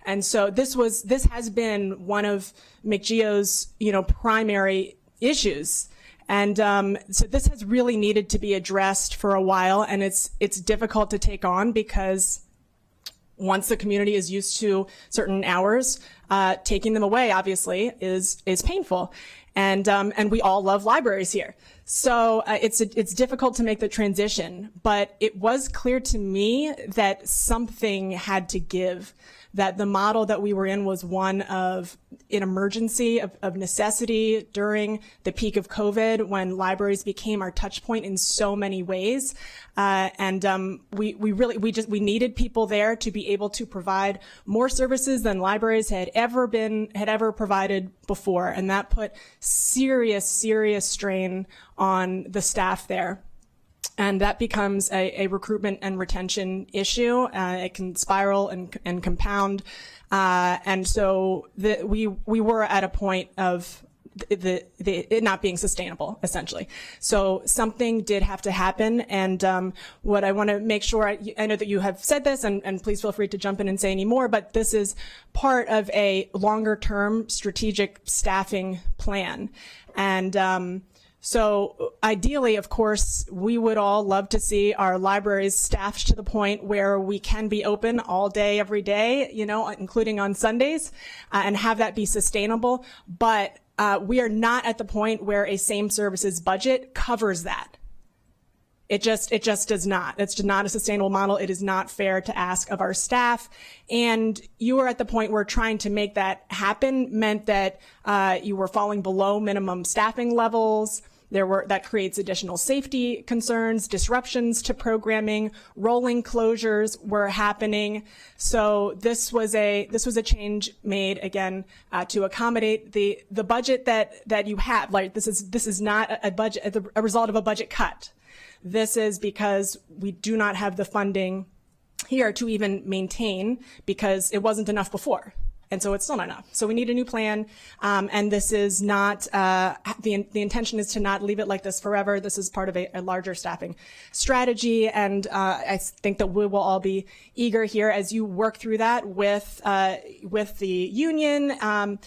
And so this has been one of McGeo's, primary issues. And so this has really needed to be addressed for a while, and it's difficult to take on because once the community is used to certain hours, taking them away obviously is painful. And we all love libraries here. So it's difficult to make the transition, but it was clear to me that something had to give, that the model that we were in was one of an emergency, of necessity during the peak of COVID, when libraries became our touch point in so many ways. We needed people there to be able to provide more services than libraries had ever provided before. And that put serious strain on the staff there. And that becomes a recruitment and retention issue. It can spiral and compound. And so we were at a point of it not being sustainable, essentially. So something did have to happen. And what I want to make sure, I know that you have said this, and please feel free to jump in and say any more, but this is part of a longer term strategic staffing plan. And so ideally, of course, we would all love to see our libraries staffed to the point where we can be open all day, every day, you know, including on Sundays, and have that be sustainable. But we are not at the point where a same services budget covers that. It just does not. It's not a sustainable model. It is not fair to ask of our staff. And you are at the point where trying to make that happen meant that you were falling below minimum staffing levels. That creates additional safety concerns, disruptions to programming, rolling closures were happening. So this was a change made again to accommodate the budget that you have. Like this is not a budget, a result of a budget cut. This is because we do not have the funding here to even maintain, because it wasn't enough before. And so it's still not enough. So we need a new plan. And this is not, the intention is to not leave it like this forever. This is part of a larger staffing strategy. And I think that we will all be eager here as you work through that with the union.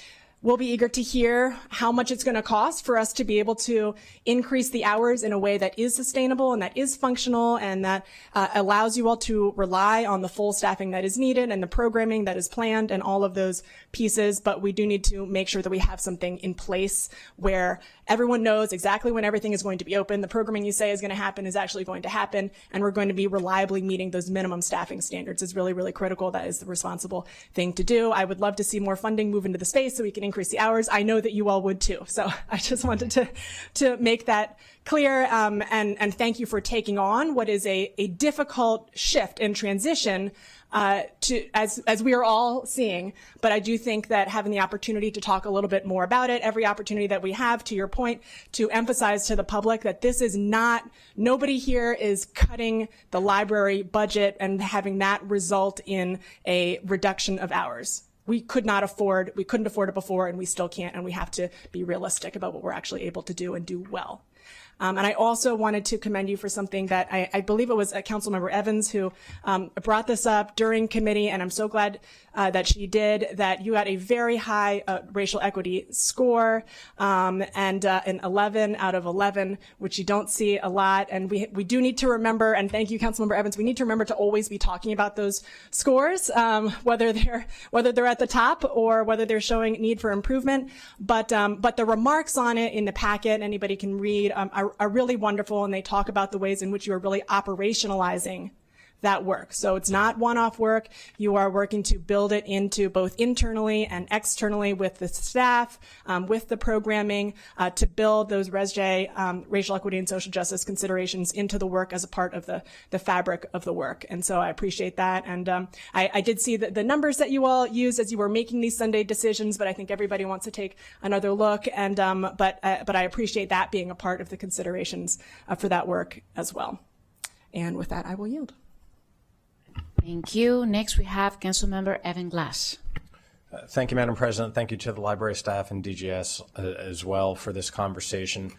We'll be eager to hear how much it's going to cost for us to be able to increase the hours in a way that is sustainable and that is functional and that allows you all to rely on the full staffing that is needed and the programming that is planned and all of those pieces. But we do need to make sure that we have something in place where everyone knows exactly when everything is going to be open. The programming you say is going to happen is actually going to happen, and we're going to be reliably meeting those minimum staffing standards. Is really, really critical. That is the responsible thing to do. I would love to see more funding move into the space so we can increase the hours. I know that you all would too. So I just wanted to make that clear, and thank you for taking on what is a difficult shift and transition as we are all seeing. But I do think that having the opportunity to talk a little bit more about it, every opportunity that we have, to your point, to emphasize to the public that this is not, nobody here is cutting the library budget and having that result in a reduction of hours. We couldn't afford it before, and we still can't, and we have to be realistic about what we're actually able to do and do well. And I also wanted to commend you for something that I believe it was Councilmember Evans who brought this up during committee, and I'm so glad that she did, that you had a very high racial equity score, and an 11 out of 11, which you don't see a lot. And we do need to remember, and thank you, Councilmember Evans, we need to remember to always be talking about those scores, whether they're at the top or whether they're showing need for improvement. But the remarks on it in the packet, anybody can read, are really wonderful, and they talk about the ways in which you are really operationalizing that work. So it's not one-off work. You are working to build it into both internally and externally with the staff, with the programming, to build those ResJ, racial equity and social justice considerations into the work as a part of the fabric of the work. And so I appreciate that. And I did see the numbers that you all used as you were making these Sunday decisions, but I think everybody wants to take another look. And but I appreciate that being a part of the considerations for that work as well. And with that, I will yield. Thank you. Next, we have Councilmember Evan Glass. Thank you, Madam President. Thank you to the library staff and DGS as well for this conversation.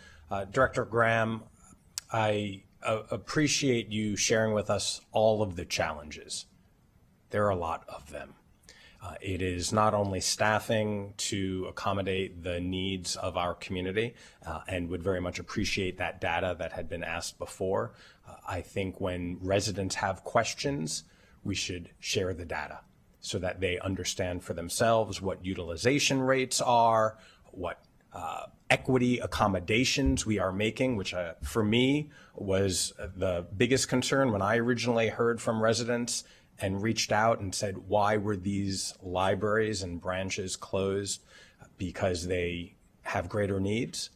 Director Graham, I appreciate you sharing with us all of the challenges. There are a lot of them. It is not only staffing to accommodate the needs of our community, and would very much appreciate that data that had been asked before. I think when residents have questions, we should share the data so that they understand for themselves what utilization rates are, what equity accommodations we are making, which for me was the biggest concern when I originally heard from residents and reached out and said, why were these libraries and branches closed? Because they have greater needs,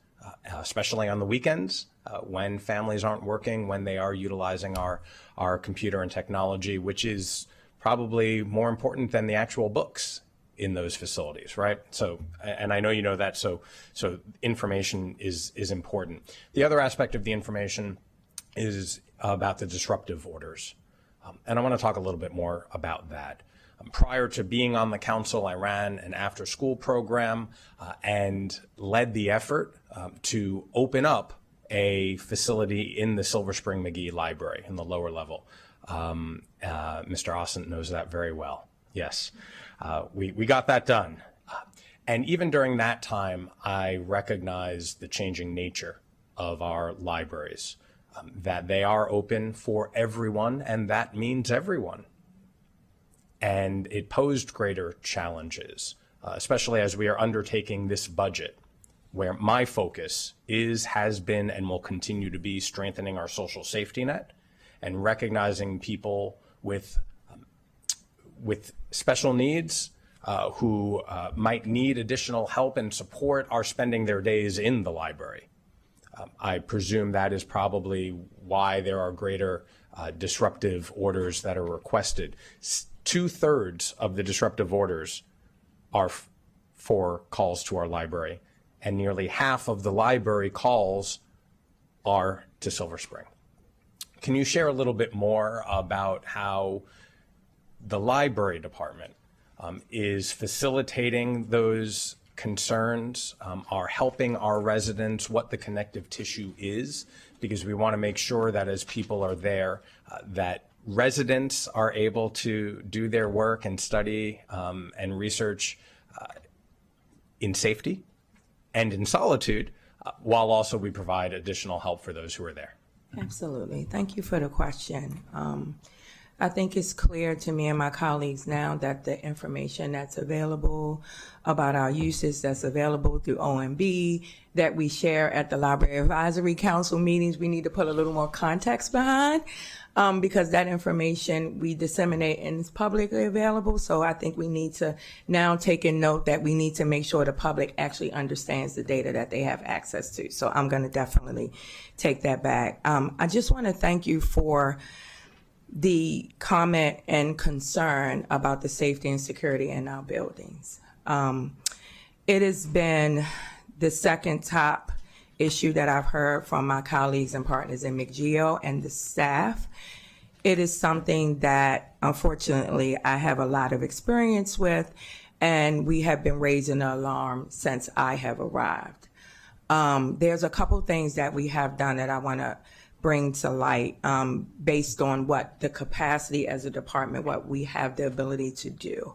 especially on the weekends, when families aren't working, when they are utilizing our computer and technology, which is probably more important than the actual books in those facilities, right? So, and I know you know that, so information is important. The other aspect of the information is about the disruptive orders. And I want to talk a little bit more about that. Prior to being on the council, I ran an after-school program and led the effort to open up a facility in the Silver Spring McGee Library in the lower level. Mr. Ostent knows that very well. Yes, we got that done. And even during that time, I recognized the changing nature of our libraries, that they are open for everyone, and that means everyone. And it posed greater challenges, especially as we are undertaking this budget, where my focus is, has been, and will continue to be strengthening our social safety net and recognizing people with special needs who might need additional help and support are spending their days in the library. I presume that is probably why there are greater disruptive orders that are requested. 2/3 of the disruptive orders are for calls to our library, and nearly half of the library calls are to Silver Spring. Can you share a little bit more about how the library department is facilitating those concerns, are helping our residents, what the connective tissue is, because we want to make sure that as people are there, that residents are able to do their work and study and research in safety and in solitude, while also we provide additional help for those who are there. Absolutely. Thank you for the question. I think it's clear to me and my colleagues now that the information that's available about our uses that's available through OMB that we share at the Library Advisory Council meetings, we need to put a little more context behind because that information we disseminate and is publicly available. So I think we need to now take in note that we need to make sure the public actually understands the data that they have access to. So I'm going to definitely take that back. I just want to thank you for the comment and concern about the safety and security in our buildings. It has been the second top issue that I've heard from my colleagues and partners in McGeo and the staff. It is something that, unfortunately, I have a lot of experience with, and we have been raising the alarm since I have arrived. There's a couple things that we have done that I want to bring to light based on what the capacity as a department, what we have the ability to do.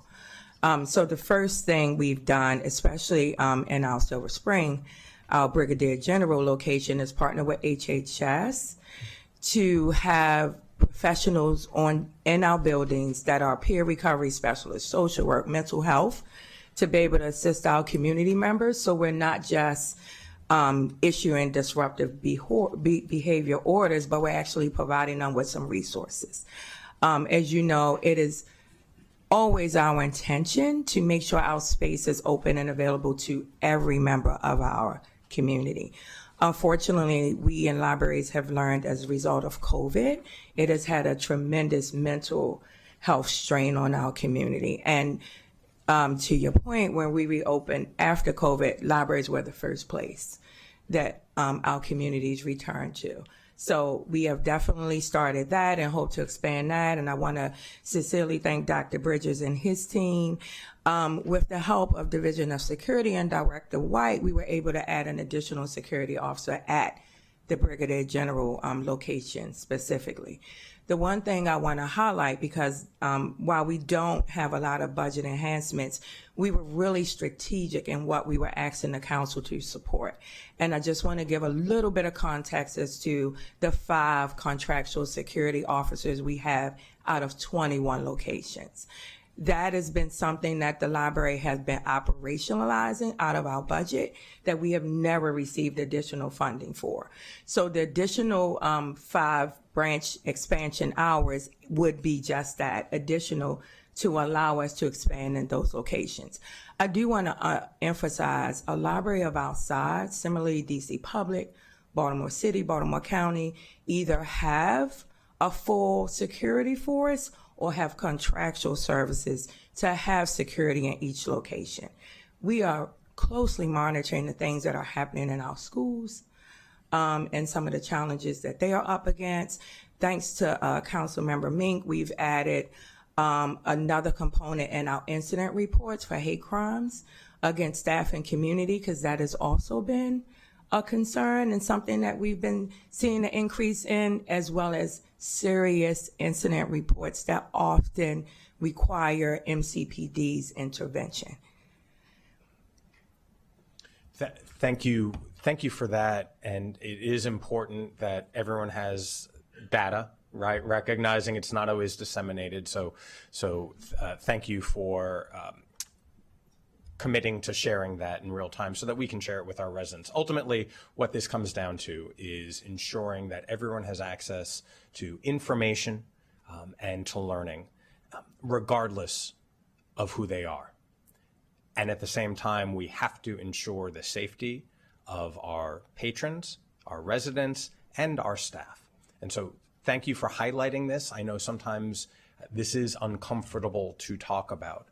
So the first thing we've done, especially in our Silver Spring, our Brigadier General location, is partner with HHS to have professionals in our buildings that are peer recovery specialists, social work, mental health, to be able to assist our community members. So we're not just issuing disruptive behavior orders, but we're actually providing them with some resources. As you know, it is always our intention to make sure our space is open and available to every member of our community. Unfortunately, we in libraries have learned as a result of COVID, it has had a tremendous mental health strain on our community. And to your point, when we reopened after COVID, libraries were the first place that our communities returned to. So we have definitely started that and hope to expand that. And I want to sincerely thank Dr. Bridges and his team. With the help of Division of Security and Director White, we were able to add an additional security officer at the Brigadier General location specifically. The one thing I want to highlight, because while we don't have a lot of budget enhancements, we were really strategic in what we were asking the council to support. And I just want to give a little bit of context as to the 5 contractual security officers we have out of 21 locations. That has been something that the library has been operationalizing out of our budget that we have never received additional funding for. So the additional 5 branch expansion hours would be just that, additional to allow us to expand in those locations. I do want to emphasize a library of our size, similarly DC Public, Baltimore City, Baltimore County, either have a full security force or have contractual services to have security in each location. We are closely monitoring the things that are happening in our schools and some of the challenges that they are up against. Thanks to Councilmember Mink, we've added another component in our incident reports for hate crimes against staff and community, because that has also been a concern and something that we've been seeing an increase in, as well as serious incident reports that often require MCPD's intervention. Thank you for that. And it is important that everyone has data, right? Recognizing it's not always disseminated. So thank you for committing to sharing that in real time so that we can share it with our residents. Ultimately, what this comes down to is ensuring that everyone has access to information and to learning, regardless of who they are. And at the same time, we have to ensure the safety of our patrons, our residents, and our staff. And so thank you for highlighting this. I know sometimes this is uncomfortable to talk about,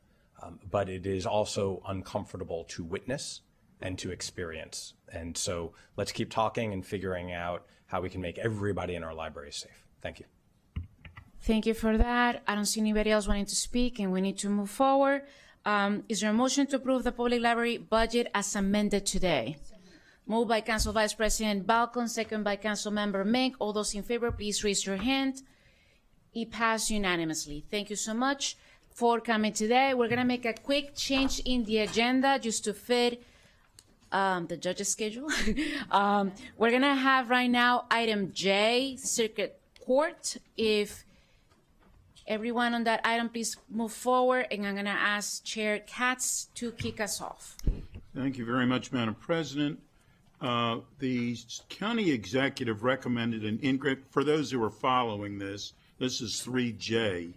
but it is also uncomfortable to witness and to experience. And so let's keep talking and figuring out how we can make everybody in our library safe. Thank you. Thank you for that. I don't see anybody else wanting to speak, and we need to move forward. Is there a motion to approve the public library budget as amended today? Moved by Council Vice President Balcon, second by Council Member Mink. All those in favor, please raise your hand. It passed unanimously. Thank you so much for coming today. We're gonna make a quick change in the agenda just to fit the judge's schedule. We're gonna have right now item J, Circuit Court. If everyone on that item, please move forward, and I'm gonna ask Chair Katz to kick us off. Thank you very much, Madam President. The county executive recommended an increase. For those who are following this is 3J.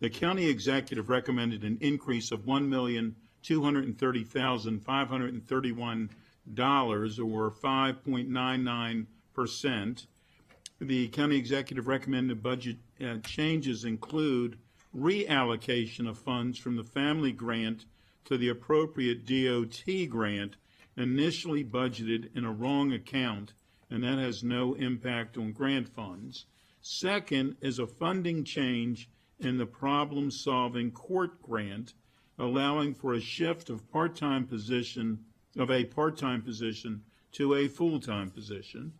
The county executive recommended an increase of $1,230,531, or 5.99%. The county executive recommended budget changes include reallocation of funds from the family grant to the appropriate DOT grant initially budgeted in a wrong account, and that has no impact on grant funds. Second is a funding change in the problem-solving court grant, allowing for a shift of a part-time position to a full-time position.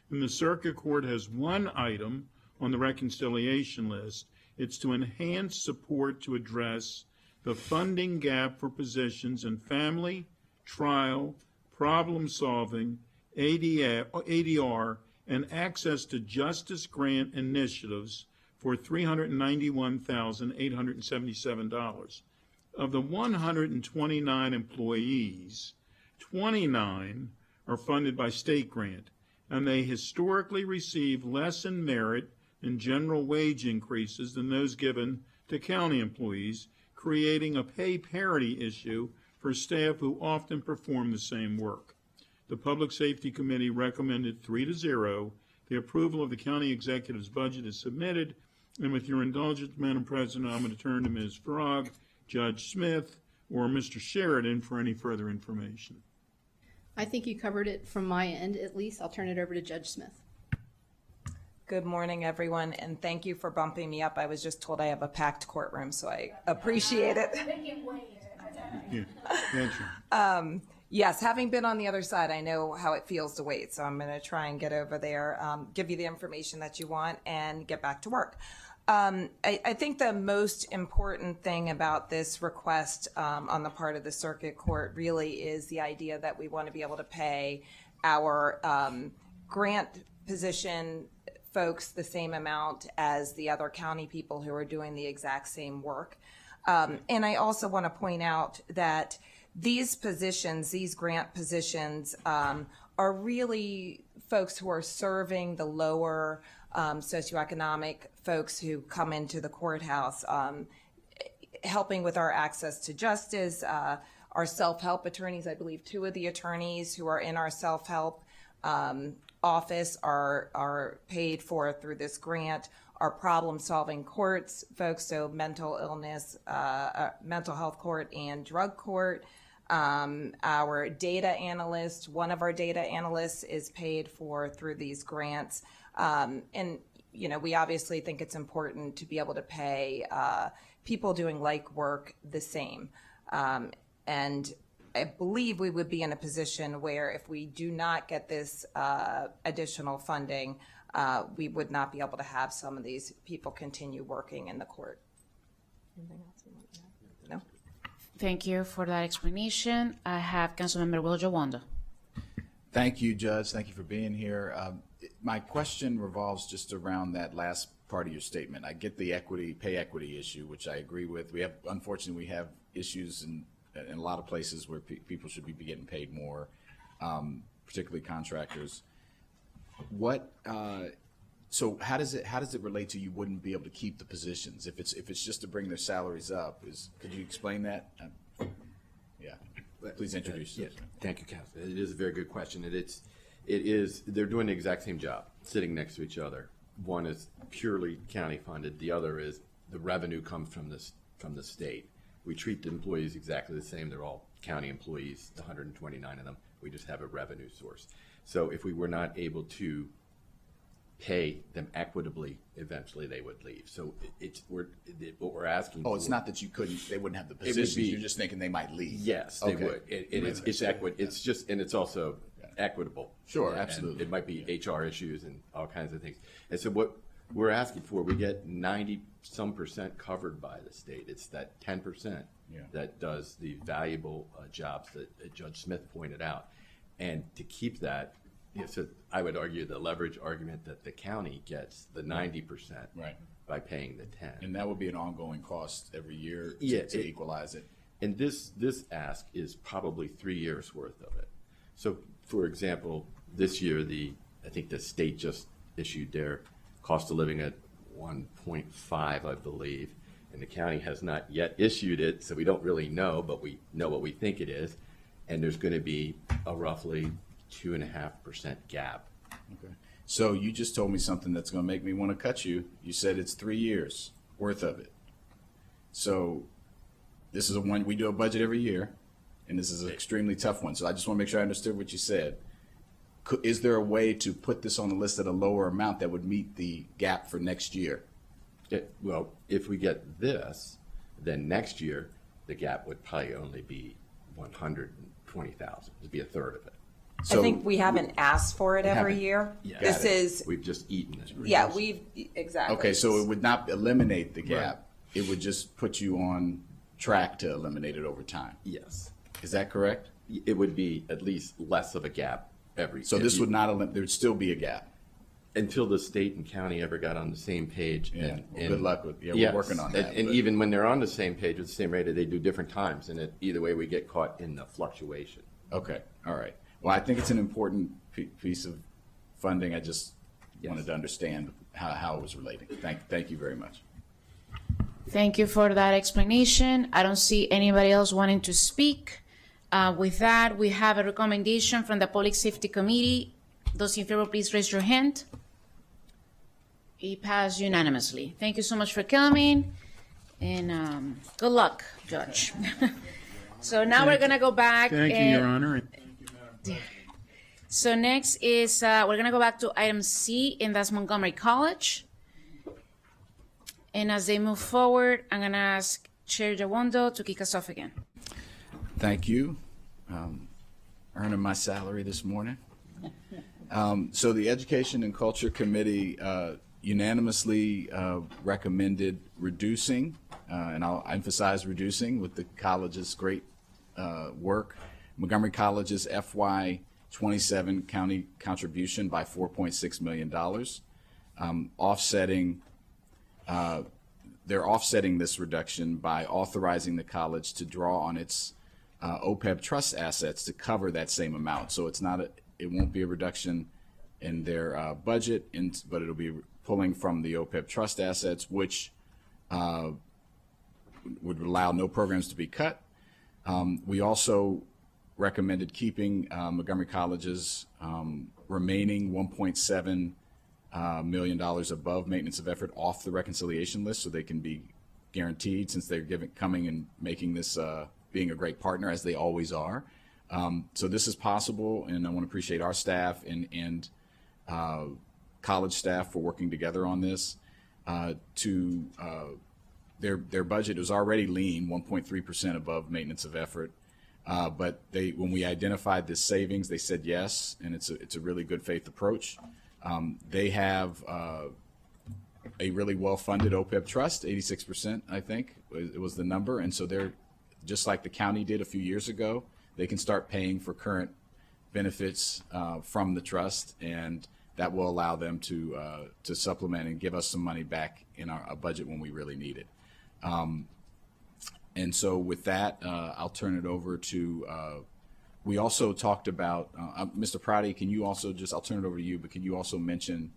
And the circuit court has one item on the reconciliation list. It's to enhance support to address the funding gap for positions in family, trial, problem-solving, ADR, and access to justice grant initiatives for $391,877. Of the 129 employees, 29 are funded by state grant, and they historically receive less in merit and general wage increases than those given to county employees, creating a pay parity issue for staff who often perform the same work. The Public Safety Committee recommended 3-0. The approval of the county executive's budget is submitted. And with your indulgence, Madam President, I'm going to turn to Ms. Frog, Judge Smith, or Mr. Sheridan for any further information. I think you covered it from my end, at least. I'll turn it over to Judge Smith. Good morning, everyone, and thank you for bumping me up. I was just told I have a packed courtroom, so I appreciate it. Yes, having been on the other side, I know how it feels to wait, so I'm going to try and get over there, give you the information that you want, and get back to work. I think the most important thing about this request on the part of the circuit court really is the idea that we want to be able to pay our grant position folks the same amount as the other county people who are doing the exact same work. And I also want to point out that these positions, these grant positions, are really folks who are serving the lower socioeconomic folks who come into the courthouse, helping with our access to justice, our self-help attorneys. I believe 2 of the attorneys who are in our self-help office are paid for through this grant. Our problem-solving courts folks, so mental illness, mental health court and drug court. Our data analyst, one of our data analysts is paid for through these grants. And we obviously think it's important to be able to pay people doing like work the same. And I believe we would be in a position where if we do not get this additional funding, we would not be able to have some of these people continue working in the court. Anything else you want to add? No? Thank you for that explanation. I have Councilmember Will Jawanda. Thank you, Judge. Thank you for being here. My question revolves just around that last part of your statement. I get the pay equity issue, which I agree with. Unfortunately, we have issues in a lot of places where people should be getting paid more, particularly contractors. So how does it relate to you wouldn't be able to keep the positions if it's just to bring their salaries up? Could you explain that? Yeah. Please introduce yourself. Yes. Thank you, Council. It is a very good question. They're doing the exact same job, sitting next to each other. One is purely county funded. The other is the revenue comes from the state. We treat the employees exactly the same. They're all county employees, the 129 of them. We just have a revenue source. So if we were not able to pay them equitably, eventually they would leave. So what we're asking. Oh, it's not that they wouldn't have the positions. You're just thinking they might leave. Yes, they would. It's equity. It's just, and it's also equitable. Sure, And absolutely. it might be HR issues and all kinds of things. And so what we're asking for, we get 90% covered by the state. It's that 10% that does the valuable jobs that Judge Smith pointed out. And to keep that, so I would argue the leverage argument that the county gets the 90% by paying the 10. And that would be an ongoing cost every year to equalize it. And this ask is probably 3 years worth of it. So, for example, this year, I think the state just issued their cost of living at 1.5, I believe, and the county has not yet issued it, so we don't really know, but we know what we think it is. And there's going to be a roughly 2.5% gap. Okay. So you just told me something that's going to make me want to cut you. You said it's 3 years worth of it. So this is we do a budget every year, and this is an extremely tough one. So I just want to make sure I understood what you said. Is there a way to put this on the list at a lower amount that would meet the gap for next year? Well, if we get this, then next year the gap would probably only be 120,000. It'd be a third of it. I think we haven't asked for it every year. We've just eaten it. Yeah, exactly. Okay, so it would not eliminate the gap. Right. It would just put you on track to eliminate it over time. Yes. Is that correct? It would be at least less of a gap every. So this would not eliminate. There would still be a gap until the state and county ever got on the same page. Yeah. And good luck with. Yeah, we're working on that. And even when they're on the same page with the same rate, they do different times, and either way we get caught in the fluctuation. Okay. All right. Well, I think it's an important piece of funding. I just wanted to understand how it was relating. Thank you very much. Thank you for that explanation. I don't see anybody else wanting to speak. With that, we have a recommendation from the Public Safety Committee. Those in favor, please raise your hand. It passed unanimously. Thank you so much for coming, and good luck, Judge. So now we're going to go back. Thank you, Your Honor. So next is, we're going to go back to item C, and that's Montgomery College. And as they move forward, I'm going to ask Chair Jawando to kick us off again. Thank you. Earning my salary this morning. So the Education and Culture Committee unanimously recommended reducing, and I'll emphasize reducing with the college's great work, Montgomery College's FY27 county contribution by $4.6 million, they're offsetting this reduction by authorizing the college to draw on its OPEB trust assets to cover that same amount. So it won't be a reduction in their budget, but it'll be pulling from the OPEB trust assets, which would allow no programs to be cut. We also recommended keeping Montgomery College's remaining $1.7 million above maintenance of effort off the reconciliation list so they can be guaranteed, since they're coming and making this, being a great partner as they always are. So this is possible, and I want to appreciate our staff and college staff for working together on this. Their budget was already lean, 1.3% above maintenance of effort. But when we identified this savings, they said yes, and it's a really good faith approach. They have a really well-funded OPEB trust, 86%, I think, it was the number. And so they're, just like the county did a few years ago, they can start paying for current benefits from the trust, and that will allow them to supplement and give us some money back in our budget when we really need it. And so with that, I'll turn it over to, we also talked about, Mr. Prouty, can you also just, I'll turn it over to you, but can you also mention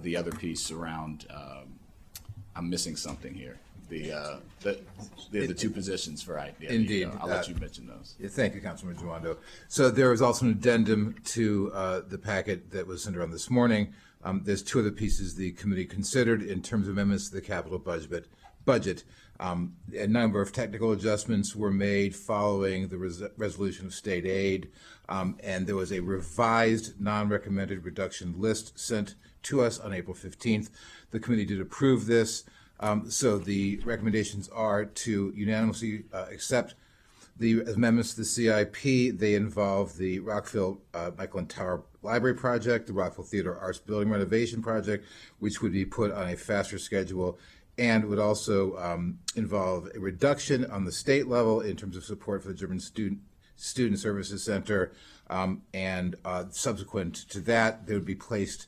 the other piece around, I'm missing something here, the two positions for IT. Indeed. I'll let you mention those. Yeah, thank you, Councilman Giwando. So there was also an addendum to the packet that was sent around this morning. There's two other pieces the committee considered in terms of amendments to the capital budget. A number of technical adjustments were made following the resolution of state aid, and there was a revised non-recommended reduction list sent to us on April 15th. The committee did approve this, so the recommendations are to unanimously accept the amendments to the CIP. They involve the Rockville Michael and Tower Library Project, the Rockville Theater Arts Building Renovation Project, which would be put on a faster schedule, and would also involve a reduction on the state level in terms of support for the German Student Services Center, and subsequent to that, they would be placed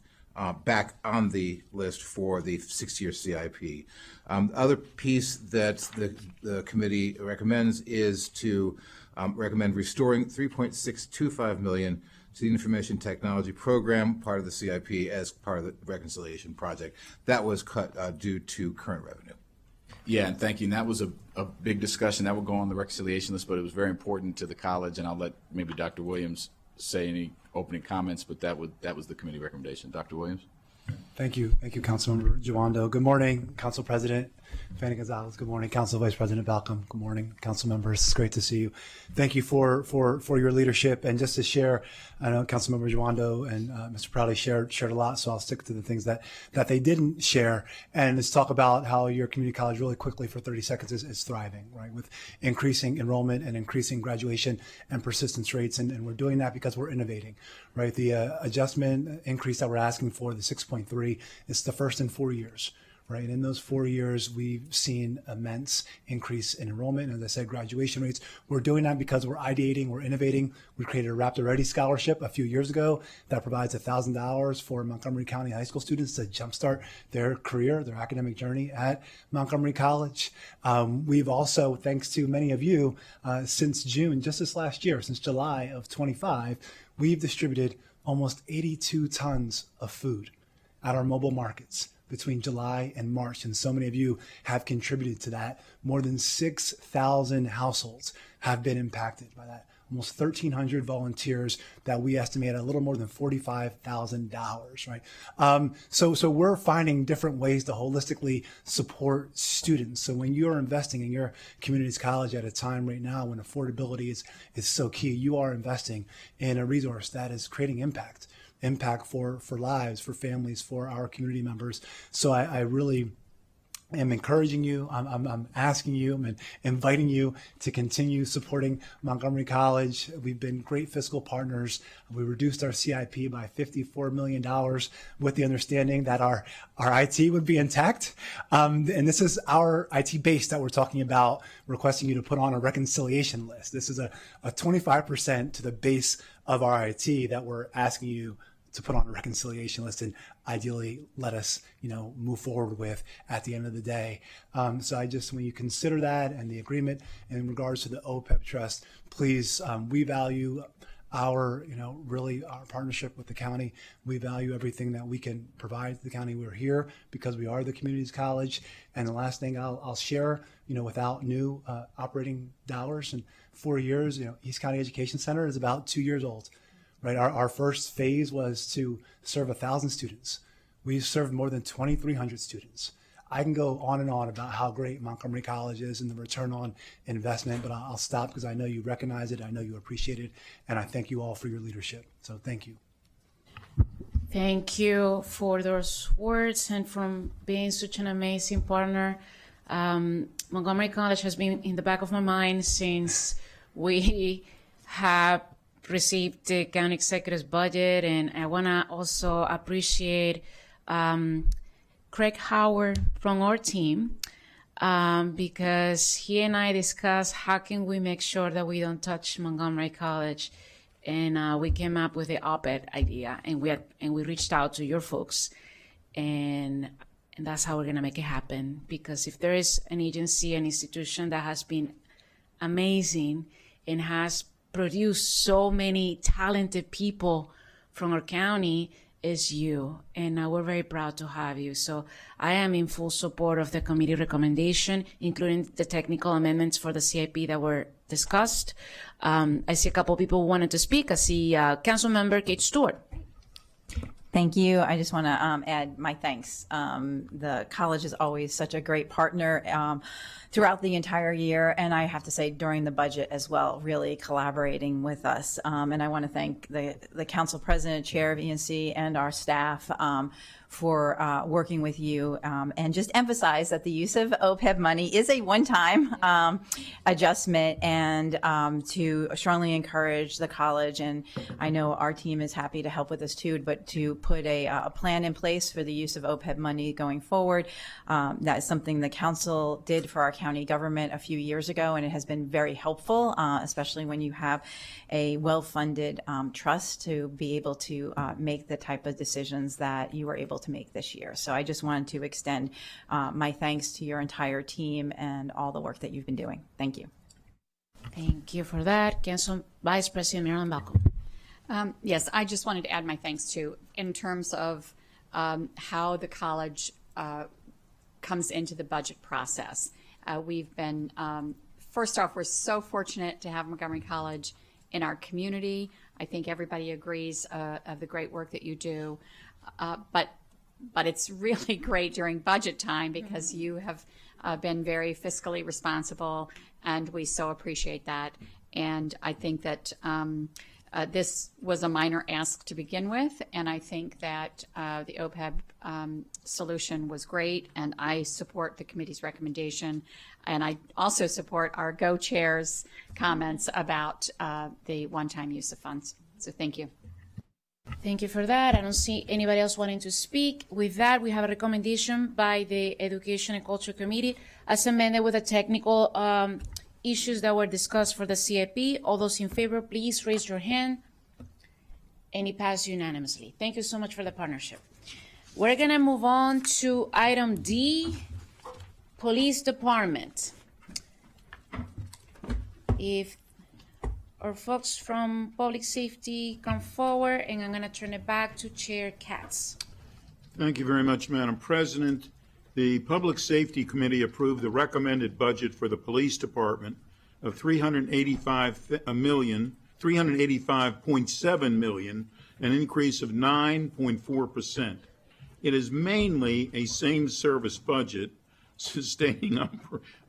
back on the list for the 6-year CIP. The other piece that the committee recommends is to recommend restoring $3.625 million to the Information Technology Program, part of the CIP, as part of the reconciliation project. That was cut due to current revenue. Yeah, and thank you. And that was a big discussion. That will go on the reconciliation list, but it was very important to the college, and I'll let maybe Dr. Williams say any opening comments, but that was the committee recommendation. Dr. Williams? Thank you. Thank you, Councilmember Giwando. Good morning, Council President Fanny Gonzalez. Good morning, Council Vice President Balcom. Good morning, Council members. It's great to see you. Thank you for your leadership. And just to share, I know Councilmember Giwando and Mr. Prouty shared a lot, so I'll stick to the things that they didn't share. And let's talk about how your community college really quickly for 30 seconds is thriving, right? With increasing enrollment and increasing graduation and persistence rates. And we're doing that because we're innovating, right? The adjustment increase that we're asking for, the 6.3, is the first in 4 years. Right. In those 4 years, we've seen immense increase in enrollment. And as I said, graduation rates. We're doing that because we're ideating, we're innovating. We created a Raptor Ready Scholarship a few years ago that provides $1,000 for Montgomery County high school students to jumpstart their career, their academic journey at Montgomery College. We've also, thanks to many of you, since June, just this last year, since July of 25, we've distributed almost 82 tons of food at our mobile markets between July and March, and so many of you have contributed to that. More than 6,000 households have been impacted by that. Almost 1,300 volunteers that we estimate at a little more than $45,000, right? So we're finding different ways to holistically support students. So when you're investing in your community's college at a time right now when affordability is so key, you are investing in a resource that is creating impact for lives, for families, for our community members. So I really am encouraging you, I'm asking you, I'm inviting you to continue supporting Montgomery College. We've been great fiscal partners. We reduced our CIP by $54 million with the understanding that our IT would be intact. And this is our IT base that we're talking about, requesting you to put on a reconciliation list. This is a 25% to the base of our IT that we're asking you to put on a reconciliation list and ideally let us, move forward with at the end of the day. So when you consider that and the agreement in regards to the OPEB trust, please, we value our partnership with the county. We value everything that we can provide to the county. We're here because we are the community's college. And the last thing I'll share, without new operating dollars in 4 years, East County Education Center is about 2 years old. Right, our first phase was to serve 1,000 students. We've served more than 2,300 students. I can go on and on about how great Montgomery College is and the return on investment, but I'll stop because I know you recognize it, I know you appreciate it, and I thank you all for your leadership. So thank you. Thank you for those words and from being such an amazing partner. Montgomery College has been in the back of my mind since we have received the county executive's budget, and I want to also appreciate Craig Howard from our team, because he and I discussed how can we make sure that we don't touch Montgomery College, and we came up with the op-ed idea, and we reached out to your folks, and that's how we're going to make it happen. Because if there is an agency, an institution that has been amazing and has produced so many talented people from our county, is you, and we're very proud to have you. So I am in full support of the committee recommendation, including the technical amendments for the CIP that were discussed. I see a couple people who wanted to speak. I see Councilmember Kate Stewart. Thank you. I just want to add my thanks. The college is always such a great partner throughout the entire year, and I have to say during the budget as well, really collaborating with us. And I want to thank the council president, chair of ENC, and our staff for working with you, and just emphasize that the use of OPEB money is a one-time adjustment, and to strongly encourage the college, and I know our team is happy to help with this too, but to put a plan in place for the use of OPEB money going forward. That is something the council did for our county government a few years ago, and it has been very helpful, especially when you have a well-funded trust to be able to make the type of decisions that you were able to make this year. So I just wanted to extend my thanks to your entire team and all the work that you've been doing. Thank you. Thank you for that. Council Vice President Marilyn Balcom. Yes, I just wanted to add my thanks too, in terms of how the college comes into the budget process. We've been, first off, we're so fortunate to have Montgomery College in our community. I think everybody agrees of the great work that you do. But it's really great during budget time, because you have been very fiscally responsible, and we so appreciate that. And I think that this was a minor ask to begin with, and I think that the OPEB solution was great, and I support the committee's recommendation, and I also support our GO chair's comments about the one-time use of funds. So thank you. Thank you for that. I don't see anybody else wanting to speak. With that, we have a recommendation by the Education and Culture Committee as amended with the technical issues that were discussed for the CIP. All those in favor, please raise your hand. And it passed unanimously. Thank you so much for the partnership. We're going to move on to item D, Police Department. If our folks from Public Safety come forward, and I'm going to turn it back to Chair Katz. Thank you very much, Madam President. The Public Safety Committee approved the recommended budget for the Police Department of $385.7 million, an increase of 9.4%. It is mainly a same-service budget, sustaining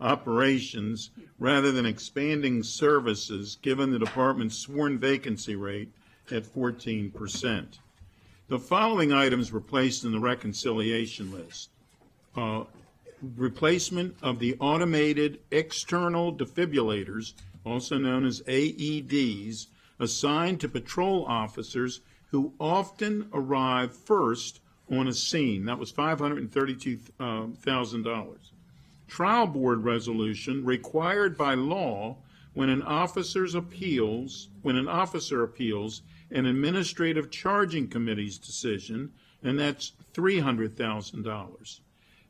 operations rather than expanding services, given the department's sworn vacancy rate at 14%. The following items were placed in the reconciliation list. Replacement of the automated external defibrillators, also known as AEDs, assigned to patrol officers who often arrive first on a scene. That was $532,000. Trial board resolution required by law when an officer appeals an administrative charging committee's decision, and that's $300,000.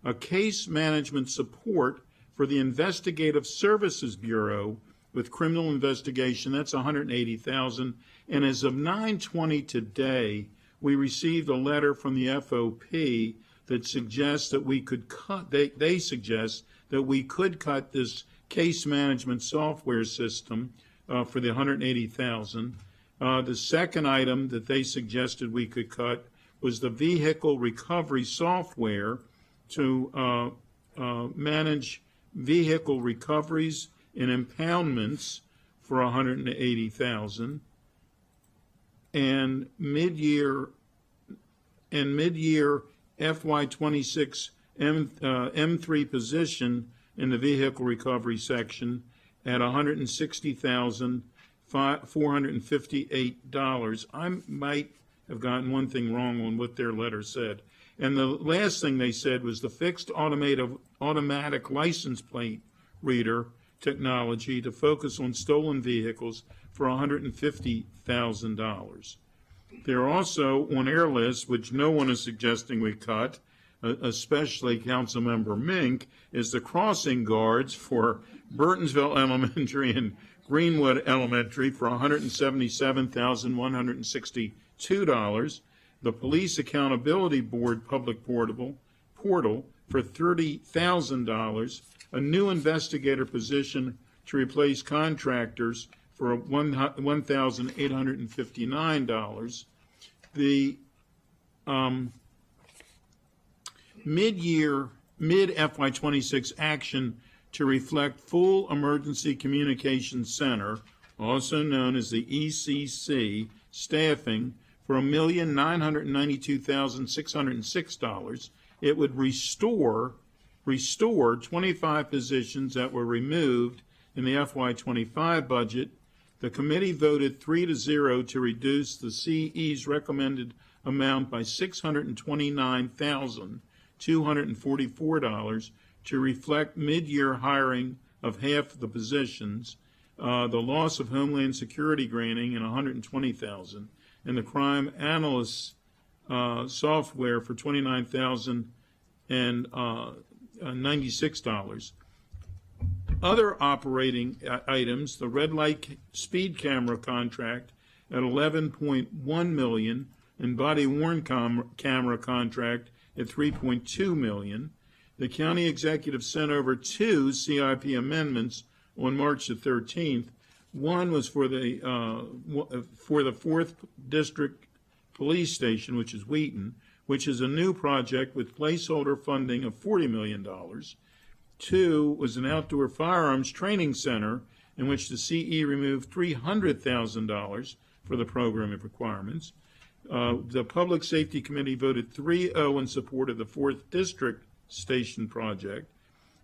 A case management support for the Investigative Services Bureau with criminal investigation, that's $180,000. And as of 9/20 today, we received a letter from the FOP that suggests that we could cut, they suggest that we could cut this case management software system for the $180,000. The second item that they suggested we could cut was the vehicle recovery software to manage vehicle recoveries and impoundments for $180,000. And mid-year and mid-year FY26 M3 position in the vehicle recovery section at $160,458. I might have gotten one thing wrong on what their letter said. And the last thing they said was the fixed automatic license plate reader technology to focus on stolen vehicles for $150,000. They're also on air list, which no one is suggesting we cut, especially Councilmember Mink, is the crossing guards for Burtonsville Elementary and Greenwood Elementary for $177,162. The Police Accountability Board Public Portal for $30,000. A new investigator position to replace contractors for $1,859. The mid-FY26 action to reflect full Emergency Communications Center, also known as the ECC, staffing for $1,992,606. It would restore 25 positions that were removed in the FY25 budget. The committee voted 3-0 to reduce the CE's recommended amount by $629,244 to reflect mid-year hiring of half of the positions, the loss of Homeland Security granting in $120,000, and the crime analyst software for $29,096. Other operating items, the red light speed camera contract at $11.1 million and body worn camera contract at $3.2 million. The county executive sent over 2 CIP amendments on March the 13th. One was for the 4th District Police Station, which is Wheaton, which is a new project with placeholder funding of $40 million. 2 was an outdoor firearms training center in which the CE removed $300,000 for the program of requirements. The Public Safety Committee voted 3-0 in support of the 4th District Station project,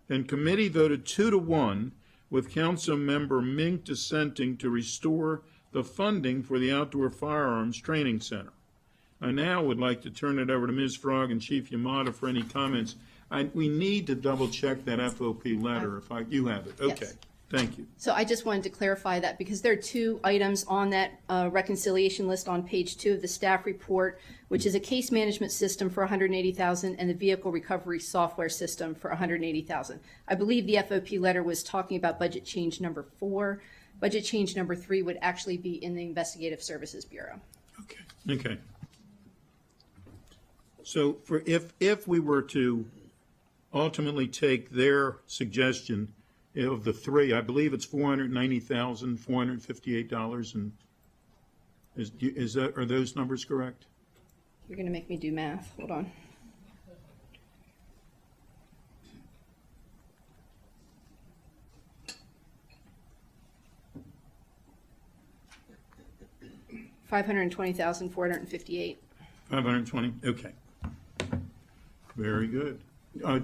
and committee voted 2-1 with Council Member Mink dissenting to restore the funding for the Outdoor Firearms Training Center. I now would like to turn it over to Ms. Frog and Chief Yamada for any comments. We need to double check that FOP letter you have it. Okay, Yes. Thank you. So I just wanted to clarify that because there are 2 items on that reconciliation list on page 2 of the staff report, which is a case management system for $180,000 and the vehicle recovery software system for $180,000. I believe the FOP letter was talking about budget change number 4. Budget change number 3 would actually be in the Investigative Services Bureau. Okay. So if we were to ultimately take their suggestion of the 3, I believe it's $490,458, and are those numbers correct? You're going to make me do math. Hold on. $520,458. 520. Okay. Very good.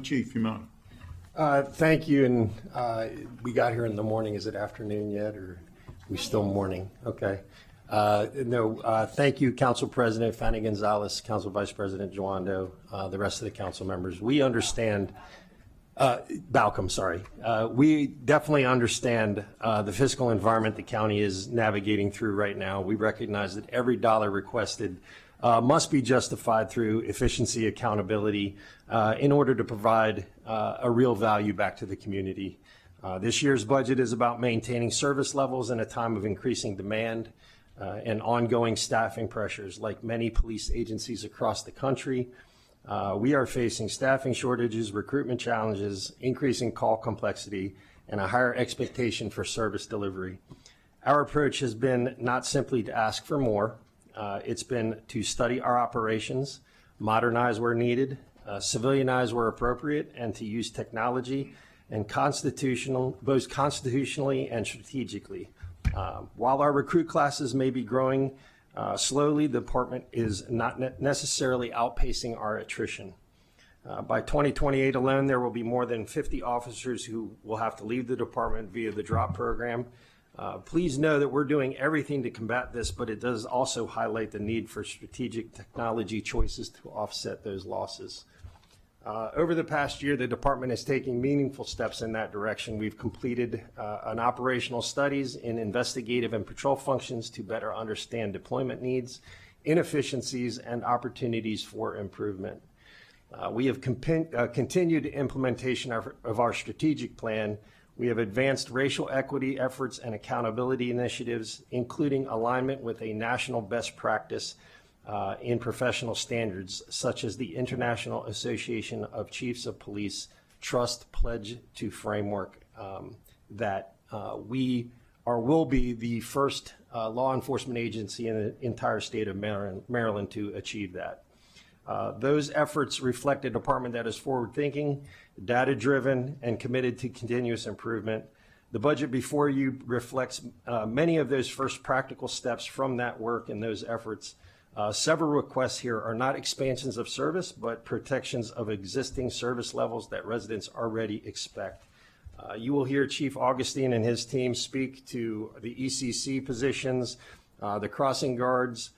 Chief Yamada. Thank you, and we got here in the morning. Is it afternoon yet, or we still morning? Okay. Thank you, Council President Fanny Gonzalez, Council Vice President Joando, the rest of the council members. We understand, Balcom, sorry. We definitely understand the fiscal environment the county is navigating through right now. We recognize that every dollar requested must be justified through efficiency, accountability, in order to provide a real value back to the community. This year's budget is about maintaining service levels in a time of increasing demand and ongoing staffing pressures. Like many police agencies across the country, we are facing staffing shortages, recruitment challenges, increasing call complexity, and a higher expectation for service delivery. Our approach has been not simply to ask for more, it's been to study our operations, modernize where needed, civilianize where appropriate, and to use technology and both constitutionally and strategically. While our recruit classes may be growing, Slowly, the department is not necessarily outpacing our attrition. By 2028 alone, there will be more than 50 officers who will have to leave the department via the DROP program. Please know that we're doing everything to combat this, but it does also highlight the need for strategic technology choices to offset those losses. Over the past year, the department is taking meaningful steps in that direction. We've completed an operational studies in investigative and patrol functions to better understand deployment needs, inefficiencies, and opportunities for improvement. We have continued implementation of our strategic plan. We have advanced racial equity efforts and accountability initiatives, including alignment with a national best practice in professional standards, such as the International Association of Chiefs of Police Trust Pledge to Framework, that we will be the first law enforcement agency in the entire state of Maryland to achieve that. Those efforts reflect a department that is forward-thinking, data-driven, and committed to continuous improvement. The budget before you reflects many of those first practical steps from that work and those efforts. Several requests here are not expansions of service, but protections of existing service levels that residents already expect. You will hear Chief Augustine and his team speak to the ECC positions, the crossing guards,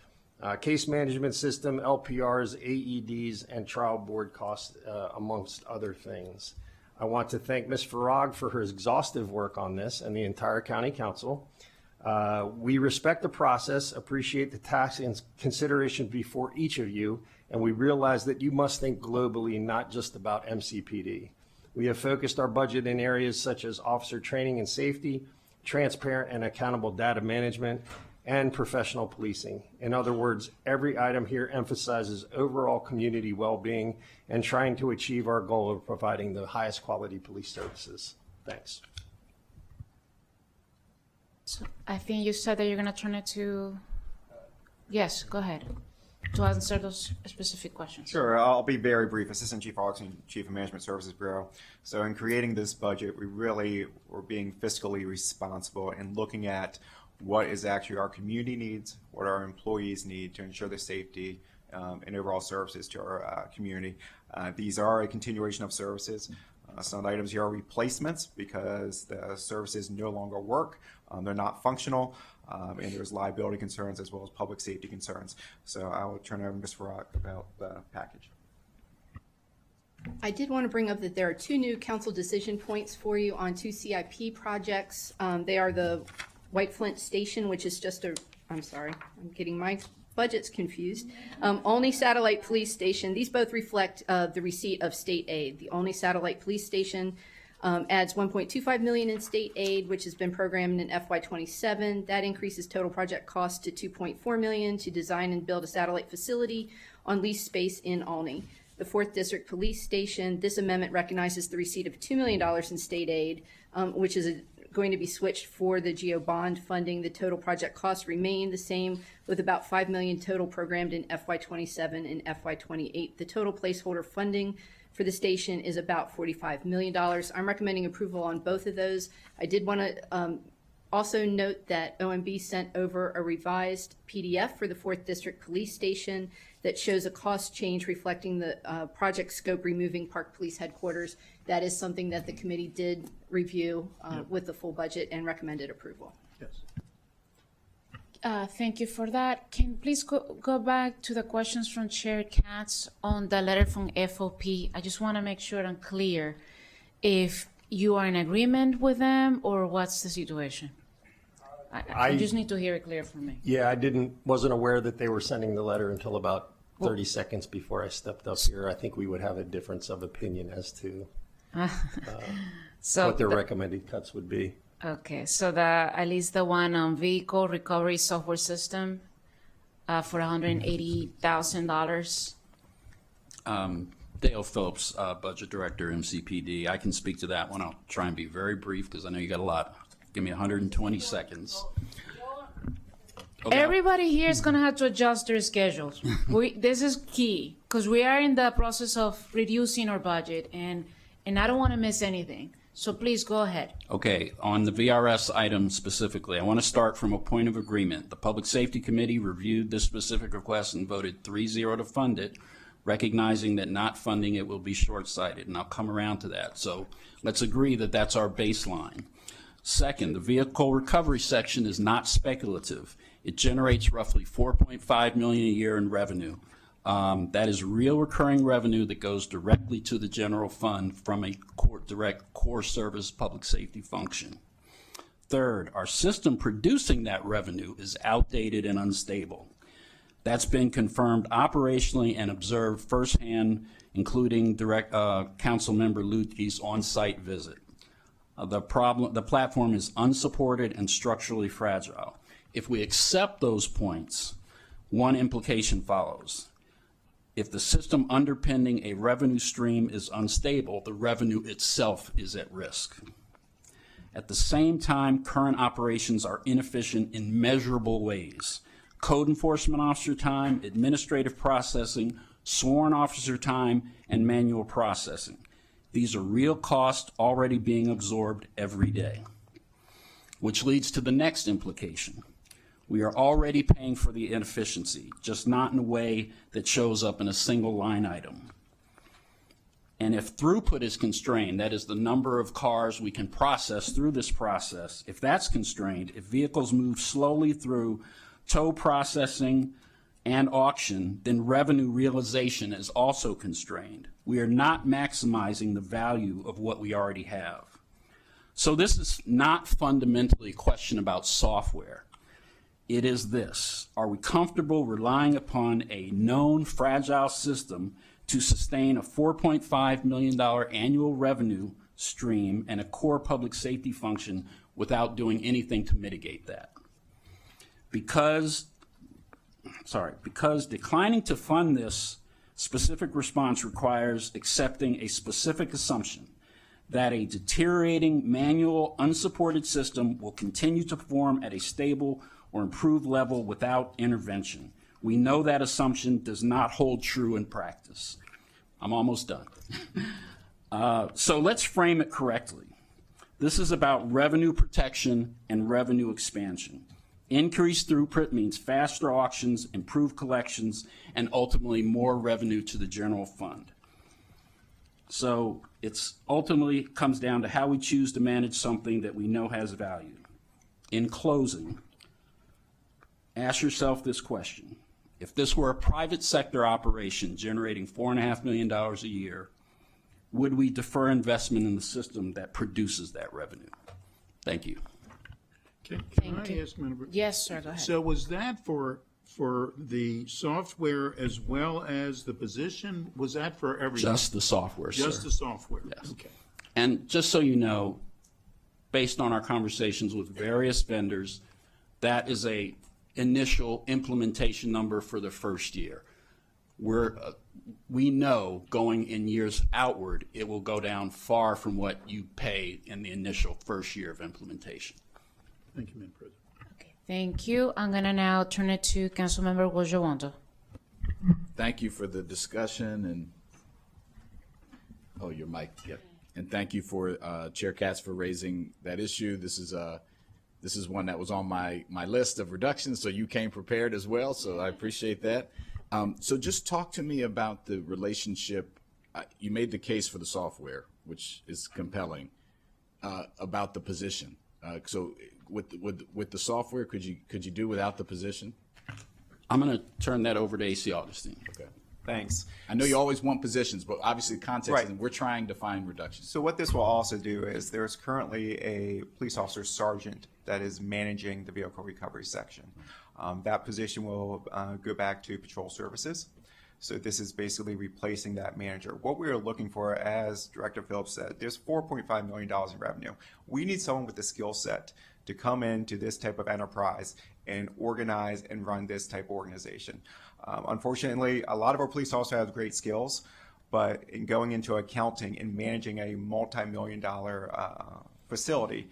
case management system, LPRs, AEDs, and trial board costs, amongst other things. I want to thank Ms. Farag for her exhaustive work on this and the entire County Council. We respect the process, appreciate the task and consideration before each of you, and we realize that you must think globally, not just about MCPD. We have focused our budget in areas such as officer training and safety, transparent and accountable data management, and professional policing. In other words, every item here emphasizes overall community well-being and trying to achieve our goal of providing the highest quality police services. Thanks. So I think you said that you're going to turn it to, yes, go ahead, to answer those specific questions. Sure, I'll be very brief. Assistant Chief Augustine, Chief of Management Services Bureau. So in creating this budget, we really were being fiscally responsible and looking at what is actually our community needs, what our employees need to ensure the safety and overall services to our community. These are a continuation of services. Some items here are replacements because the services no longer work. They're not functional, and there's liability concerns as well as public safety concerns. So I will turn it over to Ms. Farag about the package. I did want to bring up that there are two new council decision points for you on two CIP projects. They are the White Flint Station, which is just I'm sorry, I'm getting my budgets confused. Olney Satellite Police Station. These both reflect the receipt of state aid. The Olney Satellite Police Station adds $1.25 million in state aid, which has been programmed in FY27. That increases total project cost to $2.4 million to design and build a satellite facility on leased space in Olney. The 4th District Police Station. This amendment recognizes the receipt of $2 million in state aid, which is going to be switched for the GEO bond funding. The total project costs remain the same, with about $5 million total programmed in FY27 and FY28. The total placeholder funding for the station is about $45 million. I'm recommending approval on both of those. I did want to also note that OMB sent over a revised PDF for the 4th District Police Station that shows a cost change reflecting the project scope, removing Park Police Headquarters. That is something that the committee did review with the full budget and recommended approval. Yes. Thank you for that. Can you please go back to the questions from Chair Katz on the letter from FOP? I just want to make sure I'm clear if you are in agreement with them or what's the situation. I just need to hear it clear from me. Yeah, wasn't aware that they were sending the letter until about 30 seconds before I stepped up here. I think we would have a difference of opinion as to what their recommended cuts would be. Okay, so at least the one on vehicle recovery software system for $180,000. Dale Phillips, Budget Director, MCPD. I can speak to that one. I'll try and be very brief because I know you got a lot. Give me 120 seconds. Okay. Everybody here is going to have to adjust their schedules. This is key because we are in the process of reducing our budget, and I don't want to miss anything. So please go ahead. Okay, on the VRS item specifically, I want to start from a point of agreement. The Public Safety Committee reviewed this specific request and voted 3-0 to fund it, recognizing that not funding it will be short-sighted, and I'll come around to that. So let's agree that that's our baseline. Second, the vehicle recovery section is not speculative. It generates roughly $4.5 million a year in revenue. That is real recurring revenue that goes directly to the general fund from a direct core service public safety function. Third, our system producing that revenue is outdated and unstable. That's been confirmed operationally and observed firsthand, including Council Member Lutke's on-site visit. The platform is unsupported and structurally fragile. If we accept those points, one implication follows. If the system underpinning a revenue stream is unstable, the revenue itself is at risk. At the same time, current operations are inefficient in measurable ways. Code enforcement officer time, administrative processing, sworn officer time, and manual processing. These are real costs already being absorbed every day. Which leads to the next implication. We are already paying for the inefficiency, just not in a way that shows up in a single line item. And if throughput is constrained, that is the number of cars we can process through this process, if that's constrained, if vehicles move slowly through tow processing and auction, then revenue realization is also constrained. We are not maximizing the value of what we already have. So this is not fundamentally a question about software. It is this: are we comfortable relying upon a known fragile system to sustain a $4.5 million annual revenue stream and a core public safety function without doing anything to mitigate that? Because declining to fund this specific response requires accepting a specific assumption that a deteriorating manual unsupported system will continue to perform at a stable or improved level without intervention. We know that assumption does not hold true in practice. I'm almost done. So let's frame it correctly. This is about revenue protection and revenue expansion. Increased throughput means faster auctions, improved collections, and ultimately more revenue to the general fund. So it's ultimately comes down to how we choose to manage something that we know has value. In closing, ask yourself this question. If this were a private sector operation generating $4.5 million a year, would we defer investment in the system that produces that revenue? Thank you. Can Thank I you. ask, Madam President? Yes, sir, go ahead. So was that for the software as well as the position? Was that for everything? Just the software, sir. Just the software? Yes. Okay. And just so you know, based on our conversations with various vendors, that is a initial implementation number for the first year. We know going in years outward, it will go down far from what you pay in the initial first year of implementation. Thank you, Madam President. Thank you. I'm going to now turn it to Councilmember Wojowondo. Thank you for the discussion and, oh, your mic. Yep. And thank you for Chair Katz for raising that issue. This is one that was on my list of reductions, so you came prepared as well, so I appreciate that. So just talk to me about the relationship. You made the case for the software, which is compelling, about the position. So with the software, could you do without the position? I'm going to turn that over to AC Augustine. Okay. Thanks. I know you always want positions, but obviously context, Right. and we're trying to find reductions. So what this will also do is there's currently a police officer sergeant that is managing the vehicle recovery section. That position will go back to patrol services. So this is basically replacing that manager. What we are looking for, as Director Phillips said, there's $4.5 million in revenue. We need someone with the skill set to come into this type of enterprise and organize and run this type of organization. Unfortunately, a lot of our police officers have great skills, but in going into accounting and managing a multi-million-dollar facility,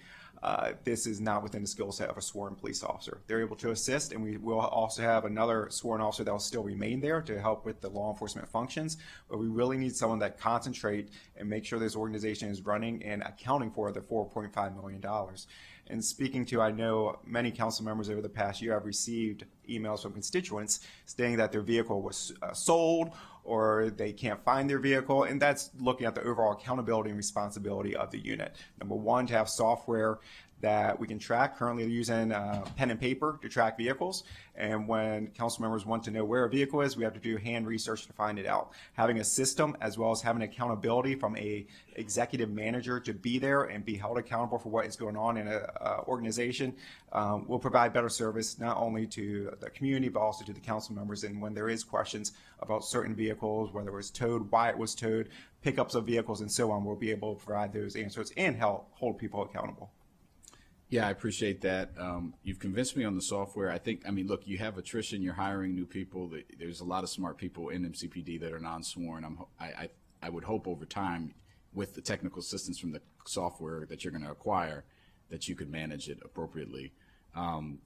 this is not within the skill set of a sworn police officer. They're able to assist, and we will also have another sworn officer that will still remain there to help with the law enforcement functions. But we really need someone that concentrate and make sure this organization is running and accounting for the $4.5 million. And speaking to, I know many council members over the past year have received emails from constituents stating that their vehicle was sold or they can't find their vehicle, and that's looking at the overall accountability and responsibility of the unit. Number one, to have software that we can track. Currently using pen and paper to track vehicles, and when council members want to know where a vehicle is, we have to do hand research to find it out. Having a system as well as having accountability from a executive manager to be there and be held accountable for what is going on in a organization will provide better service not only to the community but also to the council members. And when there is questions about certain vehicles, whether it was towed, why it was towed, pickups of vehicles and so on, we'll be able to provide those answers and help hold people accountable. Yeah, I appreciate that. You've convinced me on the software. I mean, look, you have attrition, you're hiring new people. There's a lot of smart people in MCPD that are non-sworn. I would hope over time, with the technical assistance from the software that you're going to acquire, that you could manage it appropriately. I'm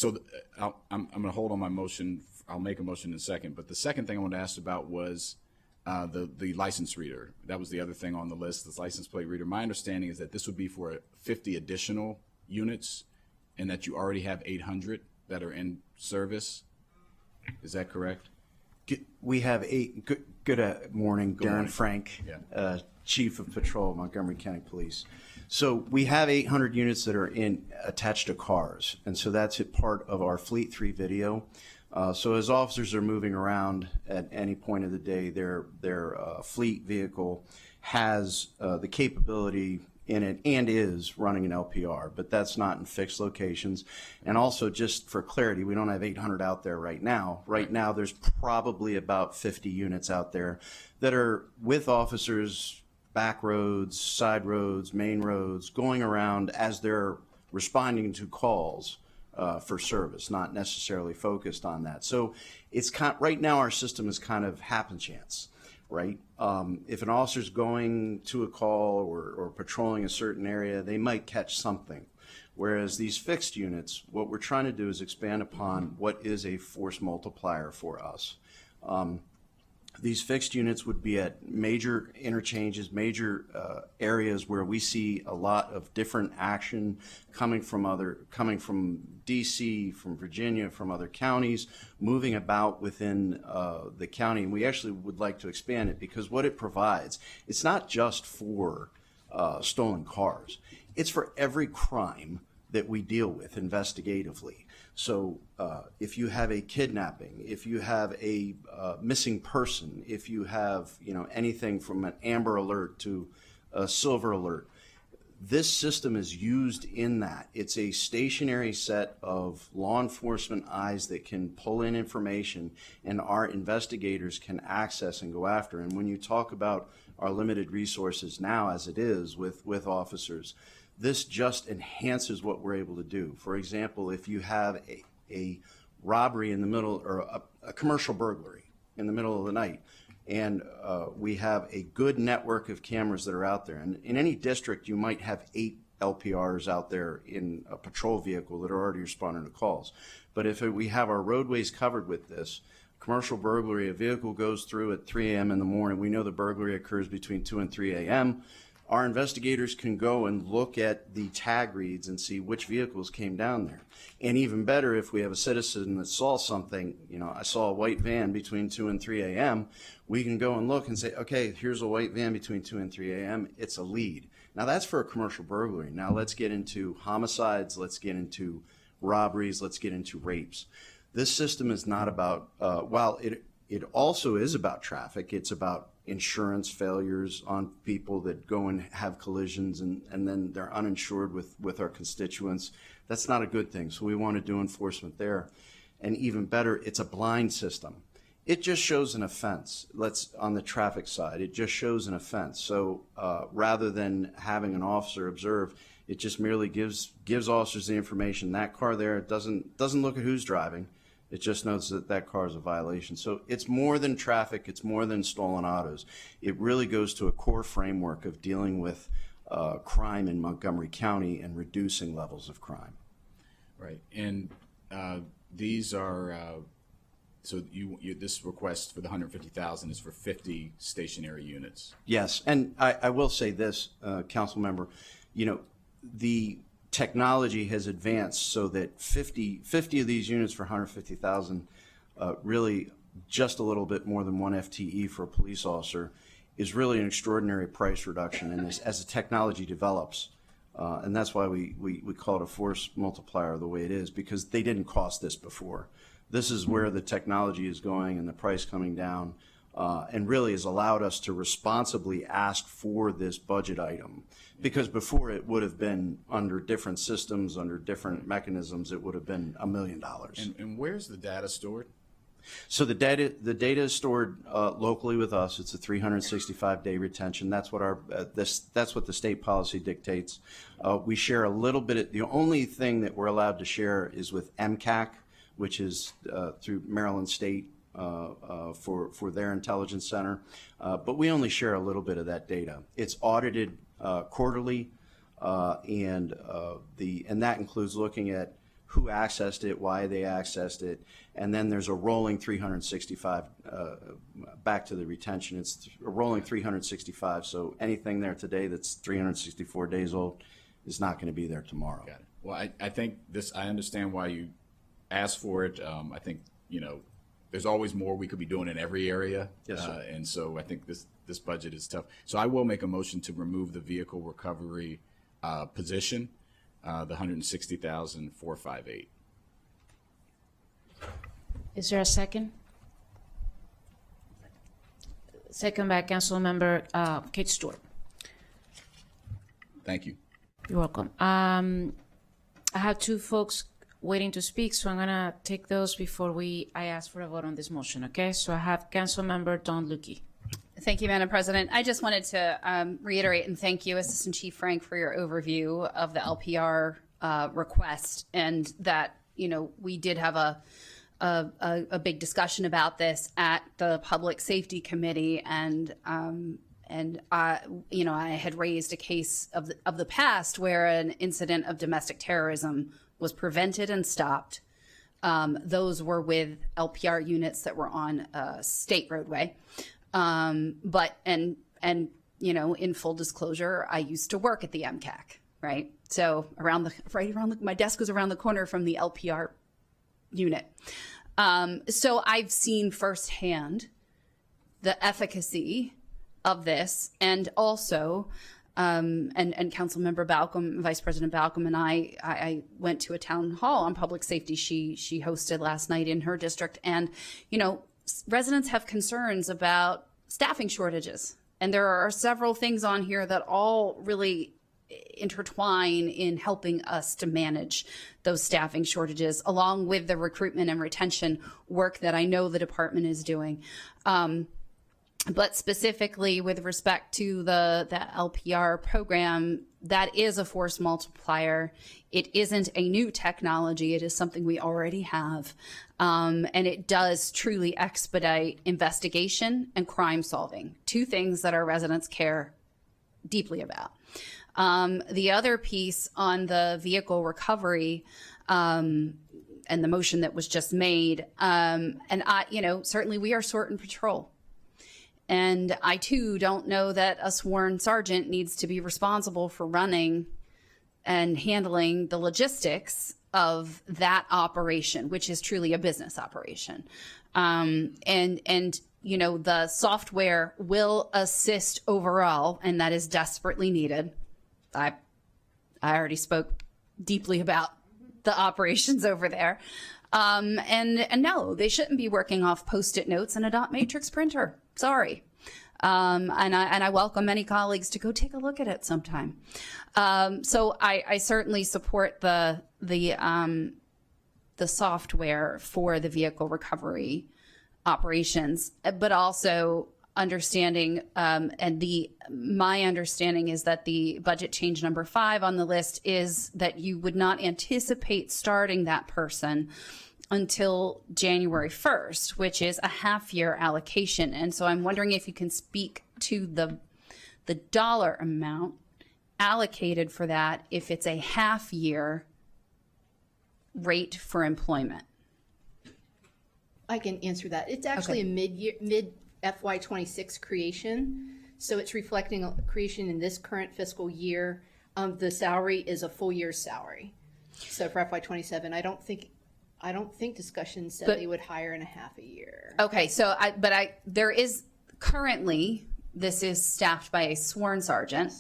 going to hold on my motion. I'll make a motion in a second. But the second thing I wanted to ask about was the license reader. That was the other thing on the list, this license plate reader. My understanding is that this would be for 50 additional units and that you already have 800 that are in service. Is that correct? We have eight. Good morning, Darren morning. Frank, Yeah. Chief of Patrol, Montgomery County Police. So we have 800 units that are attached to cars, and so that's a part of our Fleet 3 video. So as officers are moving around at any point of the day, their fleet vehicle has the capability in it and is running an LPR, but that's not in fixed locations. And also, just for clarity, we don't have 800 out there right now. Right now, there's probably about 50 units out there that are with officers, back roads, side roads, main roads, going around as they're responding to calls for service, not necessarily focused on that. So it's right now our system is kind of happen chance, right? If an officer's going to a call or patrolling a certain area, they might catch something. Whereas these fixed units, what we're trying to do is expand upon what is a force multiplier for us. These fixed units would be at major interchanges, major areas where we see a lot of different action coming from DC, from Virginia, from other counties, moving about within the county. And we actually would like to expand it because what it provides, it's not just for stolen cars. It's for every crime that we deal with investigatively. So if you have a kidnapping, if you have a missing person, if you have anything from an Amber Alert to a Silver Alert, this system is used in that. It's a stationary set of law enforcement eyes that can pull in information and our investigators can access and go after. And when you talk about our limited resources now as it is with officers, this just enhances what we're able to do. For example, if you have a robbery in the middle, or a commercial burglary in the middle of the night, and we have a good network of cameras that are out there. And in any district, you might have 8 LPRs out there in a patrol vehicle that are already responding to calls. But if we have our roadways covered with this, commercial burglary, a vehicle goes through at 3 a.m. in the morning. We know the burglary occurs between 2 and 3 a.m. Our investigators can go and look at the tag reads and see which vehicles came down there. And even better, if we have a citizen that saw something, I saw a white van between 2 and 3 a.m., we can go and look and say, okay, here's a white van between 2 and 3 a.m., it's a lead. Now that's for a commercial burglary. Now let's get into homicides, let's get into robberies, let's get into rapes. This system is not about, while it also is about traffic, it's about insurance failures on people that go and have collisions and then they're uninsured with our constituents. That's not a good thing. So we want to do enforcement there. And even better, it's a blind system. It just shows an offense. On the traffic side, it just shows an offense. So rather than having an officer observe, it just merely gives officers the information. That car there doesn't look at who's driving. It just knows that car is a violation. So it's more than traffic. It's more than stolen autos. It really goes to a core framework of dealing with crime in Montgomery County and reducing levels of crime. Right, and these are, so this request for the 150,000 is for 50 stationary units. Yes, and I will say this, council member, the technology has advanced so that 50 of these units for 150,000, really just a little bit more than one FTE for a police officer, is really an extraordinary price reduction. And as the technology develops, and that's why we call it a force multiplier the way it is, because they didn't cost this before. This is where the technology is going and the price coming down, and really has allowed us to responsibly ask for this budget item. Because before it would have been under different systems, under different mechanisms, it would have been $1 million. And where's the data stored? So the data is stored locally with us. It's a 365-day retention. That's what that's what the state policy dictates. We share a little bit. The only thing that we're allowed to share is with MCAC, which is through Maryland State for their intelligence center. But we only share a little bit of that data. It's audited quarterly, and that includes looking at who accessed it, why they accessed it, and then there's a rolling 365, back to the retention, it's a rolling 365, so anything there today that's 364 days old is not going to be there tomorrow. Got it. Well, I think I understand why you asked for it. I think, there's always more we could be doing in every area. Yes, sir. And so I think this budget is tough. So I will make a motion to remove the vehicle recovery position, the 160,458. Is there a second? Second by Councilmember Kate Stewart. Thank you. You're welcome. I have two folks waiting to speak, so I'm gonna take those before I ask for a vote on this motion, okay? So I have Councilmember Don Lukey. Thank you, Madam President. I just wanted to reiterate and thank you, Assistant Chief Frank, for your overview of the LPR request, and that, we did have a big discussion about this at the Public Safety Committee, and I had raised a case of the past where an incident of domestic terrorism was prevented and stopped. Those were with LPR units that were on a state roadway. But in full disclosure, I used to work at the MCAC, right? So my desk was around the corner from the LPR unit. So I've seen firsthand the efficacy of this, and also, and Councilmember Balcom, Vice President Balcom, and I went to a town hall on public safety she hosted last night in her district, and residents have concerns about staffing shortages, and there are several things on here that all really intertwine in helping us to manage those staffing shortages, along with the recruitment and retention work that I know the department is doing. But specifically with respect to the LPR program, that is a force multiplier. It isn't a new technology. It is something we already have. And it does truly expedite investigation and crime solving, two things that our residents care deeply about. The other piece on the vehicle recovery, and the motion that was just made, certainly we are sort and patrol. And I, too, don't know that a sworn sergeant needs to be responsible for running and handling the logistics of that operation, which is truly a business operation. The software will assist overall, and that is desperately needed. I already spoke deeply about the operations over there. And no, they shouldn't be working off Post-it notes and a dot matrix printer. Sorry. And I welcome many colleagues to go take a look at it sometime. So I certainly support the software for the vehicle recovery operations, but also understanding, my understanding is that the budget change number 5 on the list is that you would not anticipate starting that person until January 1st, which is a half-year allocation. And so I'm wondering if you can speak to the dollar amount allocated for that if it's a half-year rate for employment? I can answer that. It's actually a mid FY26 creation, so it's reflecting a creation in this current fiscal year. The salary is a full year's salary. So for FY27, I don't think discussion said they would hire in a half a year. Okay, so there is currently, this is staffed by a sworn sergeant,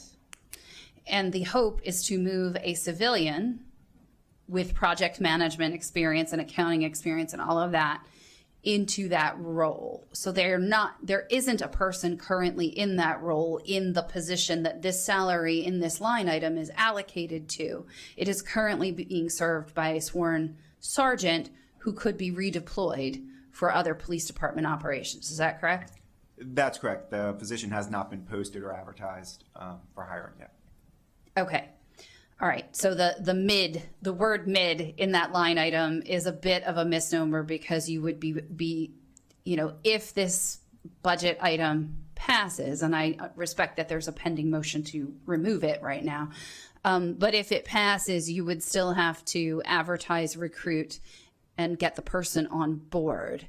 and the hope is to move a civilian with project management experience and accounting experience and all of that into that role. So there isn't a person currently in that role in the position that this salary in this line item is allocated to. It is currently being served by a sworn sergeant who could be redeployed for other police department operations. Is that correct? That's correct. The position has not been posted or advertised for hiring yet. Okay. All right. So the word mid in that line item is a bit of a misnomer, because you would be, if this budget item passes, and I respect that there's a pending motion to remove it right now, but if it passes, you would still have to advertise, recruit, and get the person on board.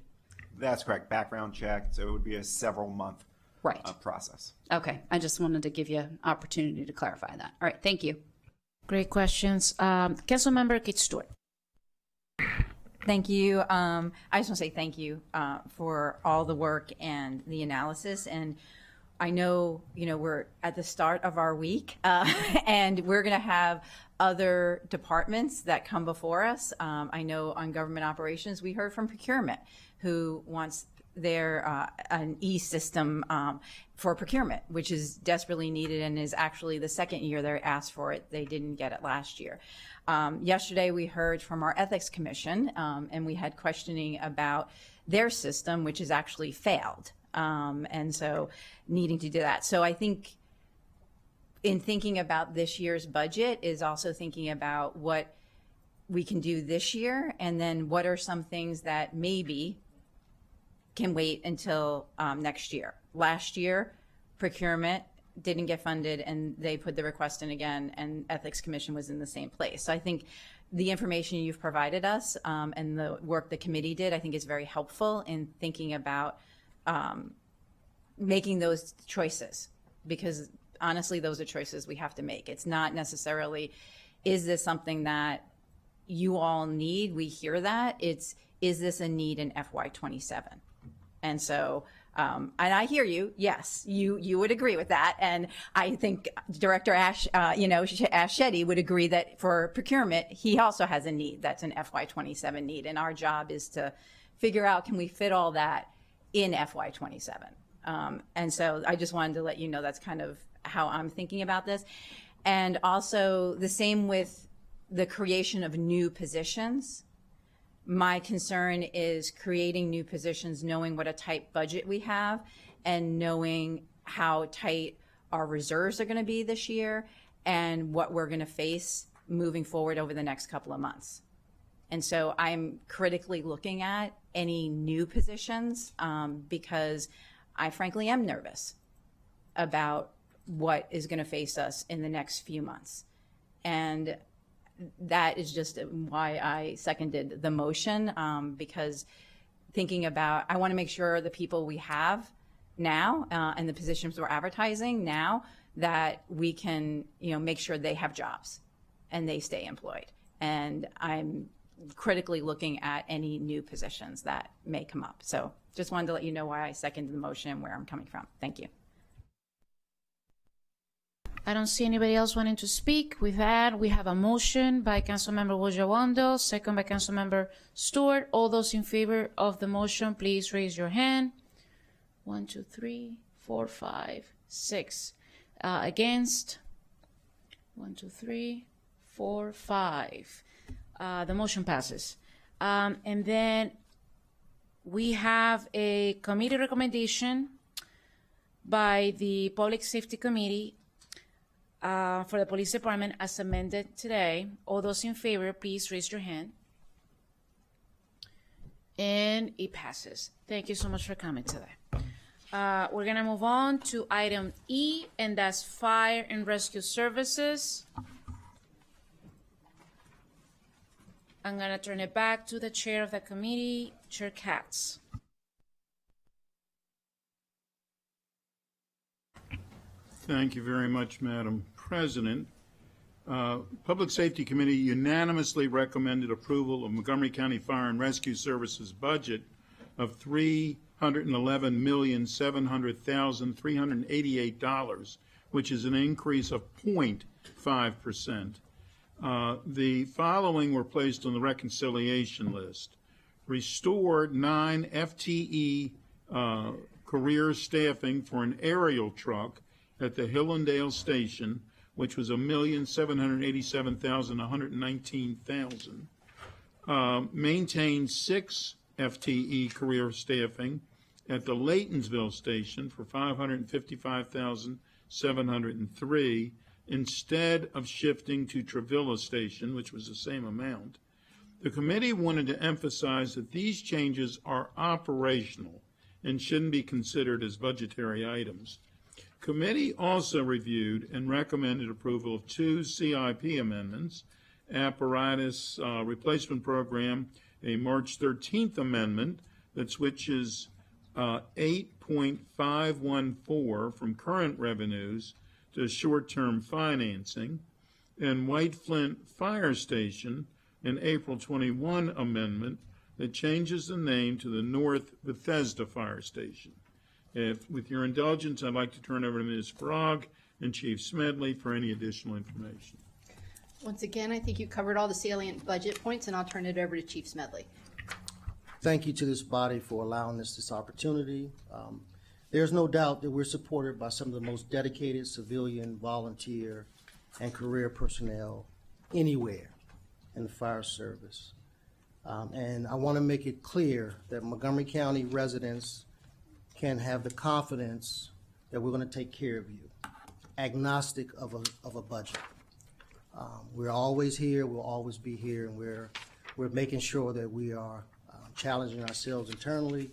That's correct. Background check. So it would be a several-month process. Okay. I just wanted to give you an opportunity to clarify that. All right. Thank you. Great questions. Councilmember Kate Stewart. Thank you. I just want to say thank you for all the work and the analysis. And I know, we're at the start of our week, and we're going to have other departments that come before us. I know on government operations, we heard from procurement, who wants their an e-system for procurement, which is desperately needed and is actually the second year they asked for it. They didn't get it last year. Yesterday, we heard from our Ethics Commission, and we had questioning about their system, which has actually failed. And so needing to do that. So I think in thinking about this year's budget is also thinking about what we can do this year, and then what are some things that maybe can wait until next year. Last year, procurement didn't get funded, and they put the request in again, and Ethics Commission was in the same place. So I think the information you've provided us and the work the committee did, I think is very helpful in thinking about making those choices, because honestly, those are choices we have to make. It's not necessarily, is this something that you all need? We hear that. It's, is this a need in FY27? And so, and I hear you. Yes, you would agree with that. And I think Director Ash Shetty would agree that for procurement, he also has a need. That's an FY27 need. And our job is to figure out, can we fit all that in FY27? And so I just wanted to let you know that's kind of how I'm thinking about this. And also the same with the creation of new positions. My concern is creating new positions, knowing what a tight budget we have and knowing how tight our reserves are going to be this year and what we're going to face moving forward over the next couple of months. And so I'm critically looking at any new positions because I frankly am nervous about what is going to face us in the next few months. And that is just why I seconded the motion, because thinking about, I want to make sure the people we have now and the positions we're advertising now, that we can, make sure they have jobs and they stay employed. And I'm critically looking at any new positions that may come up. So just wanted to let you know why I seconded the motion and where I'm coming from. Thank you. I don't see anybody else wanting to speak. With that, we have a motion by Councilmember Wojawando, second by Councilmember Stewart. All those in favor of the motion, please raise your hand. 1, 2, 3, 4, 5, 6. Against? 1, 2, 3, 4, 5. The motion passes. And then we have a committee recommendation by the Public Safety Committee for the Police Department as amended today. All those in favor, please raise your hand. And it passes. Thank you so much for coming today. We're gonna move on to item E, and that's Fire and Rescue Services. I'm gonna turn it back to the chair of the committee, Chair Katz. Thank you very much, Madam President. Public Safety Committee unanimously recommended approval of Montgomery County Fire and Rescue Services budget of $311,700,388, which is an increase of 0.5%. The following were placed on the reconciliation list. Restored 9 FTE career staffing for an aerial truck at the Hillendale Station, which was $1,787,119,000. Maintained 6 FTE career staffing at the Laytonsville Station for $555,703 instead of shifting to Travilla Station, which was the same amount. The committee wanted to emphasize that these changes are operational and shouldn't be considered as budgetary items. Committee also reviewed and recommended approval of 2 CIP amendments: apparatus replacement program, a March 13th amendment that switches 8.514 from current revenues to short-term financing, and White Flint Fire Station, an April 21 amendment that changes the name to the North Bethesda Fire Station. With your indulgence, I'd like to turn over to Ms. Frog and Chief Smedley for any additional information. Once again, I think you covered all the salient budget points, and I'll turn it over to Chief Smedley. Thank you to this body for allowing us this opportunity. There's no doubt that we're supported by some of the most dedicated civilian, volunteer, and career personnel anywhere in the fire service. And I want to make it clear that Montgomery County residents can have the confidence that we're going to take care of you, agnostic of a budget. We're always here, we'll always be here, and we're making sure that we are challenging ourselves internally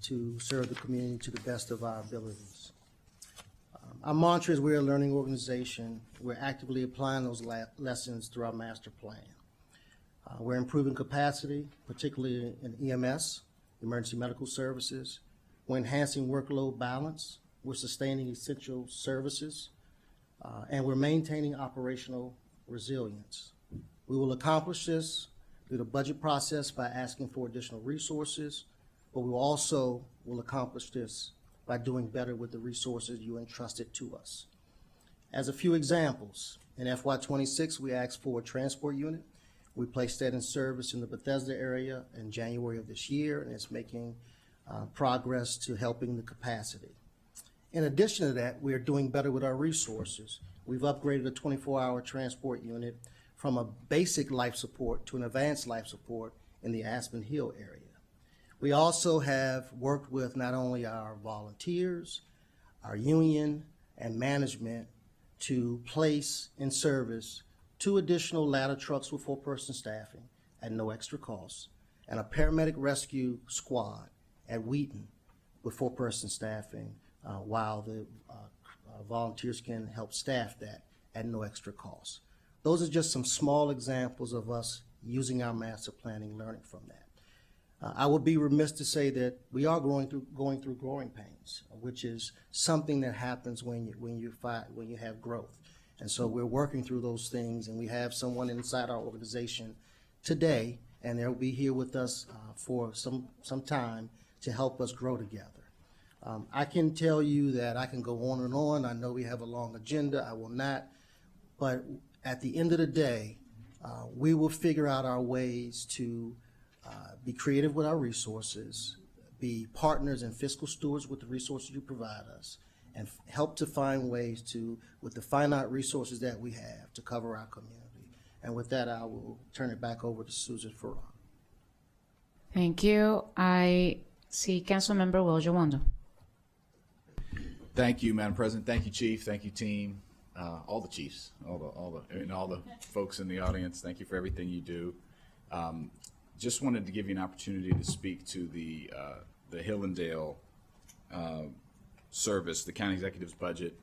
to serve the community to the best of our abilities. Our mantra is we're a learning organization. We're actively applying those lessons through our master plan. We're improving capacity, particularly in EMS, emergency medical services. We're enhancing workload balance. We're sustaining essential services. And we're maintaining operational resilience. We will accomplish this through the budget process by asking for additional resources, but we also will accomplish this by doing better with the resources you entrusted to us. As a few examples, in FY26, we asked for a transport unit. We placed that in service in the Bethesda area in January of this year, and it's making progress to helping the capacity. In addition to that, we are doing better with our resources. We've upgraded a 24-hour transport unit from a basic life support to an advanced life support in the Aspen Hill area. We also have worked with not only our volunteers, our union, and management to place in service 2 additional ladder trucks with 4-person staffing at no extra cost, and a paramedic rescue squad at Wheaton with 4-person staffing while the volunteers can help staff that at no extra cost. Those are just some small examples of us using our master planning, learning from that. I would be remiss to say that we are going through growing pains, which is something that happens when you have growth. And so we're working through those things, and we have someone inside our organization today, and they'll be here with us for some time to help us grow together. I can tell you that I can go on and on. I know we have a long agenda. I will not. But at the end of the day, we will figure out our ways to be creative with our resources, be partners and fiscal stewards with the resources you provide us, and help to find ways to, with the finite resources that we have, to cover our community. And with that, I will turn it back over to Susan Farrar. Thank you. I see Councilmember Will Jawando. Thank you, Madam President. Thank you, Chief. Thank you, team. All the chiefs, all the folks in the audience. Thank you for everything you do. Just wanted to give you an opportunity to speak to the Hillendale service, the county executive's budget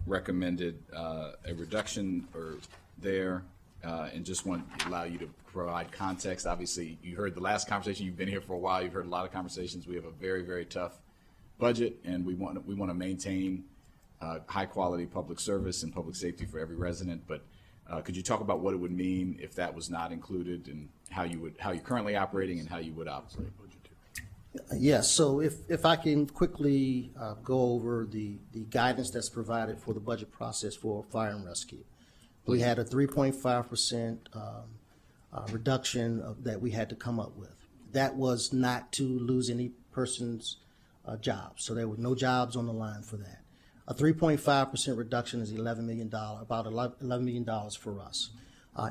recommended a reduction or there, and just want to allow you to provide context. Obviously, you heard the last conversation. You've been here for a while. You've heard a lot of conversations. We have a very, very tough budget, and we want to maintain high quality public service and public safety for every resident. But could you talk about what it would mean if that was not included, and how you're currently operating and how you would operate? Yes, so if I can quickly go over the guidance that's provided for the budget process for fire and rescue. We had a 3.5% reduction that we had to come up with. That was not to lose any person's jobs, so there were no jobs on the line for that. A 3.5% reduction is $11 million, about $11 million for us.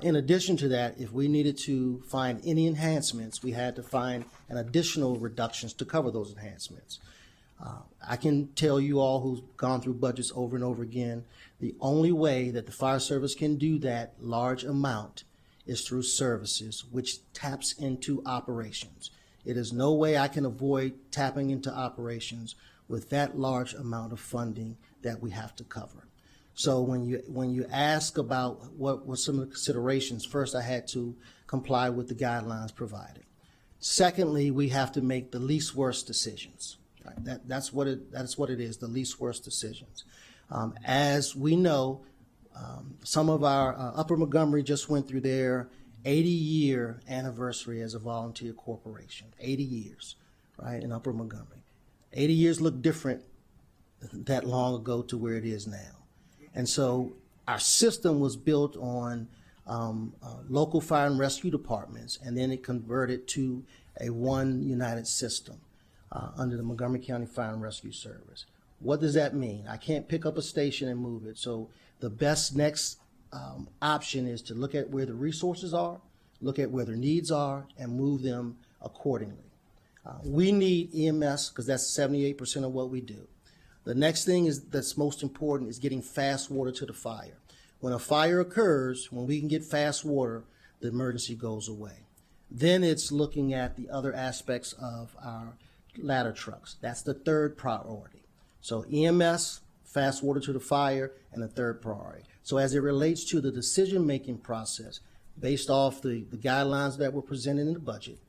In addition to that, if we needed to find any enhancements, we had to find an additional reductions to cover those enhancements. I can tell you all who's gone through budgets over and over again, the only way that the fire service can do that large amount is through services, which taps into operations. It is no way I can avoid tapping into operations with that large amount of funding that we have to cover. So when you ask about what were some of the considerations, first I had to comply with the guidelines provided. Secondly, we have to make the least worst decisions. Right? That's what it is, the least worst decisions. As we know, some of our Upper Montgomery just went through their 80-year anniversary as a volunteer corporation. 80 years, right, in Upper Montgomery. 80 years look different that long ago to where it is now. And so our system was built on local fire and rescue departments, and then it converted to a one united system under the Montgomery County Fire and Rescue Service. What does that mean? I can't pick up a station and move it. So the best next option is to look at where the resources are, look at where their needs are, and move them accordingly. We need EMS because that's 78% of what we do. The next thing that's most important is getting fast water to the fire. When a fire occurs, when we can get fast water, the emergency goes away. Then it's looking at the other aspects of our ladder trucks. That's the third priority. So EMS, fast water to the fire, and the third priority. So as it relates to the decision-making process, based off the guidelines that were presented in the budget,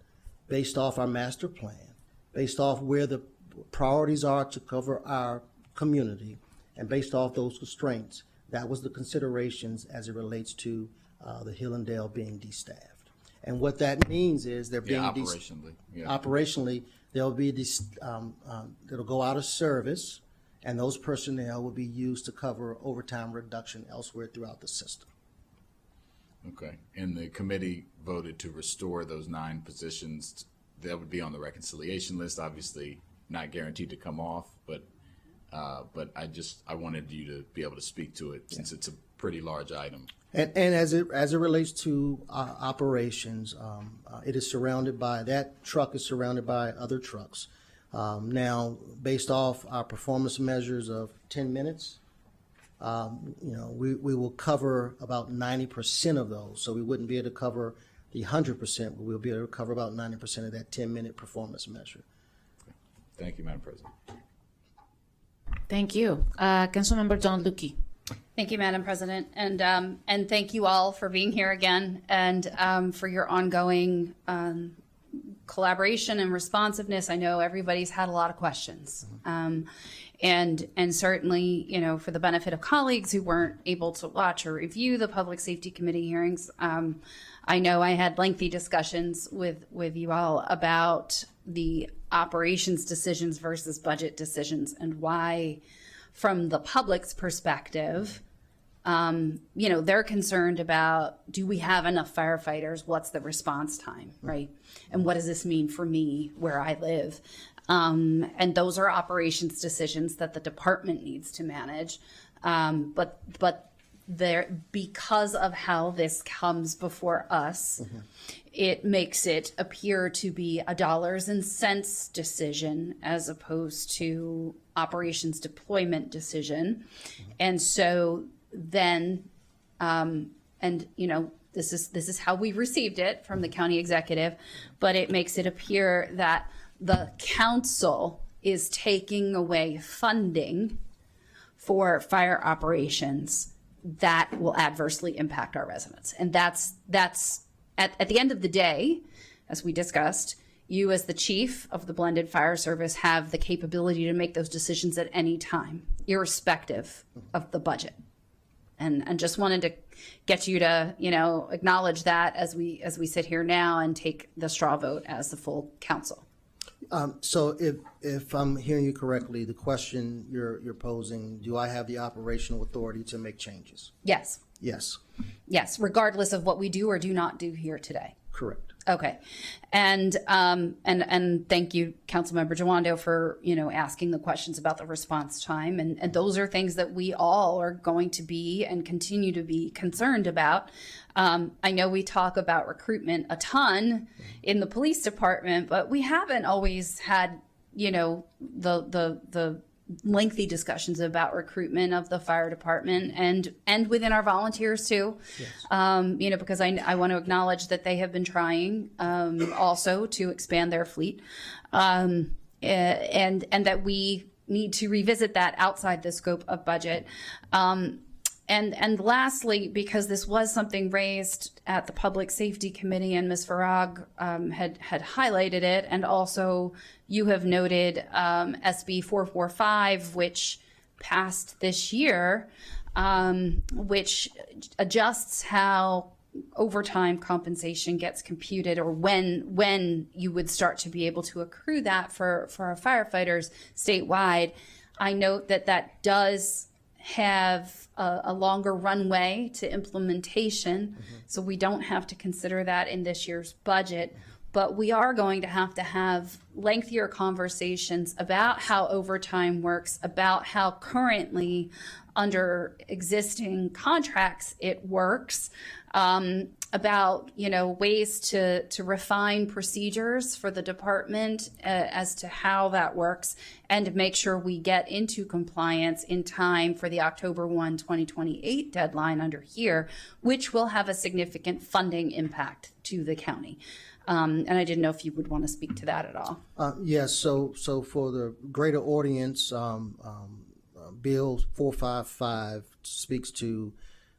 based off our master plan, based off where the priorities are to cover our community, and based off those constraints, that was the considerations as it relates to the Hillendale being destaffed. And what that means is they're being operationally, they'll be it'll go out of service, and those personnel will be used to cover overtime reduction elsewhere throughout the system. Okay, and the committee voted to restore those 9 positions. That would be on the reconciliation list, obviously not guaranteed to come off, but I wanted you to be able to speak to it since it's a pretty large item. And as it relates to operations, it is surrounded by, that truck is surrounded by other trucks. Now, based off our performance measures of 10 minutes, we will cover about 90% of those. So we wouldn't be able to cover the 100%, but we'll be able to cover about 90% of that 10-minute performance measure. Thank you, Madam President. Thank you. Councilmember Don Lukey. Thank you, Madam President, and thank you all for being here again, and for your ongoing collaboration and responsiveness. I know everybody's had a lot of questions, and certainly, for the benefit of colleagues who weren't able to watch or review the Public Safety Committee hearings, I know I had lengthy discussions with you all about the operations decisions versus budget decisions, and why, from the public's perspective, they're concerned about, do we have enough firefighters? What's the response time, right? And what does this mean for me where I live? And those are operations decisions that the department needs to manage. But because of how this comes before us, it makes it appear to be a dollars and cents decision as opposed to operations deployment decision. And so then, this is how we received it from the county executive, but it makes it appear that the council is taking away funding for fire operations that will adversely impact our residents. And that's at the end of the day, as we discussed, you as the chief of the blended fire service have the capability to make those decisions at any time, irrespective of the budget. And just wanted to get you to, acknowledge that as we sit here now and take the straw vote as the full council. So if I'm hearing you correctly, the question you're posing, do I have the operational authority to make changes? Yes. Yes. Yes, regardless of what we do or do not do here today. Correct. Okay. And thank you, Councilmember Jawando, for, asking the questions about the response time. And those are things that we all are going to be and continue to be concerned about. I know we talk about recruitment a ton in the police department, but we haven't always had, the lengthy discussions about recruitment of the fire department and within our volunteers too. Yes. Because I want to acknowledge that they have been trying also to expand their fleet, and that we need to revisit that outside the scope of budget. And lastly, because this was something raised at the Public Safety Committee, and Ms. Farag had highlighted it, and also you have noted SB 445, which passed this year, which adjusts how overtime compensation gets computed, or when you would start to be able to accrue that for our firefighters statewide. I note that does have a longer runway to implementation, so we don't have to consider that in this year's budget. But we are going to have lengthier conversations about how overtime works, about how currently under existing contracts it works, about ways to refine procedures for the department as to how that works, and to make sure we get into compliance in time for the October 1, 2028 deadline under here, which will have a significant funding impact to the county. And I didn't know if you would want to speak to that at all. Yes. So for the greater audience, Bill 455 speaks to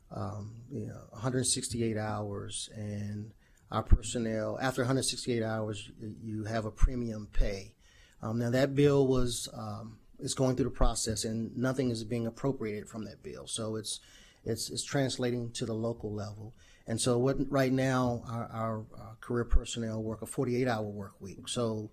168 hours, and our personnel, after 168 hours, you have a premium pay. Now that bill is going through the process, and nothing is being appropriated from that bill. So it's translating to the local level. And so right now, our career personnel work a 48-hour work week. So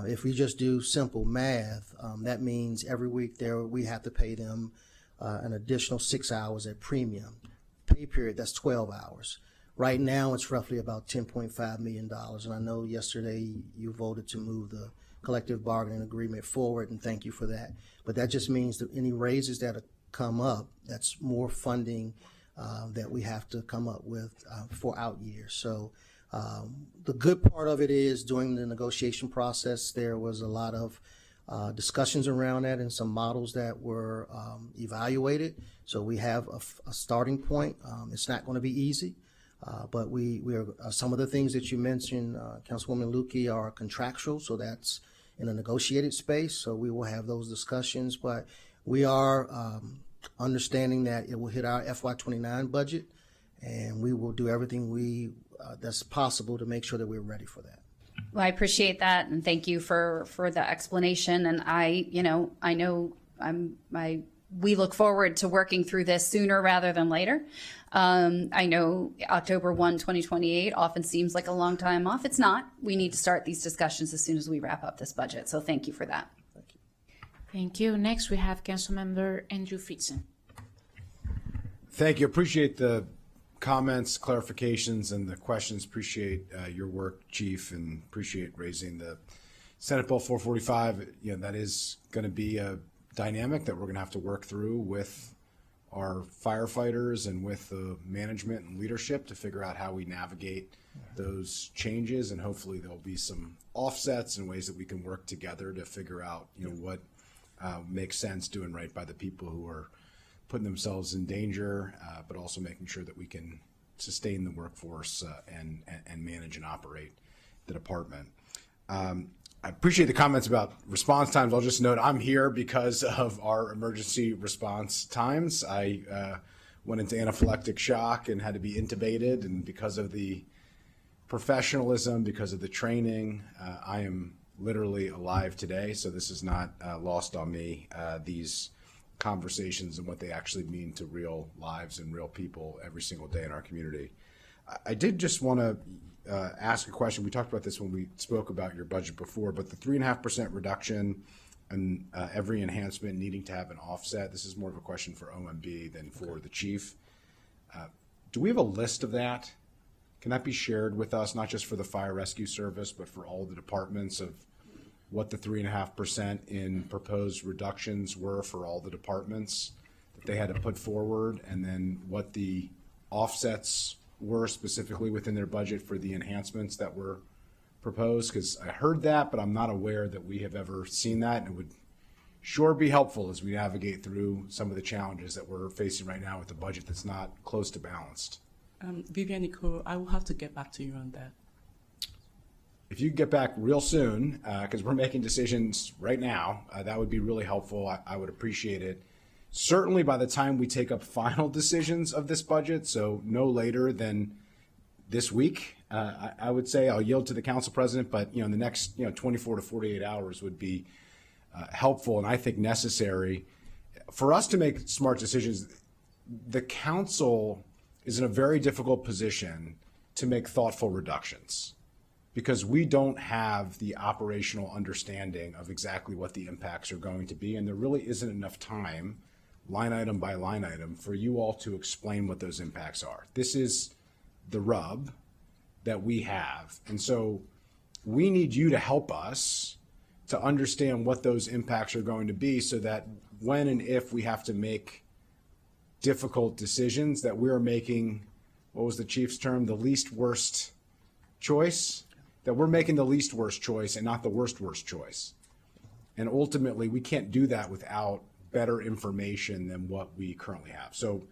if we just do simple math, that means every week we have to pay them an additional 6 hours at premium. Pay period, that's 12 hours. Right now, it's roughly about $10.5 million. And I know yesterday you voted to move the collective bargaining agreement forward, and thank you for that. But that just means that any raises that come up, that's more funding that we have to come up with for out years. So the good part of it is during the negotiation process, there was a lot of discussions around that and some models that were evaluated. So we have a starting point. It's not going to be easy, but we are some of the things that you mentioned, Councilwoman Lukey, are contractual. So that's in a negotiated space. So we will have those discussions, but we are understanding that it will hit our FY29 budget, and we will do everything that's possible to make sure that we're ready for that. Well, I appreciate that, and thank you for the explanation. And we look forward to working through this sooner rather than later. I know October 1, 2028 often seems like a long time off. It's not. We need to start these discussions as soon as we wrap up this budget. So thank you for that. Thank you. Next, we have Councilmember Andrew Fritzen. Thank you. Appreciate the comments, clarifications, and the questions. Appreciate your work, Chief, and appreciate raising the Senate Bill 445. That is going to be a dynamic that we're going to have to work through with our firefighters and with the management and leadership to figure out how we navigate those changes, and hopefully there'll be some offsets and ways that we can work together to figure out what makes sense, doing right by the people who are putting themselves in danger, but also making sure that we can sustain the workforce and manage and operate the department. I appreciate the comments about response times. I'll just note I'm here because of our emergency response times. I went into anaphylactic shock and had to be intubated, and because of the professionalism, because of the training, I am literally alive today. So this is not lost on me, these conversations and what they actually mean to real lives and real people every single day in our community. I did just want to ask a question. We talked about this when we spoke about your budget before, but the 3.5% reduction and every enhancement needing to have an offset. This is more of a question for OMB than for the chief. Do we have a list of that? Can that be shared with us, not just for the fire rescue service, but for all the departments, of what the 3.5% in proposed reductions were for all the departments that they had to put forward, and then what the offsets were specifically within their budget for the enhancements that were proposed? Because I heard that, but I'm not aware that we have ever seen that, and it would sure be helpful as we navigate through some of the challenges that we're facing right now with a budget that's not close to balanced. Vivian Nicole, I will have to get back to you on that. If you get back real soon, because we're making decisions right now, that would be really helpful. I would appreciate it. Certainly by the time we take up final decisions of this budget, so no later than this week, I would say. I'll yield to the council president, but in the next 24 to 48 hours would be helpful and I think necessary for us to make smart decisions. The council is in a very difficult position to make thoughtful reductions because we don't have the operational understanding of exactly what the impacts are going to be, and there really isn't enough time, line item by line item, for you all to explain what those impacts are. This is the rub that we have. And so we need you to help us to understand what those impacts are going to be, so that when and if we have to make difficult decisions, that we're making, what was the chief's term, the least worst choice, that we're making the least worst choice and not the worst choice. And ultimately, we can't do that without better information than what we currently have. So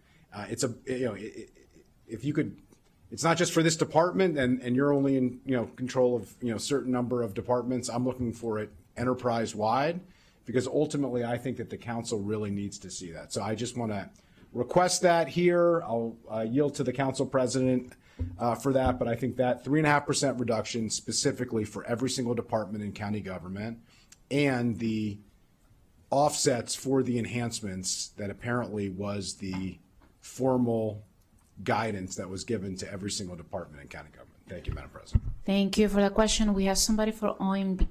if you could, it's not just for this department and you're only in, control of, certain number of departments. I'm looking for it enterprise wide, because ultimately I think that the council really needs to see that. So I just want to request that here. I'll yield to the council president for that, but I think that 3.5% reduction specifically for every single department in county government, and the offsets for the enhancements that apparently was the formal guidance that was given to every single department in county government. Thank you, Madam President. Thank you for the question. We have somebody for OMB.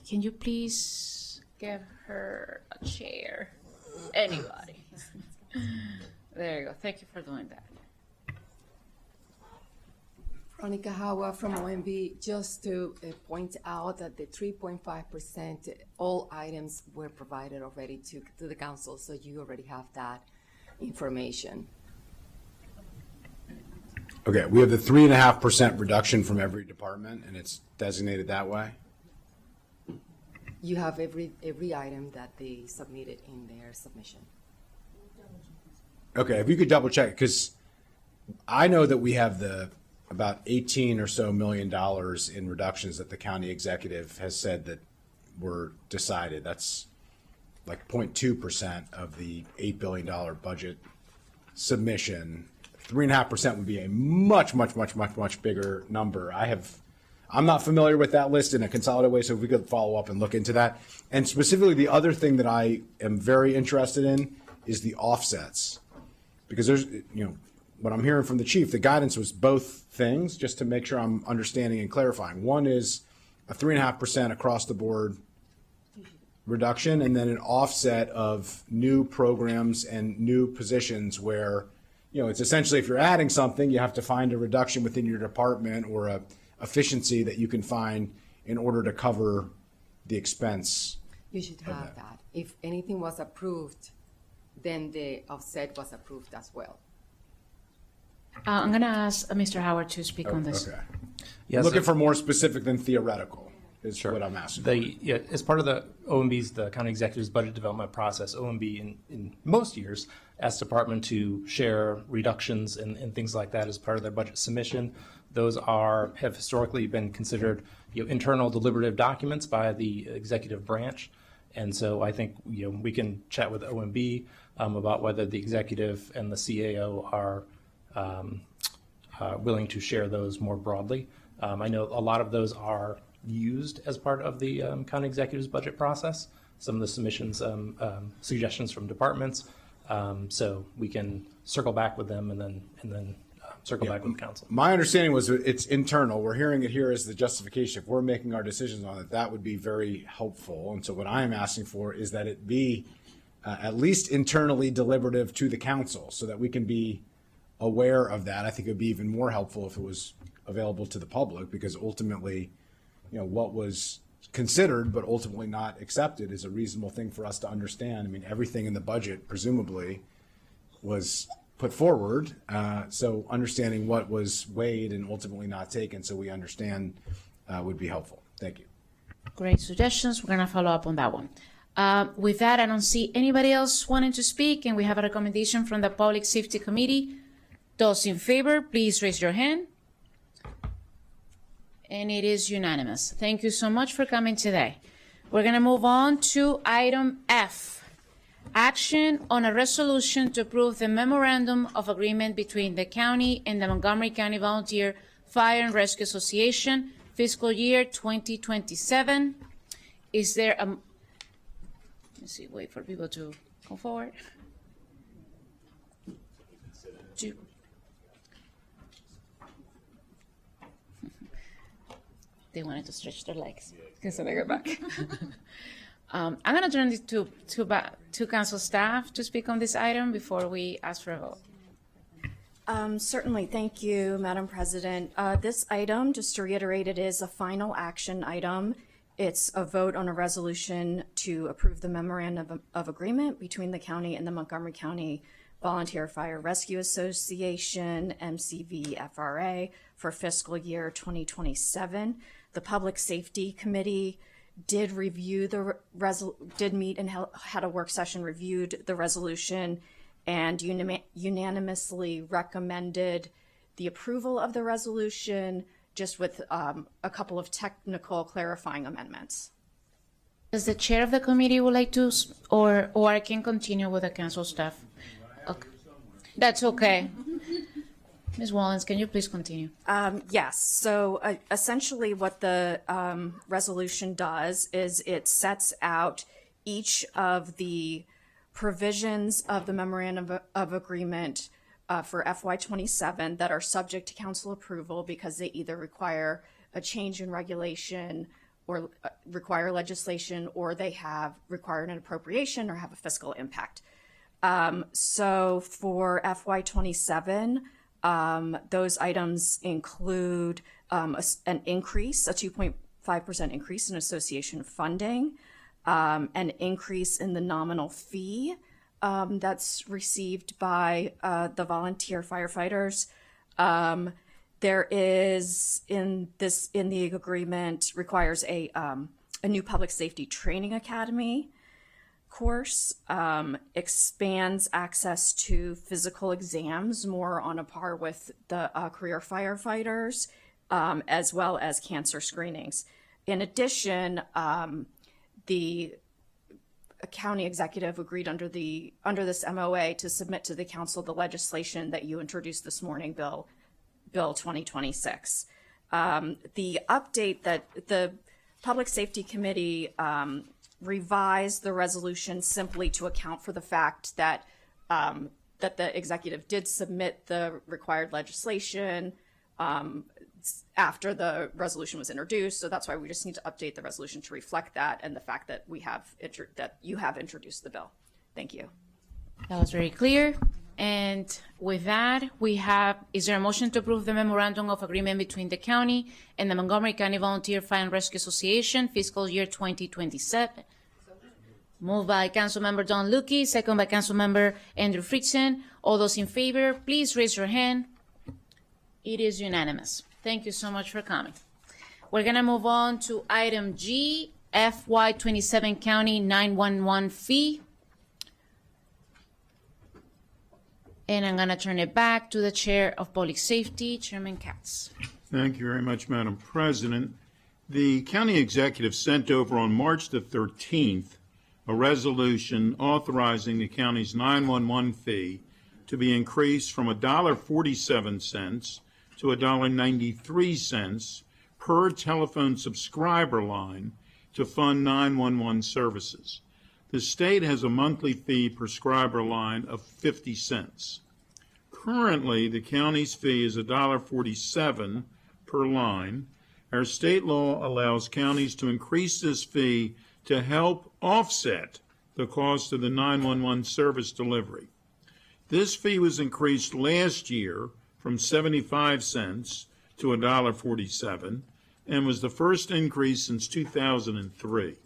Can you please give her a chair? Anybody? There you go. Thank you for doing that. Veronica Howard from OMB. Just to point out that the 3.5%, all items were provided already to the council, so you already have that information. Okay, we have the 3.5% reduction from every department, and it's designated that way? You have every item that they submitted in their submission. Okay, if you could double check, because I know that we have about 18 or so million dollars in reductions that the county executive has said that were decided. That's like 0.2% of the $8 billion budget submission. 3.5% would be a much bigger number. I'm not familiar with that list in a consolidated way, so if we could follow up and look into that. And specifically, the other thing that I am very interested in is the offsets. Because there's, what I'm hearing from the chief, the guidance was both things, just to make sure I'm understanding and clarifying. One is a 3.5% across the board reduction, and then an offset of new programs and new positions where, it's essentially, if you're adding something, you have to find a reduction within your department or a efficiency that you can find in order to cover the expense. You should have that. If anything was approved, then the offset was approved as well. I'm going to ask Mr. Howard to speak on this. Okay. Yes, looking for more specific than theoretical. is what I'm asking. As part of the OMB's, the County Executive's budget development process, OMB in most years asks department to share reductions and things like that as part of their budget submission. Those have historically been considered internal deliberative documents by the executive branch. And so I think we can chat with OMB about whether the executive and the CAO are willing to share those more broadly. I know a lot of those are used as part of the county executive's budget process. Some of the submissions, suggestions from departments. So we can circle back with them and then circle back with council. My understanding was that it's internal. We're hearing it here as the justification. If we're making our decisions on it, that would be very helpful. And so what I am asking for is that it be at least internally deliberative to the council so that we can be aware of that. I think it would be even more helpful if it was available to the public, because ultimately, what was considered but ultimately not accepted is a reasonable thing for us to understand. I mean, everything in the budget presumably was put forward. So understanding what was weighed and ultimately not taken so we understand would be helpful. Thank you. Great suggestions. We're going to follow up on that one. With that, I don't see anybody else wanting to speak, and we have a recommendation from the Public Safety Committee. Those in favor, please raise your hand. And it is unanimous. Thank you so much for coming today. We're going to move on to item F. Action on a resolution to approve the memorandum of agreement between the county and the Montgomery County Volunteer Fire and Rescue Association, fiscal year 2027. Is there a, let's see, wait for people to come forward. They wanted to stretch their legs. So they go back. I'm going to turn this to council staff to speak on this item before we ask for a vote. Certainly. Thank you, Madam President. This item, just to reiterate, it is a final action item. It's a vote on a resolution to approve the memorandum of agreement between the county and the Montgomery County Volunteer Fire Rescue Association, MCV-FRA, for fiscal year 2027. The Public Safety Committee did review did meet and had a work session, reviewed the resolution, and unanimously recommended the approval of the resolution, just with a couple of technical clarifying amendments. Does the chair of the committee would like to, or I can continue with the council staff? Okay. That's okay. Ms. Wallens, can you please continue? Yes. So essentially what the resolution does is it sets out each of the provisions of the memorandum of agreement for FY27 that are subject to council approval because they either require a change in regulation or require legislation, or they have required an appropriation or have a fiscal impact. So for FY27, those items include an increase, a 2.5% increase in association funding, an increase in the nominal fee that's received by the volunteer firefighters. There is in the agreement requires a new public safety training academy course, expands access to physical exams more on a par with the career firefighters, as well as cancer screenings. In addition, the county executive agreed under this MOA to submit to the council the legislation that you introduced this morning, Bill 2026. The update that the Public Safety Committee revised the resolution simply to account for the fact that that the executive did submit the required legislation after the resolution was introduced. So that's why we just need to update the resolution to reflect that and the fact that that you have introduced the bill. Thank you. That was very clear. And with that, is there a motion to approve the memorandum of agreement between the county and the Montgomery County Volunteer Fire and Rescue Association, fiscal year 2027? Moved by Councilmember Don Lukey, second by Councilmember Andrew Fritzen. All those in favor, please raise your hand. It is unanimous. Thank you so much for coming. we're gonna move on to item G, FY27 County 911 fee. And I'm gonna turn it back to the Chair of Public Safety, Chairman Katz. Thank you very much, Madam President. The county executive sent over on March the 13th a resolution authorizing the county's 911 fee to be increased from $1.47 to $1.93 per telephone subscriber line to fund 911 services. The state has a monthly fee per subscriber line of 50 cents. Currently, the county's fee is $1.47 per line. Our state law allows counties to increase this fee to help offset the cost of the 911 service delivery. This fee was increased last year from 75 cents to $1.47 and was the first increase since 2003.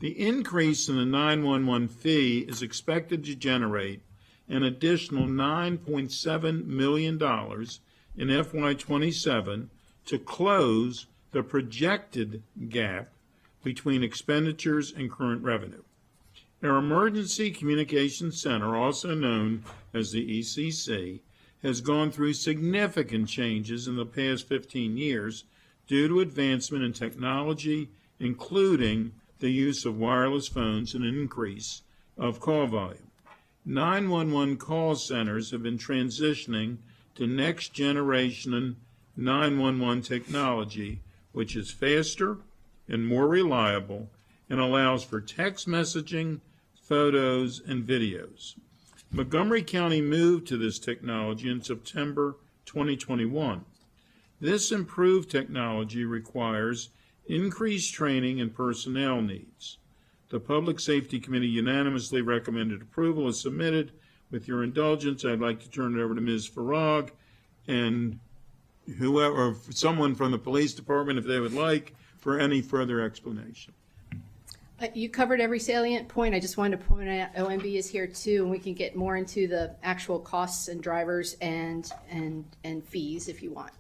The increase in the 911 fee is expected to generate an additional $9.7 million in FY27 to close the projected gap between expenditures and current revenue. Our Emergency Communications Center, also known as the ECC, has gone through significant changes in the past 15 years due to advancement in technology, including the use of wireless phones and an increase of call volume. 911 call centers have been transitioning to next generation 911 technology, which is faster and more reliable and allows for text messaging, photos, and videos. Montgomery County moved to this technology in September 2021. This improved technology requires increased training and personnel needs. The Public Safety Committee unanimously recommended approval as submitted. With your indulgence, I'd like to turn it over to Ms. Farag and whoever, or someone from the police department, if they would like, for any further explanation. You covered every salient point. I just wanted to point out OMB is here too, and we can get more into the actual costs and drivers and fees if you want.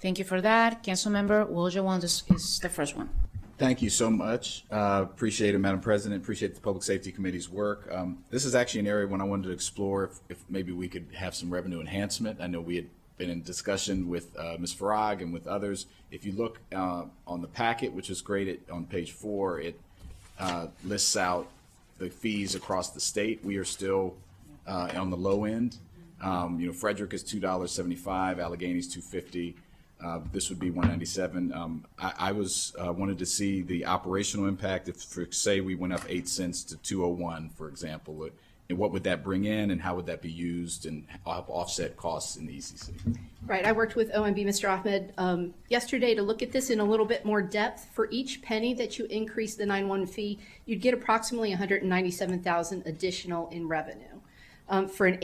Thank you for that. Councilmember Woljawon is the first one. Thank you so much. Appreciate it, Madam President. Appreciate the Public Safety Committee's work. This is actually an area when I wanted to explore if maybe we could have some revenue enhancement. I know we had been in discussion with Ms. Farag and with others. If you look on the packet, which is great, on page 4, it lists out the fees across the state. We are still on the low end. Frederick is $2.75, Allegheny's $2.50. This would be $1.97. I wanted to see the operational impact. If, say, we went up 8 cents to $2.01, for example, and what would that bring in, and how would that be used, and help offset costs in the ECC? Right. I worked with OMB, Mr. Ahmed, yesterday to look at this in a little bit more depth. For each penny that you increase the 911 fee, you'd get approximately $197,000 additional in revenue. For an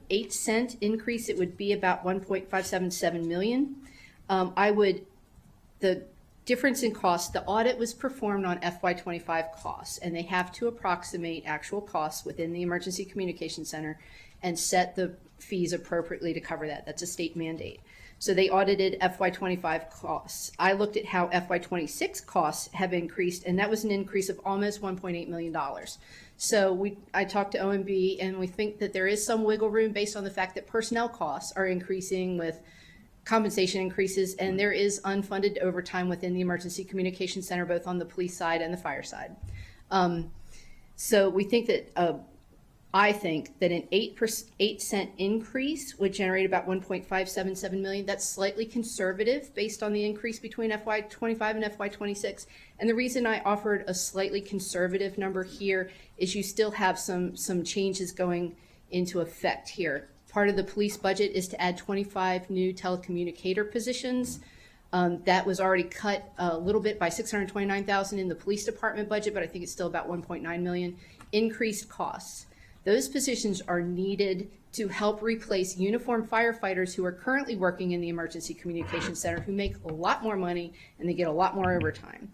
8 cent increase, it would be about $1.577 million. The difference in cost, the audit was performed on FY25 costs, and they have to approximate actual costs within the Emergency Communications Center and set the fees appropriately to cover that. That's a state mandate. So they audited FY25 costs. I looked at how FY26 costs have increased, and that was an increase of almost $1.8 million. So I talked to OMB, and we think that there is some wiggle room based on the fact that personnel costs are increasing with compensation increases, and there is unfunded overtime within the Emergency Communications Center, both on the police side and the fire side. So we think that, I think that an 8 cent increase would generate about $1.577 million. That's slightly conservative based on the increase between FY25 and FY26. And the reason I offered a slightly conservative number here is you still have some changes going into effect here. Part of the police budget is to add 25 new telecommunicator positions. That was already cut a little bit by $629,000 in the police department budget, but I think it's still about $1.9 million. Increased costs. Those positions are needed to help replace uniformed firefighters who are currently working in the Emergency Communications Center, who make a lot more money and they get a lot more overtime.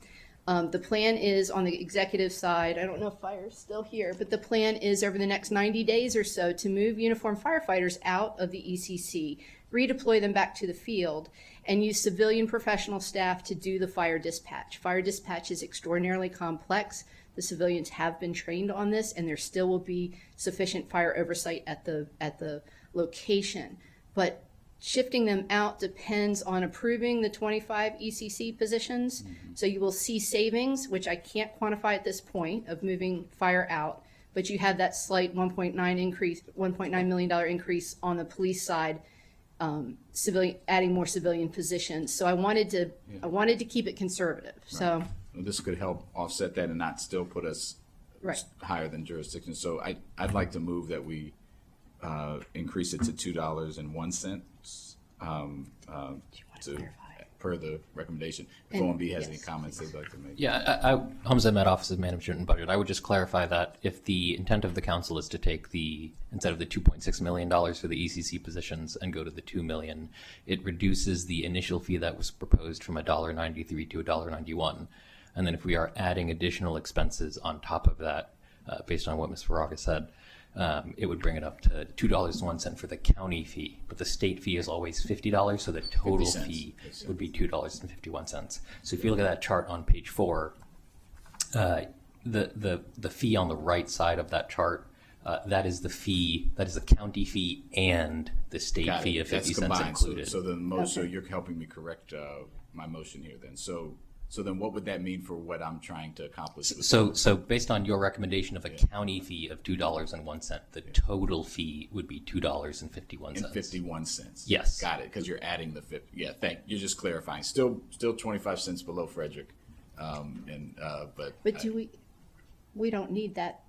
The plan is on the executive side, I don't know if fire's still here, but the plan is over the next 90 days or so to move uniformed firefighters out of the ECC redeploy them back to the field, and use civilian professional staff to do the fire dispatch. Fire dispatch is extraordinarily complex. The civilians have been trained on this, and there still will be sufficient fire oversight at the location. But shifting them out depends on approving the 25 ECC positions. So you will see savings, which I can't quantify at this point, of moving fire out, but you have that slight $1.9 million increase on the police side, adding more civilian positions. So I wanted to keep it conservative. So Well, this could help offset that and not still put us Right. higher than jurisdiction. So I'd like to move that we increase it to $2.01 per the recommendation. If And- OMB has any comments they'd like to make. Yeah, Hamza Ahmed, Office of Management and Budget. I would just clarify that if the intent of the council is to take instead of the $2.6 million for the ECC positions and go to the $2 million, it reduces the initial fee that was proposed from $1.93 to $1.91. And then if we are adding additional expenses on top of that, based on what Ms. Faraga said, it would bring it up to $2.01 for the county fee, but the state fee is always $50, so the total 50 cents. fee would be $2.51. So if you look at that chart on page 4, the fee on the right side of that chart, that is the fee, that is the county fee and the state Got fee it. of 50 That's cents combined. included. So you're helping me correct my motion here then. So then what would that mean for what I'm trying to accomplish? with So based on your recommendation of a county fee of $2.01, the total fee would be $2.51. And 51 cents. Yes. Got it, because you're adding the 50. Yeah, you're just clarifying. Still 25 cents below Frederick. But we don't need that.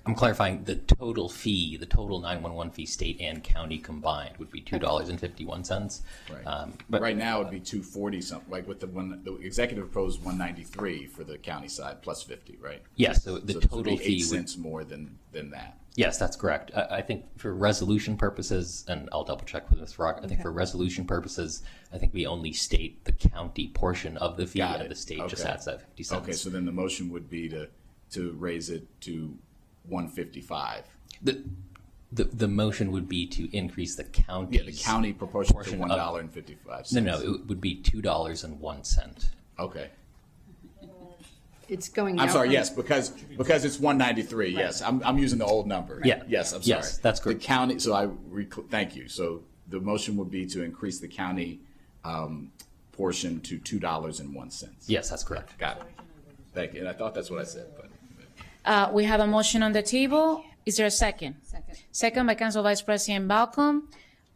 I'm clarifying the total fee, the total 911 fee, state and county combined, would be $2.51. Right. But right now it'd be 240 something. Like with the executive proposed 193 for the county side plus 50, right? Yes. So the this would total be fee 8 would, cents more than that. Yes, that's correct. I think for resolution purposes, and I'll double check with Ms. Rock, I think for resolution purposes, I think we only state the county portion of the fee, and the state just adds that 50 cents. Okay, so then the motion would be to raise it to 155. The motion would be to increase the county. Yeah, the county proportion to $1.55. No, it would be $2.01. Okay. It's going. I'm down sorry. from- Yes, because it's 193. Yes, I'm using the old number. Yeah. Yes, I'm sorry. Yes, that's correct. The county. So thank you. So the motion would be to increase the county portion to $2.01. Yes, that's correct. Got it. Thank you. And I thought that's what I said, but. We have a motion on the table. Is there a second? Second by Council Vice President Balcom.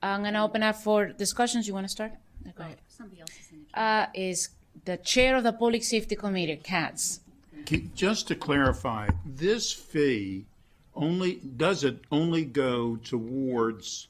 I'm going to open up for discussions. You want to start? Go ahead. Somebody else is in the Is the chair of the Public Safety Committee, Katz. Just to clarify, this fee does it only go towards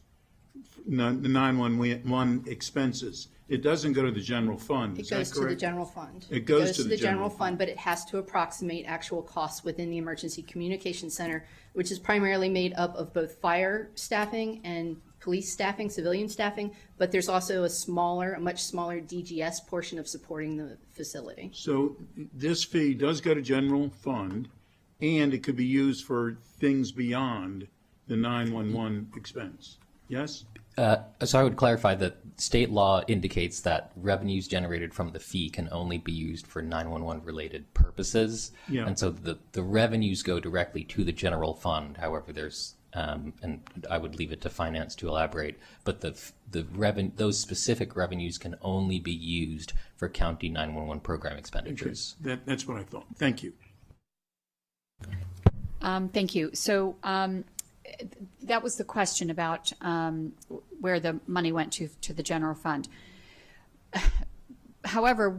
the 911 expenses? It doesn't go to the general fund, It is that goes to the correct? general fund. It goes to the general fund, but it has to approximate actual costs within the Emergency Communication Center, which is primarily made up of both fire staffing and police staffing, civilian staffing, but there's also a much smaller DGS portion of supporting the facility. So this fee does go to general fund, and it could be used for things beyond the 911 expense, yes? So I would clarify that state law indicates that revenues generated from the fee can only be used for 911 related purposes. Yeah. And so the revenues go directly to the general fund. However, there's, and I would leave it to finance to elaborate, but those specific revenues can only be used for county 911 program expenditures. That's what I thought. Thank you. Thank you. So that was the question about where the money went to the general fund. However,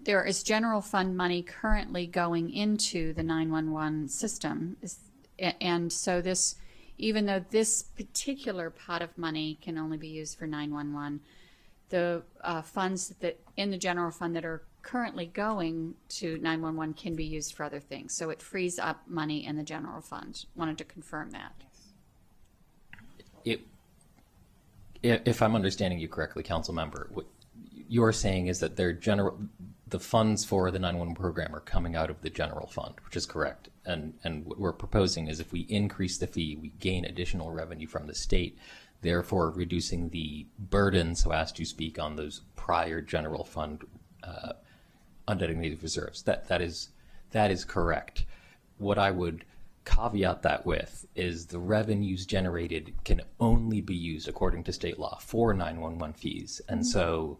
there is general fund money currently going into the 911 system, and so even though this particular pot of money can only be used for 911, the funds that in the general fund that are currently going to 911 can be used for other things. So it frees up money in the general fund. Wanted to confirm that. If I'm understanding you correctly, council member, what you're saying is that the funds for the 911 program are coming out of the general fund, which is correct. And what we're proposing is if we increase the fee, we gain additional revenue from the state, therefore reducing the burden, so as to speak, on those prior general fund undesignated reserves. That is correct. What I would caveat that with is the revenues generated can only be used according to state law for 911 fees. And so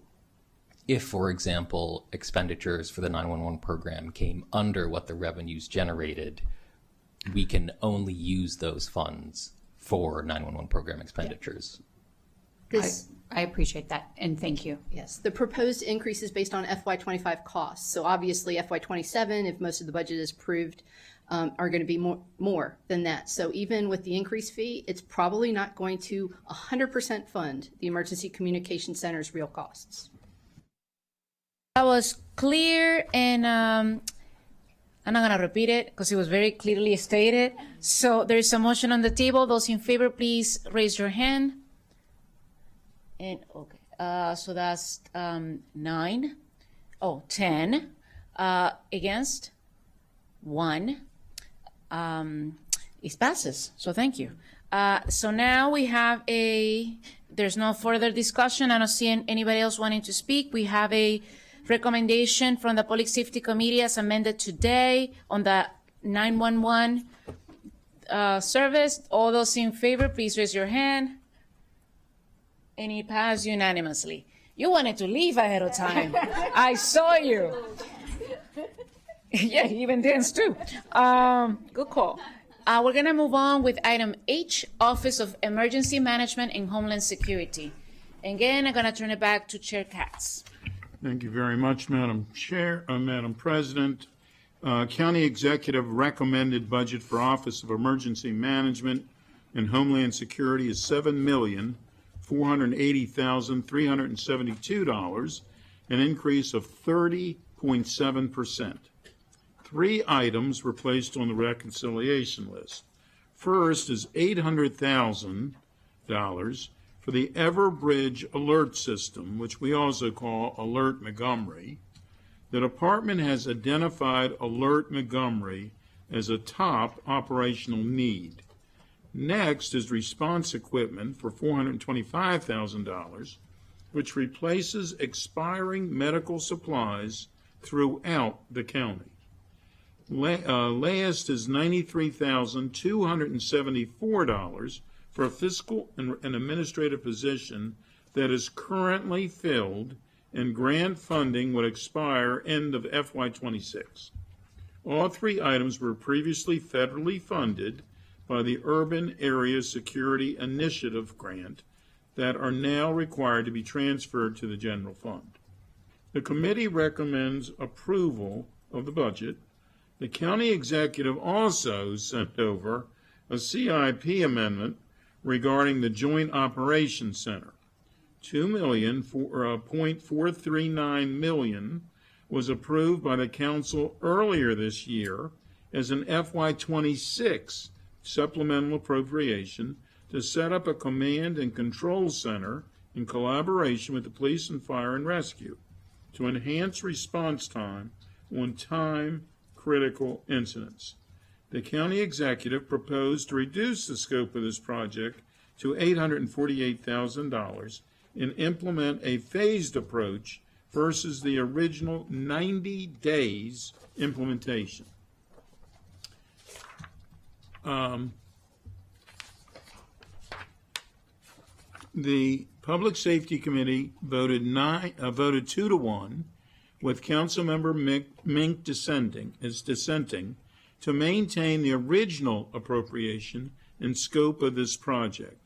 if, for example, expenditures for the 911 program came under what the revenues generated, we can only use those funds for 911 program expenditures. I appreciate that, and thank you. Yes, the proposed increase is based on FY25 costs. So obviously FY27, if most of the budget is approved, are going to be more than that. So even with the increased fee, it's probably not going to 100% fund the Emergency Communication Center's real costs. That was clear, and I'm not going to repeat it because it was very clearly stated. So there's a motion on the table. Those in favor, please raise your hand. And okay, so that's 10. Against 1. It passes. So thank you. So now we have there's no further discussion. I don't see anybody else wanting to speak. We have a recommendation from the Public Safety Committee as amended today on the 911 service. All those in favor, please raise your hand. And it passed unanimously. You wanted to leave ahead of time. I saw you. Yeah, he even danced too. Good call. We're going to move on with item H, Office of Emergency Management and Homeland Security. Again, I'm going to turn it back to Chair Katz. Thank you very much, Madam Chair, Madam President. County Executive recommended budget for Office of Emergency Management and Homeland Security is $7,480,372, an increase of 30.7%. 3 items were placed on the reconciliation list. First is $800,000 for the Everbridge Alert System, which we also call Alert Montgomery. The department has identified Alert Montgomery as a top operational need. Next is response equipment for $425,000, which replaces expiring medical supplies throughout the county. Last is $93,274 for a fiscal and administrative position that is currently filled, and grant funding would expire end of FY26. All 3 items were previously federally funded by the Urban Area Security Initiative grant that are now required to be transferred to the general fund. The committee recommends approval of the budget. The county executive also sent over a CIP amendment regarding the Joint Operations Center. $2.439 million was approved by the council earlier this year as an FY26 supplemental appropriation to set up a command and control center in collaboration with the police and fire and rescue to enhance response time on time-critical incidents. The county executive proposed to reduce the scope of this project to $848,000 and implement a phased approach versus the original 90 days implementation. The Public Safety Committee voted 2-1, with Councilmember Mink dissenting to maintain the original appropriation and scope of this project.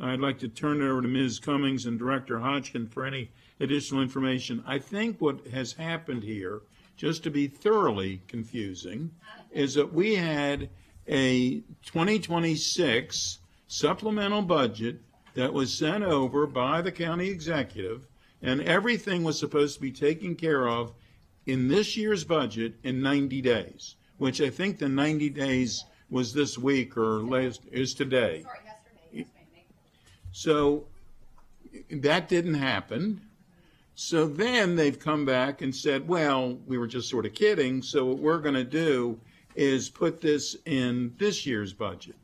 I'd like to turn it over to Ms. Cummings and Director Hodgkin for any additional information. I think what has happened here, just to be thoroughly confusing, is that we had a 2026 supplemental budget that was sent over by the county executive, and everything was supposed to be taken care of in this year's budget in 90 days, which I think the 90 days was this week or is today. So that didn't happen. So then they've come back and said, well, we were just sort of kidding, so what we're going to do is put this in this year's budget.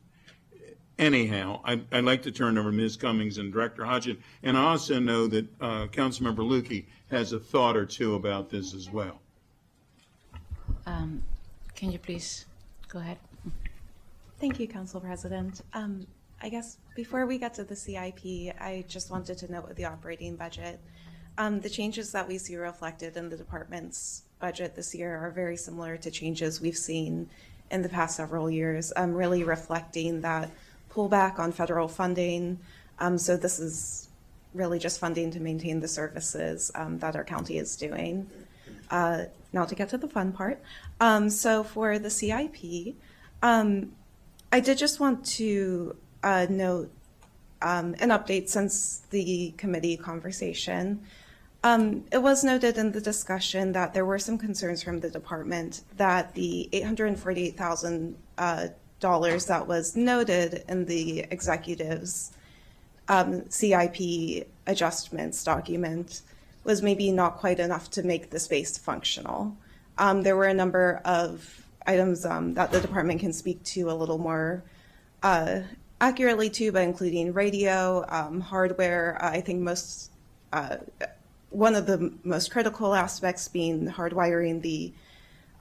Anyhow, I'd like to turn over to Ms. Cummings and Director Hodgson, and I also know that Councilmember Lukey has a thought or two about this as well. Can you please go ahead? Thank you, Council President. I guess before we get to the CIP, I just wanted to note with the operating budget, the changes that we see reflected in the department's budget this year are very similar to changes we've seen in the past several years, really reflecting that pullback on federal funding. So this is really just funding to maintain the services that our county is doing. Now to get to the fun part. So for the CIP, I did just want to note an update since the committee conversation. It was noted in the discussion that there were some concerns from the department that the $848,000 that was noted in the executive's CIP adjustments document was maybe not quite enough to make the space functional. There were a number of items that the department can speak to a little more accurately too, but including radio, hardware. I think one of the most critical aspects being hardwiring the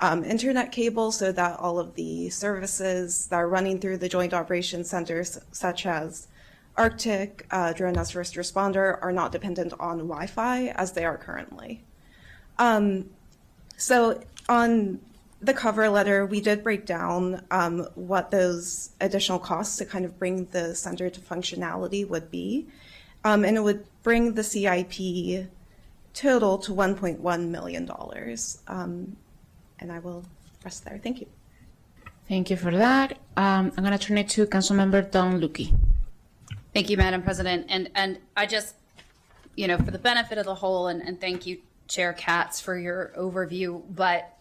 internet cable so that all of the services that are running through the Joint Operations Centers, such as Arctic, Drone as First Responder, are not dependent on Wi-Fi as they are currently. So on the cover letter, we did break down what those additional costs to kind of bring the center to functionality would be. And it would bring the CIP total to $1.1 million. And I will rest there. Thank you. Thank you for that. I'm going to turn it to Councilmember Dawn Lukey. Thank you, Madam President. And I just, for the benefit of the whole, and thank you, Chair Katz, for your overview. But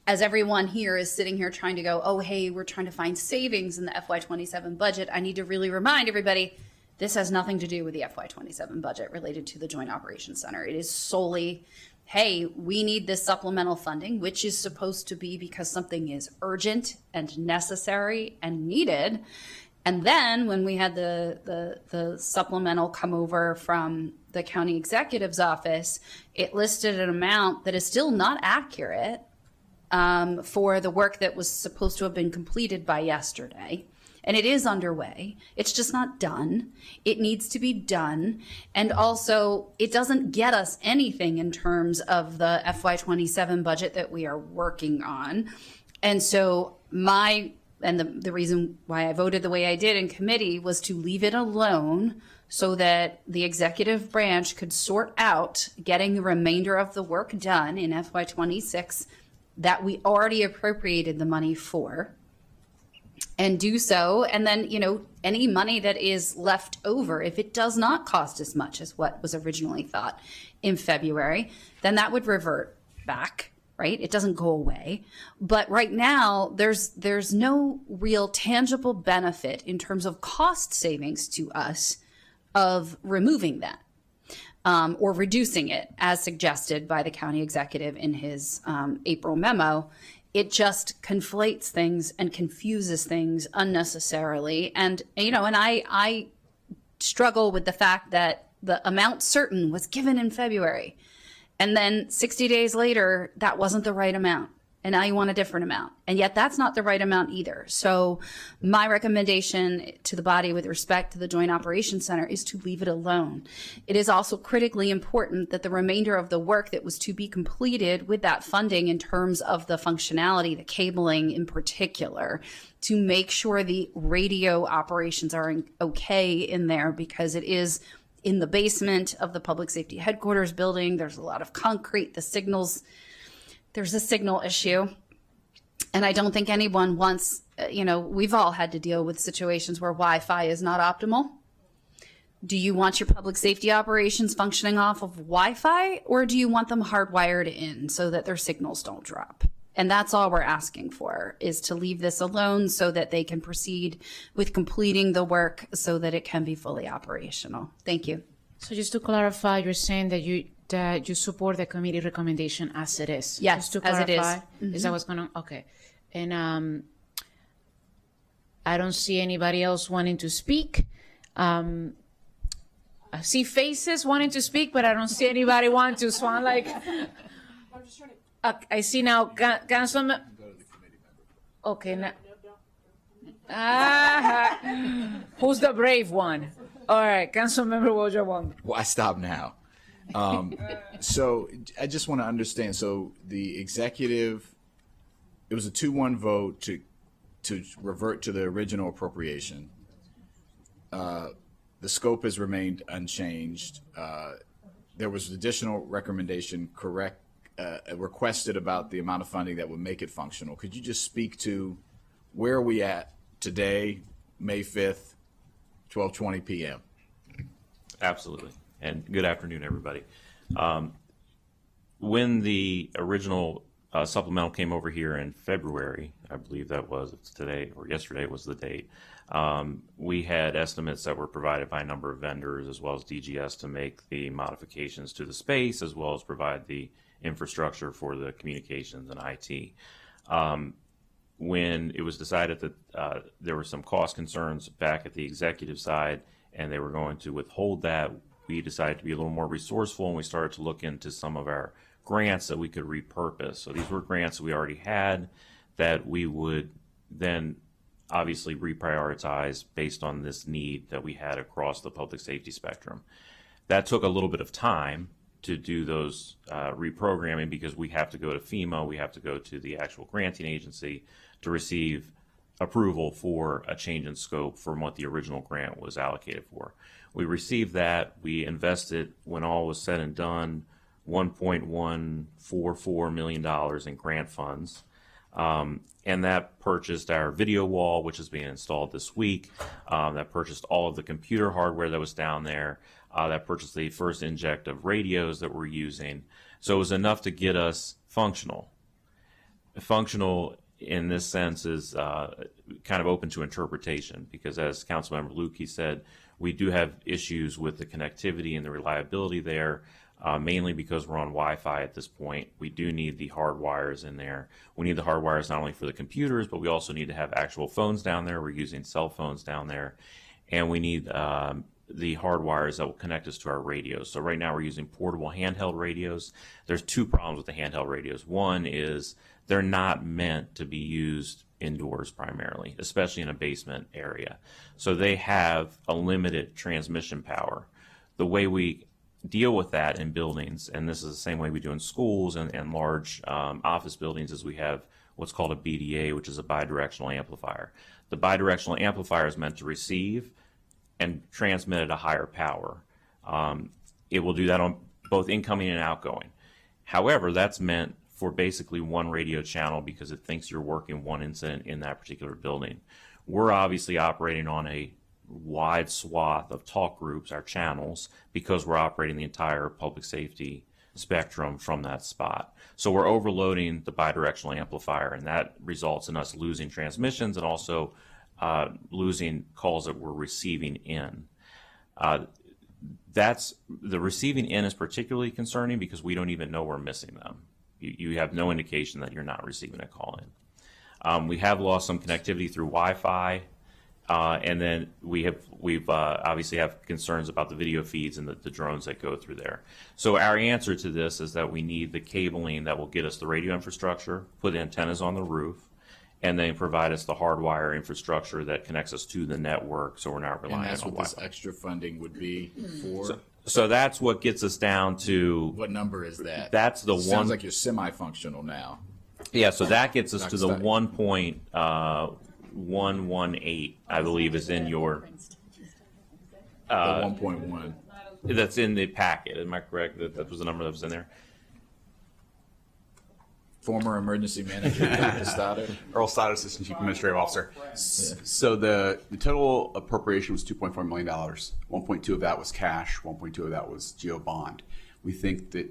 as everyone here is sitting here trying to go, oh, hey, we're trying to find savings in the FY27 budget, I need to really remind everybody, this has nothing to do with the FY27 budget related to the Joint Operations Center. It is solely, hey, we need this supplemental funding, which is supposed to be because something is urgent and necessary and needed. And then when we had the supplemental come over from the county executive's office, it listed an amount that is still not accurate for the work that was supposed to have been completed by yesterday. And it is underway. It's just not done. It needs to be done. And also, it doesn't get us anything in terms of the FY27 budget that we are working on. And so the reason why I voted the way I did in committee was to leave it alone so that the executive branch could sort out getting the remainder of the work done in FY26 that we already appropriated the money for, and do so. And then, any money that is left over, if it does not cost as much as what was originally thought in February, then that would revert back, right? It doesn't go away. But right now, there's no real tangible benefit in terms of cost savings to us of removing that. Or reducing it, as suggested by the county executive in his April memo. It just conflates things and confuses things unnecessarily. And, and I struggle with the fact that the amount certain was given in February. And then 60 days later, that wasn't the right amount. And now you want a different amount. And yet that's not the right amount either. So my recommendation to the body with respect to the Joint Operations Center is to leave it alone. It is also critically important that the remainder of the work that was to be completed with that funding in terms of the functionality, the cabling in particular, to make sure the radio operations are okay in there, because it is in the basement of the Public Safety Headquarters building. There's a lot of concrete, there's a signal issue. And I don't think anyone wants, we've all had to deal with situations where Wi-Fi is not optimal. Do you want your public safety operations functioning off of Wi-Fi, or do you want them hardwired in so that their signals don't drop? And that's all we're asking for, is to leave this alone so that they can proceed with completing the work so that it can be fully operational. Thank you. So just to clarify, you're saying that you support the committee recommendation as it is? Yes, Just to as it is. clarify? Is that what's going on? Okay. And I don't see anybody else wanting to speak. I see faces wanting to speak, but I don't see anybody wanting to. So I'm like, I see now, Councilman. Okay. Now, who's the brave one? All right, Councilmember Wojawong. Why stop now? So I just want to understand. So the executive, it was a 2-1 vote to revert to the original appropriation. The scope has remained unchanged. There was additional recommendation requested about the amount of funding that would make it functional. Could you just speak to where are we at today, May 5th, 12:20 p.m.? Absolutely. And good afternoon, everybody. When the original supplemental came over here in February, I believe that was today or yesterday was the date, we had estimates that were provided by a number of vendors as well as DGS to make the modifications to the space as well as provide the infrastructure for the communications and IT. When it was decided that there were some cost concerns back at the executive side and they were going to withhold that, we decided to be a little more resourceful and we started to look into some of our grants that we could repurpose. So these were grants that we already had that we would then obviously reprioritize based on this need that we had across the public safety spectrum. That took a little bit of time to do those reprogramming because we have to go to FEMA, we have to go to the actual granting agency to receive approval for a change in scope from what the original grant was allocated for. We received that, we invested, when all was said and done, $1.144 million in grant funds. And that purchased our video wall, which is being installed this week. That purchased all of the computer hardware that was down there. That purchased the first inject of radios that we're using. So it was enough to get us functional. Functional in this sense is kind of open to interpretation because as Councilmember Lukey said, we do have issues with the connectivity and the reliability there. Mainly because we're on Wi-Fi at this point. We do need the hard wires in there. We need the hard wires not only for the computers, but we also need to have actual phones down there. We're using cell phones down there. And we need the hard wires that will connect us to our radios. So right now we're using portable handheld radios. There's two problems with the handheld radios. One is they're not meant to be used indoors primarily, especially in a basement area. So they have a limited transmission power. The way we deal with that in buildings, and this is the same way we do in schools and large office buildings, is we have what's called a BDA, which is a bidirectional amplifier. The bidirectional amplifier is meant to receive and transmit at a higher power. It will do that on both incoming and outgoing. However, that's meant for basically one radio channel because it thinks you're working one incident in that particular building. We're obviously operating on a wide swath of talk groups, our channels, because we're operating the entire public safety spectrum from that spot. So we're overloading the bidirectional amplifier, and that results in us losing transmissions and also losing calls that we're receiving in. That's the receiving in is particularly concerning because we don't even know we're missing them. You have no indication that you're not receiving a call in. We have lost some connectivity through Wi-Fi. And then we've obviously have concerns about the video feeds and the drones that go through there. So our answer to this is that we need the cabling that will get us the radio infrastructure, put antennas on the roof, and then provide us the hardwire infrastructure that connects us to the network so we're not relying on Wi-Fi. And that's what this extra funding would be for? So that's what gets us down to... What number is that? That's the one... Sounds like you're semi-functional now. Yeah, so that gets us to the 1.118, I believe, is in your... The 1.1. That's in the packet. Am I correct? That was the number that was in there? Former emergency manager, Dr. Stoddard. Earl Stoddard, Assistant Chief Administrative Officer. So the total appropriation was $2.4 million. 1.2 of that was cash. 1.2 of that was GEO bond. We think that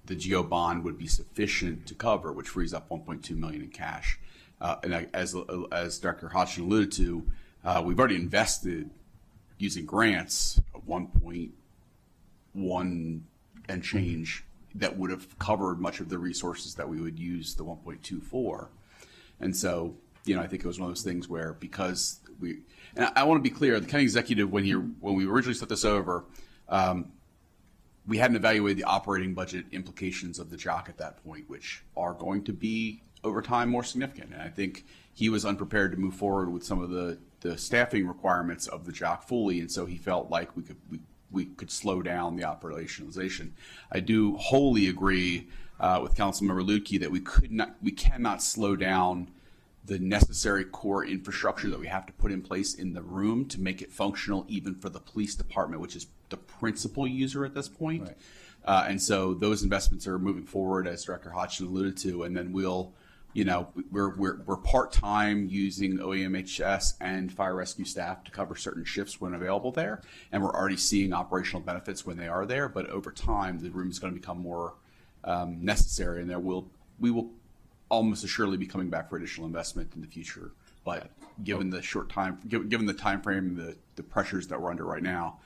the GEO bond would be sufficient to cover, which frees up 1.2 million in cash. And as Dr. Hodgson alluded to, we've already invested using grants of 1.2 one and change that would have covered much of the resources that we would use the 1.2 for. And so, I think it was one of those things where because and I want to be clear, the county executive, when we originally set this over, we hadn't evaluated the operating budget implications of the JOC at that point, which are going to be over time more significant. And I think he was unprepared to move forward with some of the staffing requirements of the JOC fully, and so he felt like we could slow down the operationalization. I do wholly agree with Councilmember Lutke that we cannot slow down the necessary core infrastructure that we have to put in place in the room to make it functional, even for the police department, which is the principal user at this point. Right. And so those investments are moving forward, as Director Hodgson alluded to, and then we're part-time using OEMHS and fire rescue staff to cover certain shifts when available there, and we're already seeing operational benefits when they are there. But over time, the room is going to become more necessary, and we will almost assuredly be coming back for additional investment in the future. But given the short time, given the time frame, the pressures that we're under right now,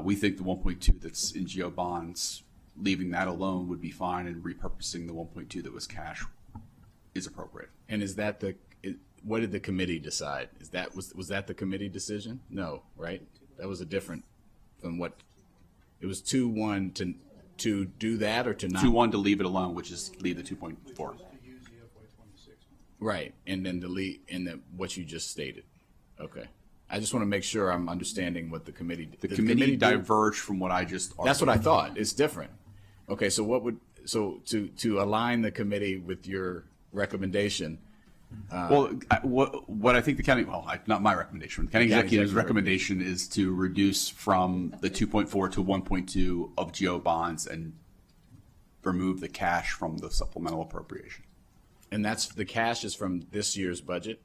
we think the 1.2 that's in GO bonds, leaving that alone would be fine, and repurposing the 1.2 that was cash is appropriate. And is that what did the committee decide? Was that the committee decision? No, right? That was a different from what it was 2-1 to do that, or to not 2-1 to leave it alone, which is leave the 2.4. Right, and then delete what you just stated. Okay, I just want to make sure I'm understanding what the committee. The committee diverged from what I just argued. That's what I thought. It's different. Okay, so to align the committee with your recommendation. What I think the county, not my recommendation, the county executive's recommendation is to reduce from the 2.4 to 1.2 of GO bonds and remove the cash from the supplemental appropriation. And the cash is from this year's budget?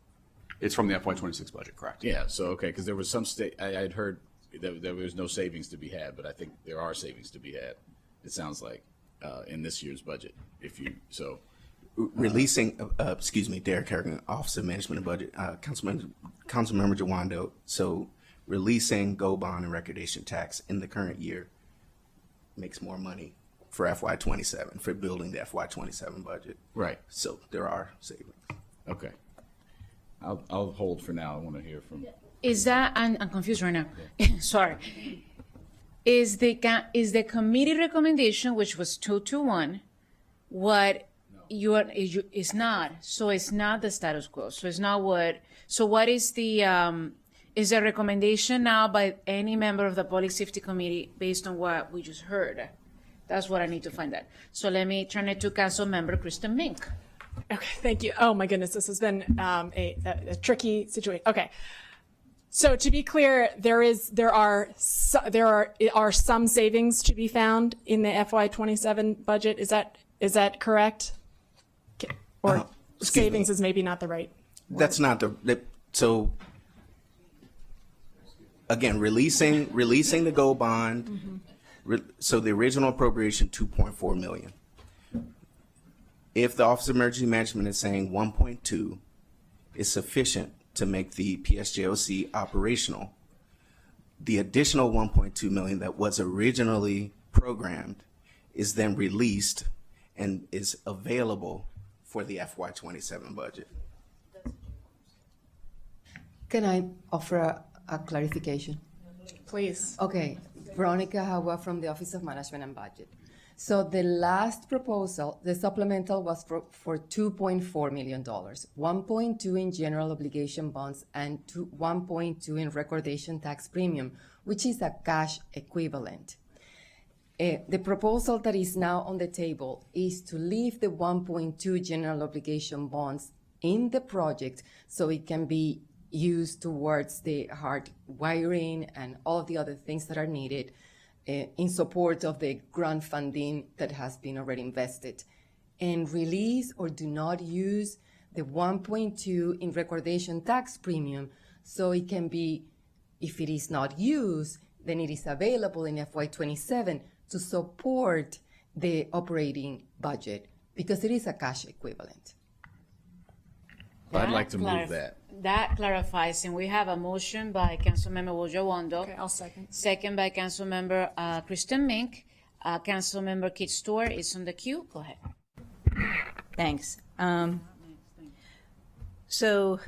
It's from the FY26 budget, correct? Yeah, so, okay, because there was I had heard that there was no savings to be had, but I think there are savings to be had, it sounds like, in this year's budget, Releasing, Derek Harrigan, Office of Management and Budget, Councilmember Jawando. So releasing GO bond and recordation tax in the current year makes more money for FY27, for building the FY27 budget. Right. So there are savings. Okay. I'll hold for now. I want to hear from. Is that, I'm confused right now. Sorry. Is the committee recommendation, which was 2-1, what it's not? So it's not the status quo. So it's not so what is is the recommendation now by any member of the Public Safety Committee based on what we just heard? That's what I need to find out. So let me turn it to Council Member Kristen Mink. Okay, thank you. Oh my goodness, this has been a tricky situation. Okay, so to be clear, there are some savings to be found in the FY27 budget. Is that correct? Or savings is maybe not the right word. That's not so. Again, releasing the GO bond. Mm-hmm. So the original appropriation, 2.4 million. If the Office of Emergency Management is saying 1.2 is sufficient to make the PSJOC operational, the additional 1.2 million that was originally programmed is then released and is available for the FY27 budget. Can I offer a clarification? Please. Okay. Veronica Hawa from the Office of Management and Budget. So the last proposal, the supplemental, was for $2.4 million, 1.2 in general obligation bonds and 1.2 in recordation tax premium, which is a cash equivalent. The proposal that is now on the table is to leave the 1.2 general obligation bonds in the project so it can be used towards the hard wiring and all of the other things that are needed in support of the grant funding that has been already invested, and release or do not use the 1.2 in recordation tax premium so it can be, if it is not used, then it is available in FY27 to support the operating budget because it is a cash equivalent. I'd like to move that. That clarifies, and we have a motion by Councilmember Wojowondo. Okay, I'll second. Second by Councilmember Kristen Mink. Councilmember Kate Stewart is on the queue. Go ahead. Thanks. So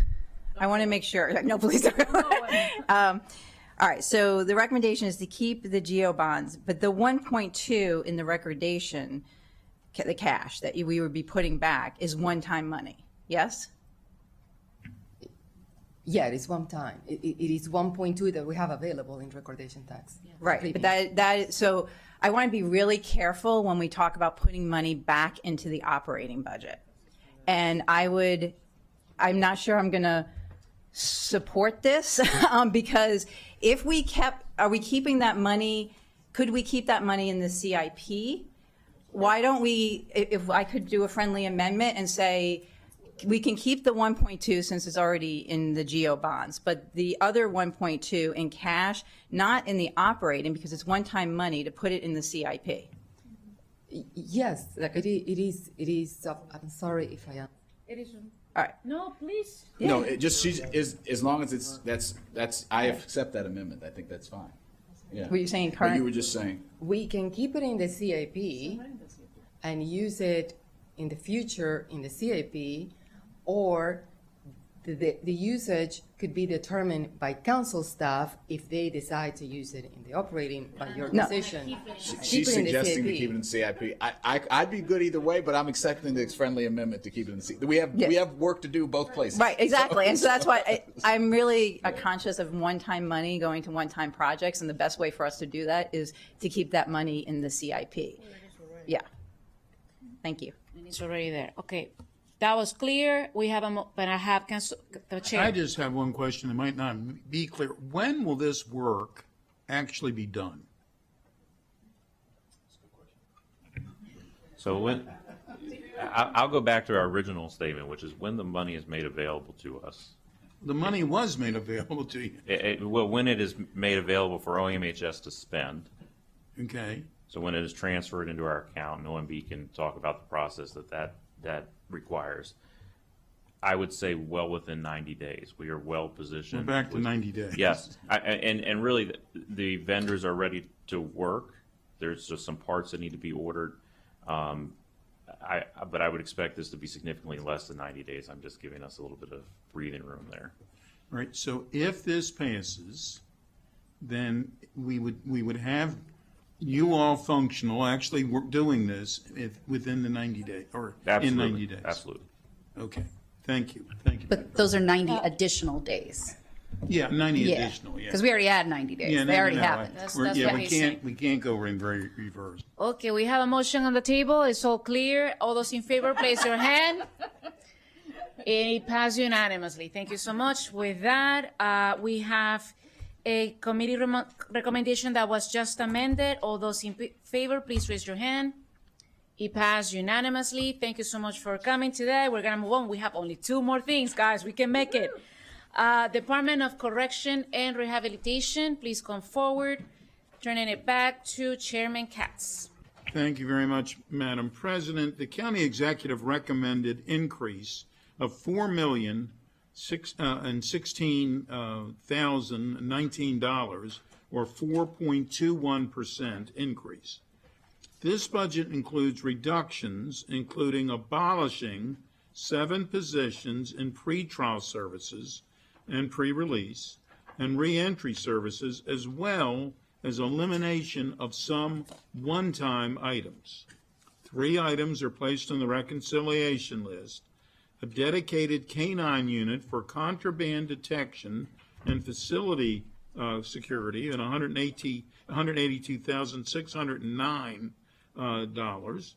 I want to make sure, no, please don't. All right, so the recommendation is to keep the GO bonds, but the 1.2 in the recordation, the cash that we would be putting back is one-time money, yes? Yeah, it is one time. It is 1.2 that we have available in recordation tax. Right, but that so I want to be really careful when we talk about putting money back into the operating budget. And I'm not sure I'm going to support this because if are we keeping that money, could we keep that money in the CIP? Why don't we, if I could do a friendly amendment and say, we can keep the 1.2 since it's already in the GO bonds, but the other 1.2 in cash, not in the operating because it's one-time money, to put it in the CIP. Yes, like it is. I'm sorry if I am. It is. All right. No, please. No, it just, as long as that's, I accept that amendment. I think that's fine. Yeah. Were you saying But current? you were just saying. We can keep it in the CIP and use it in the future in the CIP, or the usage could be determined by council staff if they decide to use it in the operating by your decision. She's suggesting to keep it in CIP. I'd be good either way, but I'm accepting the friendly amendment to keep it in CIP. We have work to do both places. Right, exactly. And so that's why I'm really conscious of one-time money going to one-time projects, and the best way for us to do that is to keep that money in the CIP. Yeah. Thank you. And it's already there. Okay. That was clear. We have but I have the chair. I just have one question that might not be clear. When will this work actually be done? So I'll go back to our original statement, which is when the money is made available to us. The money was made available to you. Well, when it is made available for OMHS to spend. Okay. So when it is transferred into our account, and OMB can talk about the process that requires. I would say well within 90 days. We are well positioned. We're back to 90 days. Yes, and really the vendors are ready to work. There's just some parts that need to be ordered. But I would expect this to be significantly less than 90 days. I'm just giving us a little bit of breathing room there. Right. So if this passes, then we would have you all functional, actually doing this within the 90 days, or Absolutely. in 90 days. Absolutely. Okay. Thank you. Thank you. But those are 90 additional days. Yeah, 90 additional. Yeah. Because we already had 90 days. Yeah, they already happened. we can't go in reverse. Okay, we have a motion on the table. It's all clear. All those in favor, place your hand. And it passed unanimously. Thank you so much. With that, we have a committee recommendation that was just amended. All those in favor, please raise your hand. It passed unanimously. Thank you so much for coming today. We're going to move on. We have only 2 more things, guys. We can make it. Department of Correction and Rehabilitation, please come forward. Turning it back to Chairman Katz. Thank you very much, Madam President. The county executive recommended increase of $4,016,019, or 4.21% increase. This budget includes reductions, including abolishing 7 positions in pretrial services and pre-release and reentry services, as well as elimination of some one-time items. 3 items are placed on the reconciliation list: a dedicated K-9 unit for contraband detection and facility security at $182,609,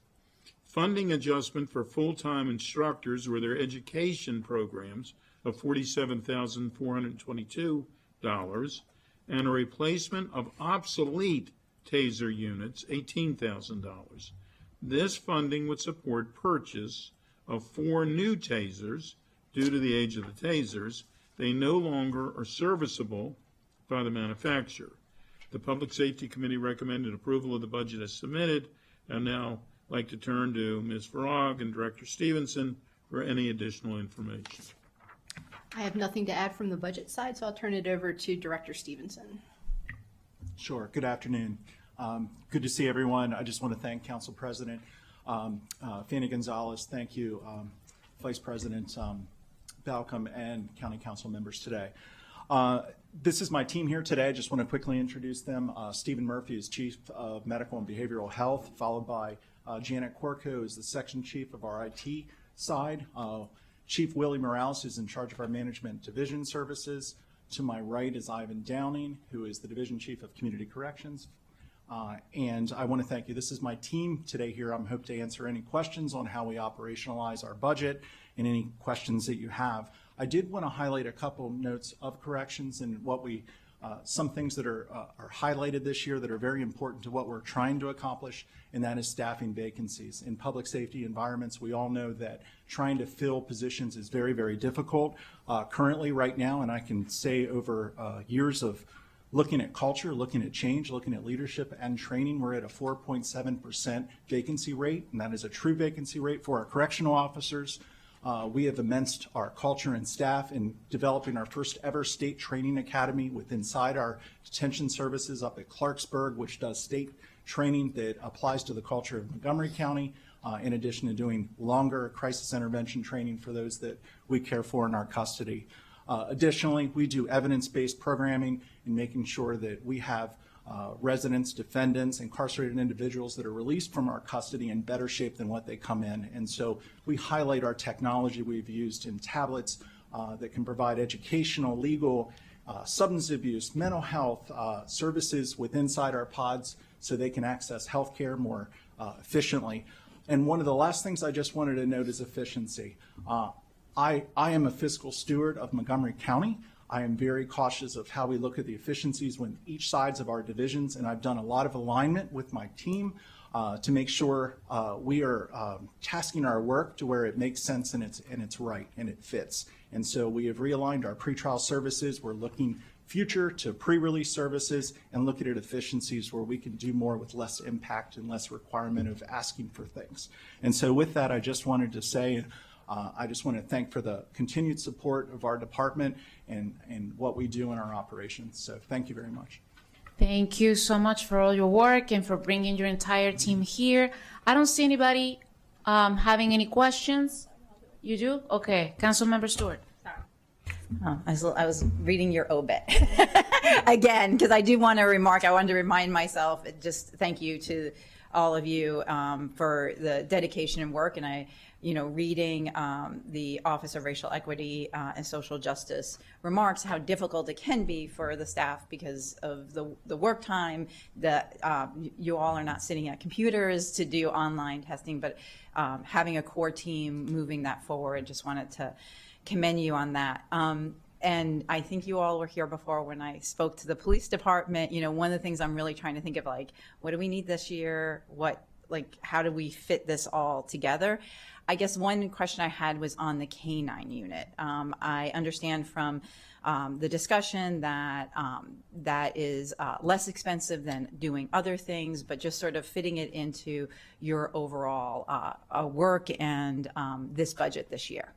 funding adjustment for full-time instructors or their education programs of $47,422, and a replacement of obsolete TASER units, $18,000. This funding would support purchase of 4 new TASERs. Due to the age of the TASERs, they no longer are serviceable by the manufacturer. The Public Safety Committee recommended approval of the budget as submitted. I'd now like to turn to Ms. Farag and Director Stevenson for any additional information. I have nothing to add from the budget side, so I'll turn it over to Director Stevenson. Sure. Good afternoon. Good to see everyone. I just want to thank Council President Fanny Gonzalez. Thank you, Vice President Balcom, and County Council members today. This is my team here today. I just want to quickly introduce them. Stephen Murphy is Chief of Medical and Behavioral Health, followed by Janet Quirk, who is the Section Chief of our IT side. Chief Willie Morales is in charge of our Management Division Services. To my right is Ivan Downing, who is the Division Chief of Community Corrections. And I want to thank you. This is my team today here. I hope to answer any questions on how we operationalize our budget and any questions that you have. I did want to highlight a couple notes of corrections and what we, some things that are highlighted this year that are very important to what we're trying to accomplish, and that is staffing vacancies. In public safety environments, we all know that trying to fill positions is very, very difficult. Currently, right now, and I can say over years of looking at culture, looking at change, looking at leadership and training, we're at a 4.7% vacancy rate, and that is a true vacancy rate for our correctional officers. We have immersed our culture and staff in developing our first ever state training academy inside our detention services up at Clarksburg, which does state training that applies to the culture of Montgomery County, in addition to doing longer crisis intervention training for those that we care for in our custody. Additionally, we do evidence-based programming in making sure that we have residents, defendants, incarcerated individuals that are released from our custody in better shape than what they come in. And so we highlight our technology we've used in tablets that can provide educational, legal, substance abuse, mental health services inside our pods so they can access health care more efficiently. And one of the last things I just wanted to note is efficiency. I am a fiscal steward of Montgomery County. I am very cautious of how we look at the efficiencies with each sides of our divisions, and I've done a lot of alignment with my team to make sure we are tasking our work to where it makes sense and it's right and it fits. And so we have realigned our pretrial services. We're looking future to pre-release services and looking at efficiencies where we can do more with less impact and less requirement of asking for things. And so with that, I just wanted to say, I just want to thank for the continued support of our department and what we do in our operations. So thank you very much. Thank you so much for all your work and for bringing your entire team here. I don't see anybody having any questions. You do? Okay. Councilmember Stewart. I was reading your obit again, because I do want to remark, I wanted to remind myself, just thank you to all of you for the dedication and work. And reading the Office of Racial Equity and Social Justice remarks how difficult it can be for the staff because of the work time that you all are not sitting at computers to do online testing, but having a core team moving that forward, just wanted to commend you on that. And I think you all were here before when I spoke to the police department. One of the things I'm really trying to think of, what do we need this year? How do we fit this all together? I guess one question I had was on the K-9 unit. I understand from the discussion that that is less expensive than doing other things, but just sort of fitting it into your overall work and this budget this year.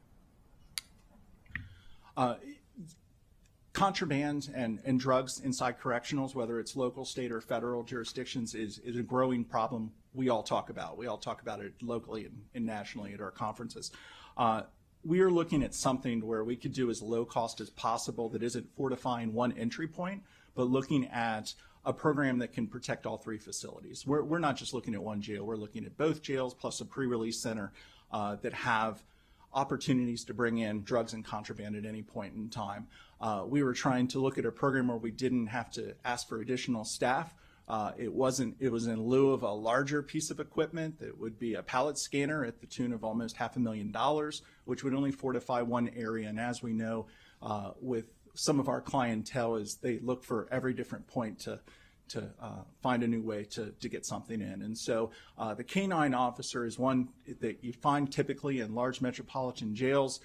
Contraband and drugs inside correctionals, whether it's local, state, or federal jurisdictions, is a growing problem we all talk about. We all talk about it locally and nationally at our conferences. We are looking at something where we could do as low cost as possible that isn't fortifying one entry point, but looking at a program that can protect all three facilities. We're not just looking at one jail. We're looking at both jails plus a pre-release center that have opportunities to bring in drugs and contraband at any point in time. We were trying to look at a program where we didn't have to ask for additional staff. It was in lieu of a larger piece of equipment that would be a pallet scanner at the tune of almost $500,000, which would only fortify one area. And as we know, with some of our clientele, is they look for every different point to find a new way to get something in. And so the K-9 officer is one that you find typically in large metropolitan jails.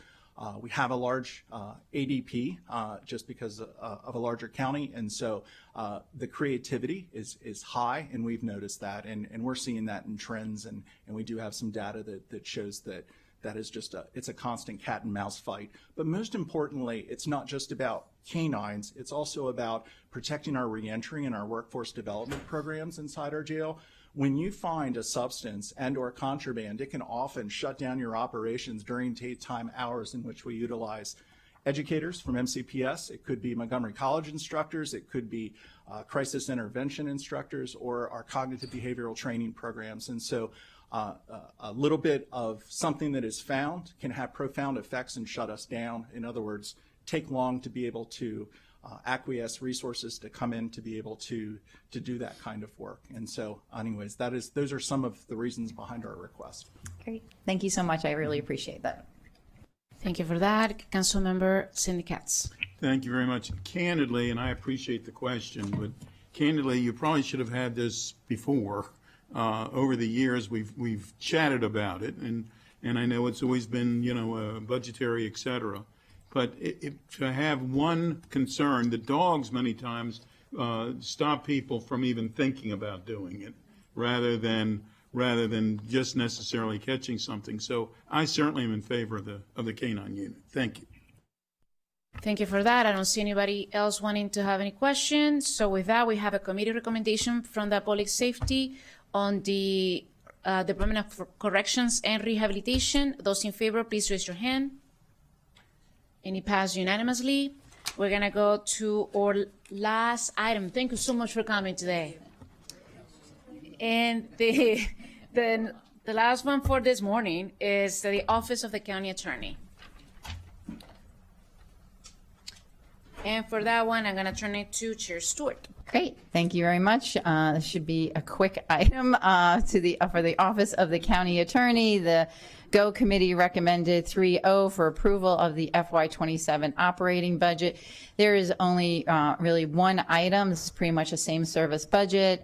We have a large ADP just because of a larger county. And so the creativity is high, and we've noticed that. And we're seeing that in trends. And we do have some data that shows that that is just it's a constant cat and mouse fight. But most importantly, it's not just about canines, it's also about protecting our reentry and our workforce development programs inside our jail. When you find a substance and or contraband, it can often shut down your operations during daytime hours in which we utilize educators from MCPS. It could be Montgomery College instructors, it could be crisis intervention instructors, or our cognitive behavioral training programs. And so a little bit of something that is found can have profound effects and shut us down. In other words, take long to be able to acquiesce resources to come in to be able to do that kind of work. And so anyways, those are some of the reasons behind our request. Great. Thank you so much. I really appreciate that. Thank you for that. Councilmember Cindy Katz. Thank you very much. Candidly, and I appreciate the question, but candidly, you probably should have had this before. Over the years, we've chatted about it, and I know it's always been, budgetary, et cetera. But to have one concern, the dogs many times stop people from even thinking about doing it, rather than just necessarily catching something. So I certainly am in favor of the canine unit. Thank you. Thank you for that. I don't see anybody else wanting to have any questions. So with that, we have a committee recommendation from the Public Safety on the Department of Corrections and Rehabilitation. Those in favor, please raise your hand. And it passed unanimously. We're gonna go to our last item. Thank you so much for coming today. And the last one for this morning is the Office of the County Attorney. And for that one, I'm gonna turn it to Chair Stewart. Great, thank you very much. This should be a quick item for the Office of the County Attorney. The GO Committee recommended 3-0 for approval of the FY27 operating budget. There is only really one item. This is pretty much a same service budget.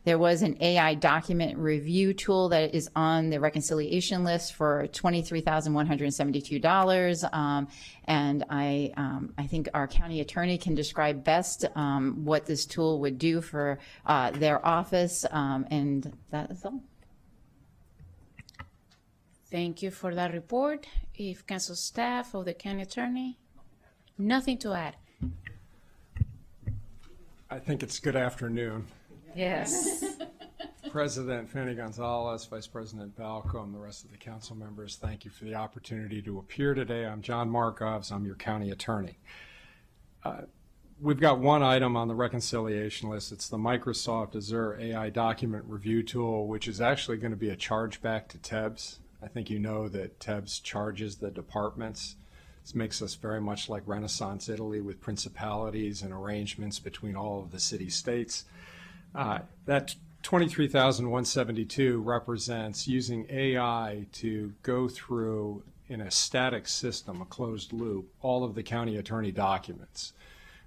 There was an AI document review tool that is on the reconciliation list for $23,172. And I think our county attorney can describe best what this tool would do for their office, and that is all. Thank you for that report. If council staff or the county attorney, nothing to add. I think it's good afternoon. Yes. President Fanny Gonzalez, Vice President Balcom, the rest of the council members, thank you for the opportunity to appear today. I'm John Markovs. I'm your county attorney. We've got one item on the reconciliation list. It's the Microsoft Azure AI document review tool, which is actually going to be a chargeback to TEBS. I think you know that TEBS charges the departments. This makes us very much like Renaissance Italy with principalities and arrangements between all of the city-states. That $23,172 represents using AI to go through, in a static system, a closed loop, all of the county attorney documents.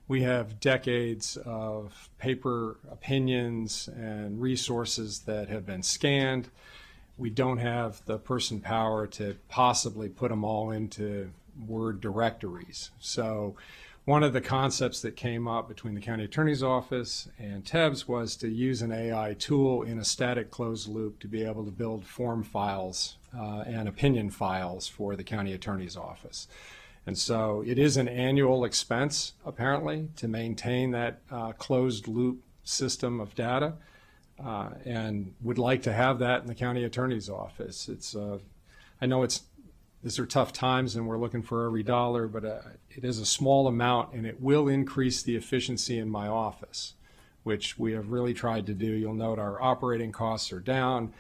We have decades of paper opinions and resources that have been scanned. We don't have the person power to possibly put them all into Word directories. So one of the concepts that came up between the county attorney's office and TEBS was to use an AI tool in a static closed loop to be able to build form files and opinion files for the county attorney's office. And so it is an annual expense, apparently, to maintain that closed loop system of data. And would like to have that in the county attorney's office. I know these are tough times and we're looking for every dollar, but it is a small amount and it will increase the efficiency in my office, which we have really tried to do. You'll note our operating costs are down.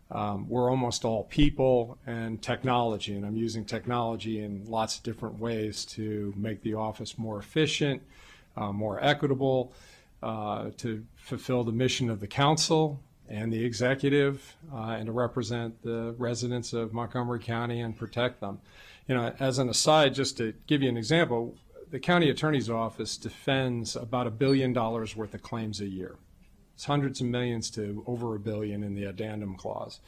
We're almost all people and technology, and I'm using technology in lots of different ways to make the office more efficient, more equitable, to fulfill the mission of the council and the executive, and to represent the residents of Montgomery County and protect them. As an aside, just to give you an example, the county attorney's office defends about $1 billion worth of claims a year. It's hundreds of millions to over $1 billion in the addendum clause.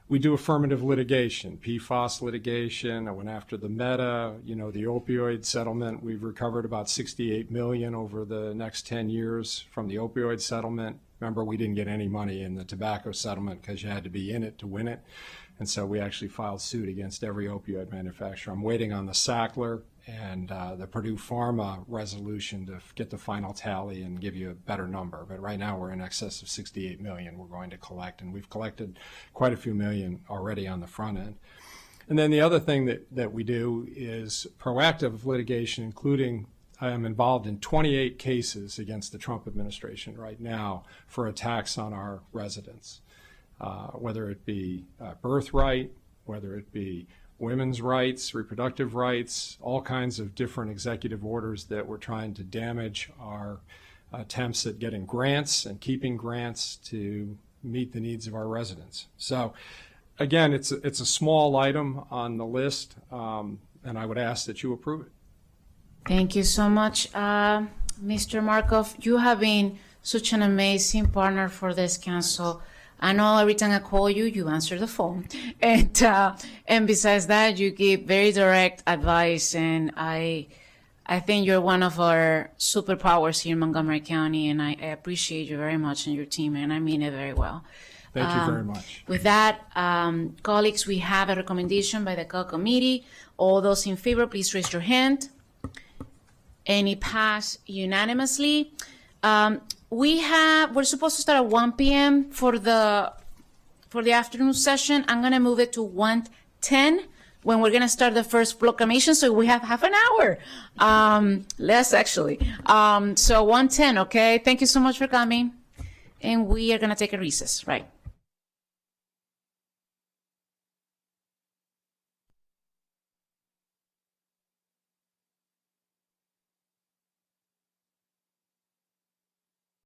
We do affirmative litigation, PFAS litigation. I went after the Meta, the opioid settlement. We've recovered about $68 million over the next 10 years from the opioid settlement. Remember, we didn't get any money in the tobacco settlement because you had to be in it to win it. And so we actually filed suit against every opioid manufacturer. I'm waiting on the Sackler and the Purdue Pharma resolution to get the final tally and give you a better number. But right now we're in excess of $68 million we're going to collect, and we've collected quite a few million already on the front end. And then the other thing that we do is proactive litigation, including I am involved in 28 cases against the Trump administration right now for attacks on our residents, whether it be birthright, whether it be women's rights, reproductive rights, all kinds of different executive orders that we're trying to damage our attempts at getting grants and keeping grants to meet the needs of our residents. So again, it's a small item on the list, and I would ask that you approve it. Thank you so much, Mr. Markov. You have been such an amazing partner for this council. I know every time I call you, you answer the phone. And besides that, you give very direct advice. And I think you're one of our superpowers here in Montgomery County. And I appreciate you very much and your team. And I mean it very well. Thank you very much. With that, colleagues, we have a recommendation by the COL committee. All those in favor, please raise your hand. And it passed unanimously. We're supposed to start at 1 p.m. for the afternoon session. I'm gonna move it to 1:10 when we're gonna start the first proclamation. So we have half an hour, less actually. So 1:10, okay? Thank you so much for coming. And we are gonna take a recess, right?